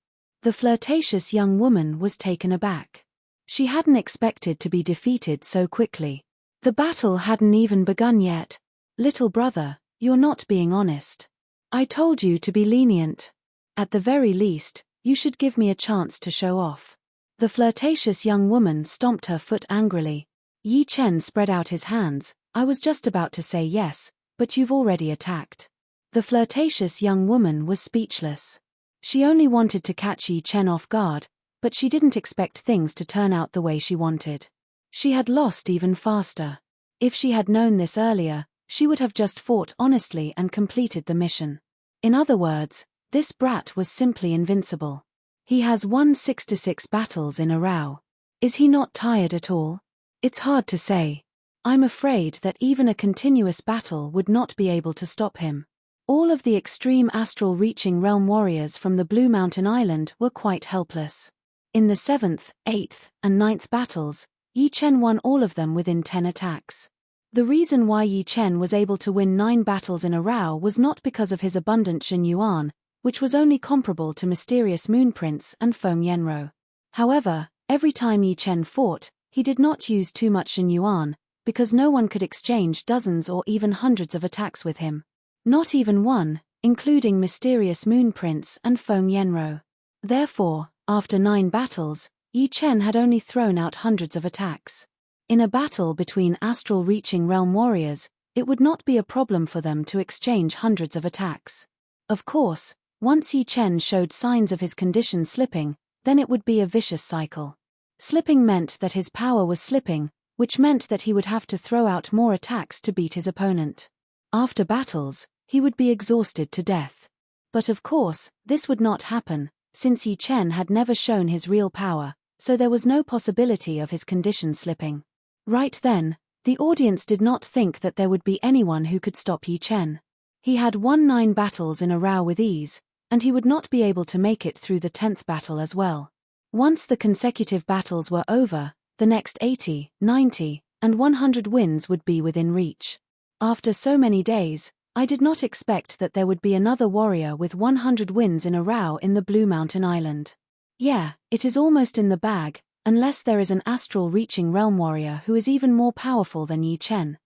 The flirtatious young woman was taken aback. She hadn't expected to be defeated so quickly. The battle hadn't even begun yet. Little brother, you're not being honest. I told you to be lenient. At the very least, you should give me a chance to show off. The flirtatious young woman stomped her foot angrily. Yi Chen spread out his hands. I was just about to say yes, but you've already attacked. The flirtatious young woman was speechless. She only wanted to catch Yi Chen off guard, but she didn't expect things to turn out the way she wanted. She had lost even faster. If she had known this earlier, she would have just fought honestly and completed the mission. In other words, this brat was simply invincible. He has won 66 battles in a row. Is he not tired at all? It's hard to say. I'm afraid that even a continuous battle would not be able to stop him. All of the extreme astral reaching realm warriors from the Blue Mountain Island were quite helpless. In the 7th, 8th, and 9th battles, Yi Chen won all of them within 10 attacks. The reason why Yi Chen was able to win 9 battles in a row was not because of his abundant Jin Yuan, which was only comparable to Mysterious Moon Prince and Feng Yenro. However, every time Yi Chen fought, he did not use too much Jin Yuan, because no one could exchange dozens or even hundreds of attacks with him. Not even one, including Mysterious Moon Prince and Feng Yenro. Therefore, after 9 battles, Yi Chen had only thrown out hundreds of attacks. In a battle between astral reaching realm warriors, it would not be a problem for them to exchange hundreds of attacks. Of course, once Yi Chen showed signs of his condition slipping, then it would be a vicious cycle. Slipping meant that his power was slipping, which meant that he would have to throw out more attacks to beat his opponent. After battles, he would be exhausted to death. But of course, this would not happen, since Yi Chen had never shown his real power, so there was no possibility of his condition slipping. Right then, the audience did not think that there would be anyone who could stop Yi Chen. He had won 9 battles in a row with ease, and he would not be able to make it through the 10th battle as well. Once the consecutive battles were over, the next 80, 90, and 100 wins would be within reach. After so many days, I did not expect that there would be another warrior with 100 wins in a row in the Blue Mountain Island. Yeah, it is almost in the bag, unless there is an astral reaching realm warrior who is even more powerful than Yi Chen.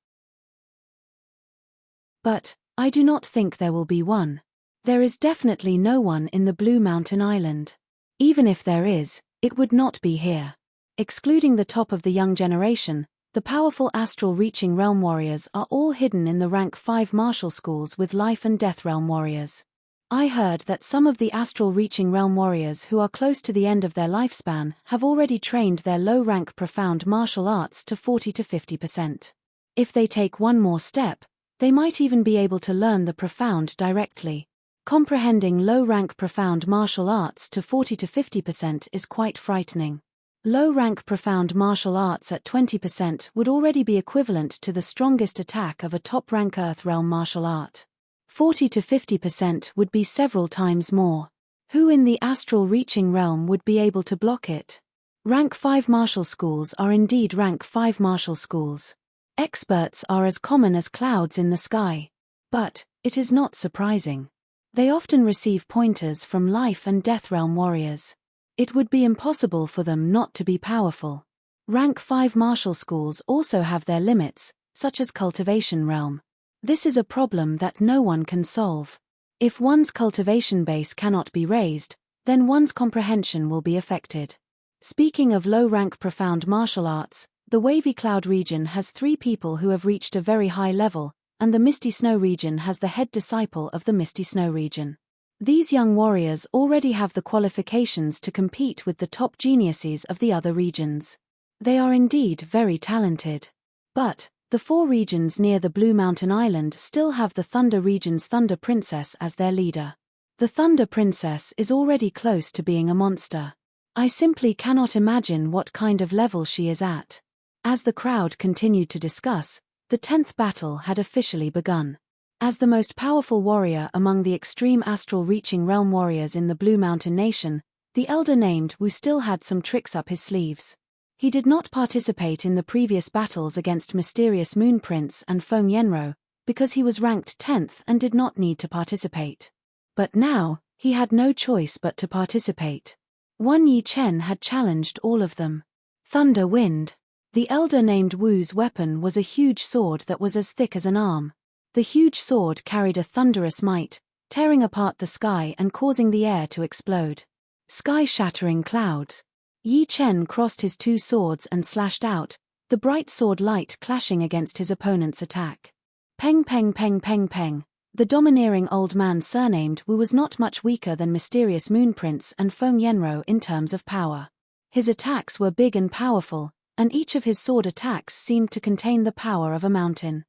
But I do not think there will be one. There is definitely no one in the Blue Mountain Island. Even if there is, it would not be here. Excluding the top of the young generation, the powerful astral reaching realm warriors are all hidden in the rank 5 martial schools with life and death realm warriors. I heard that some of the astral reaching realm warriors who are close to the end of their lifespan have already trained their low-rank profound martial arts to 40 to 50%. If they take one more step, they might even be able to learn the profound directly. Comprehending low-rank profound martial arts to 40 to 50% is quite frightening. Low-rank profound martial arts at 20% would already be equivalent to the strongest attack of a top-rank Earth realm martial art. 40 to 50% would be several times more. Who in the astral reaching realm would be able to block it? Rank 5 martial schools are indeed rank 5 martial schools. Experts are as common as clouds in the sky. But it is not surprising. They often receive pointers from life and death realm warriors. It would be impossible for them not to be powerful. Rank 5 martial schools also have their limits, such as cultivation realm. This is a problem that no one can solve. If one's cultivation base cannot be raised, then one's comprehension will be affected. Speaking of low-rank profound martial arts, the Wavy Cloud region has 3 people who have reached a very high level, and the Misty Snow region has the head disciple of the Misty Snow region. These young warriors already have the qualifications to compete with the top geniuses of the other regions. They are indeed very talented. But the 4 regions near the Blue Mountain Island still have the Thunder region's Thunder Princess as their leader. The Thunder Princess is already close to being a monster. I simply cannot imagine what kind of level she is at. As the crowd continued to discuss, the 10th battle had officially begun. As the most powerful warrior among the extreme astral reaching realm warriors in the Blue Mountain Nation, the elder named Wu still had some tricks up his sleeves. He did not participate in the previous battles against Mysterious Moon Prince and Feng Yenro, because he was ranked 10th and did not need to participate. But now, he had no choice but to participate. Yi Chen had challenged all of them. Thunder Wind. The elder named Wu's weapon was a huge sword that was as thick as an arm. The huge sword carried a thunderous might, tearing apart the sky and causing the air to explode. Sky-shattering clouds. Yi Chen crossed his 2 swords and slashed out, the bright sword light clashing against his opponent's attack. Peng peng peng peng peng. The domineering old man surnamed Wu was not much weaker than Mysterious Moon Prince and Feng Yenro in terms of power. His attacks were big and powerful, and each of his sword attacks seemed to contain the power of a mountain.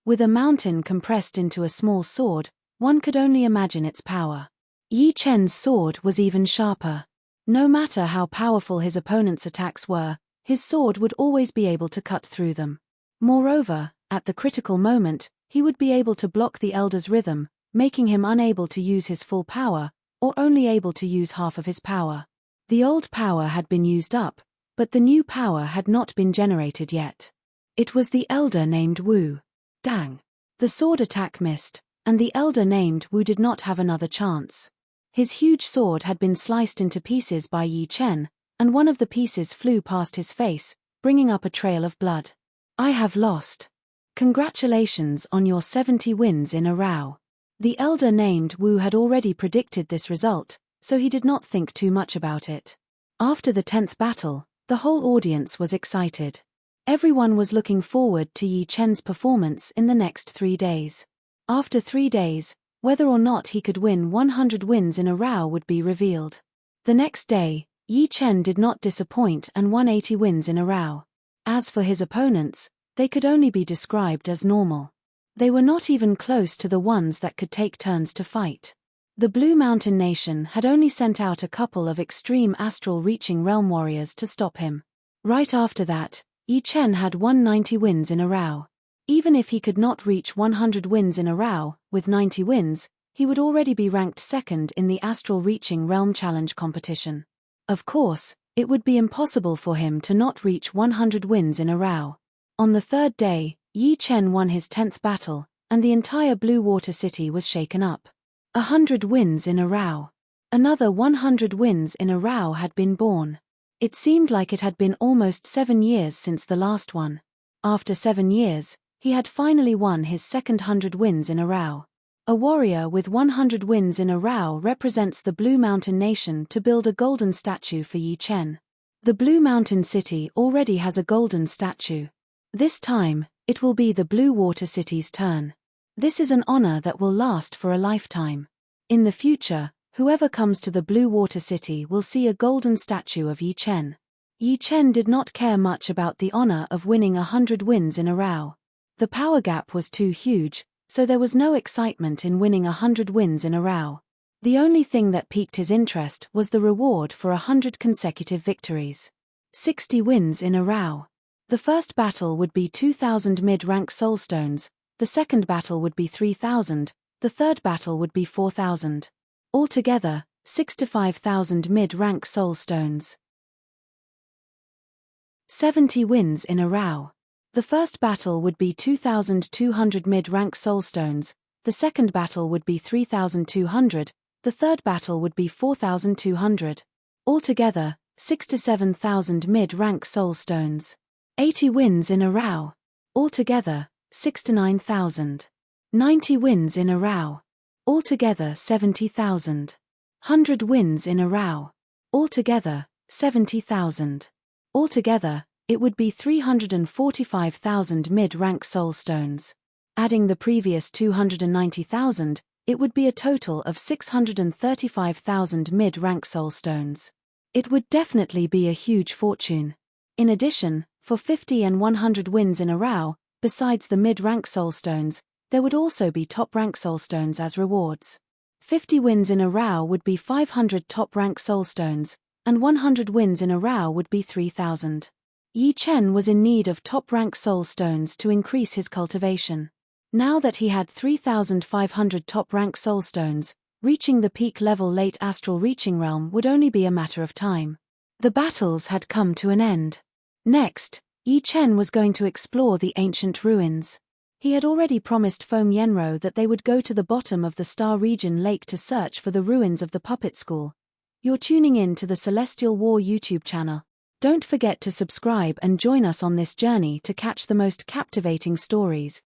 With a mountain compressed into a small sword, one could only imagine its power. Yi Chen's sword was even sharper. No matter how powerful his opponent's attacks were, his sword would always be able to cut through them. Moreover, at the critical moment, he would be able to block the elder's rhythm, making him unable to use his full power, or only able to use half of his power. The old power had been used up, but the new power had not been generated yet. It was the elder named Wu. Dang. The sword attack missed, and the elder named Wu did not have another chance. His huge sword had been sliced into pieces by Yi Chen, and one of the pieces flew past his face, bringing up a trail of blood. I have lost. Congratulations on your 70 wins in a row. The elder named Wu had already predicted this result, so he did not think too much about it. After the 10th battle, the whole audience was excited. Everyone was looking forward to Yi Chen's performance in the next 3 days. After 3 days, whether or not he could win 100 wins in a row would be revealed. The next day, Yi Chen did not disappoint and won 80 wins in a row. As for his opponents, they could only be described as normal. They were not even close to the ones that could take turns to fight. The Blue Mountain Nation had only sent out a couple of extreme astral reaching realm warriors to stop him. Right after that, Yi Chen had won 90 wins in a row. Even if he could not reach 100 wins in a row, with 90 wins, he would already be ranked 2nd in the Astral Reaching Realm Challenge competition. Of course, it would be impossible for him to not reach 100 wins in a row. On the 3rd day, Yi Chen won his 10th battle, and the entire Blue Water City was shaken up. 100 wins in a row. Another 100 wins in a row had been born. It seemed like it had been almost 7 years since the last one. After 7 years, he had finally won his second 100 wins in a row. A warrior with 100 wins in a row represents the Blue Mountain Nation to build a golden statue for Yi Chen. The Blue Mountain City already has a golden statue. This time, it will be the Blue Water City's turn. This is an honor that will last for a lifetime. In the future, whoever comes to the Blue Water City will see a golden statue of Yi Chen. Yi Chen did not care much about the honor of winning 100 wins in a row. The power gap was too huge, so there was no excitement in winning 100 wins in a row. The only thing that piqued his interest was the reward for 100 consecutive victories. 60 wins in a row. The first battle would be 2,000 mid-rank soulstones, the second battle would be 3,000, the third battle would be 4,000. Altogether, 65,000 mid-rank soulstones. 70 wins in a row. The first battle would be 2,200 mid-rank soulstones, the second battle would be 3,200, the third battle would be 4,200. Altogether, 67,000 mid-rank soulstones. 80 wins in a row. Altogether, 69,000. 90 wins in a row. Altogether 70,000. 100 wins in a row. Altogether, 70,000. Altogether, it would be 345,000 mid-rank soulstones. Adding the previous 290,000, it would be a total of 635,000 mid-rank soulstones. It would definitely be a huge fortune. In addition, for 50 and 100 wins in a row, besides the mid-rank soulstones, there would also be top-rank soulstones as rewards. 50 wins in a row would be 500 top-rank soulstones, and 100 wins in a row would be 3,000. Yi Chen was in need of top-rank soulstones to increase his cultivation. Now that he had 3,500 top-rank soulstones, reaching the peak level late astral reaching realm would only be a matter of time. The battles had come to an end. Next, Yi Chen was going to explore the ancient ruins. He had already promised Feng Yenro that they would go to the bottom of the Star Region Lake to search for the ruins of the puppet school. You're tuning in to the Celestial War YouTube channel. Don't forget to subscribe and join us on this journey to catch the most captivating stories.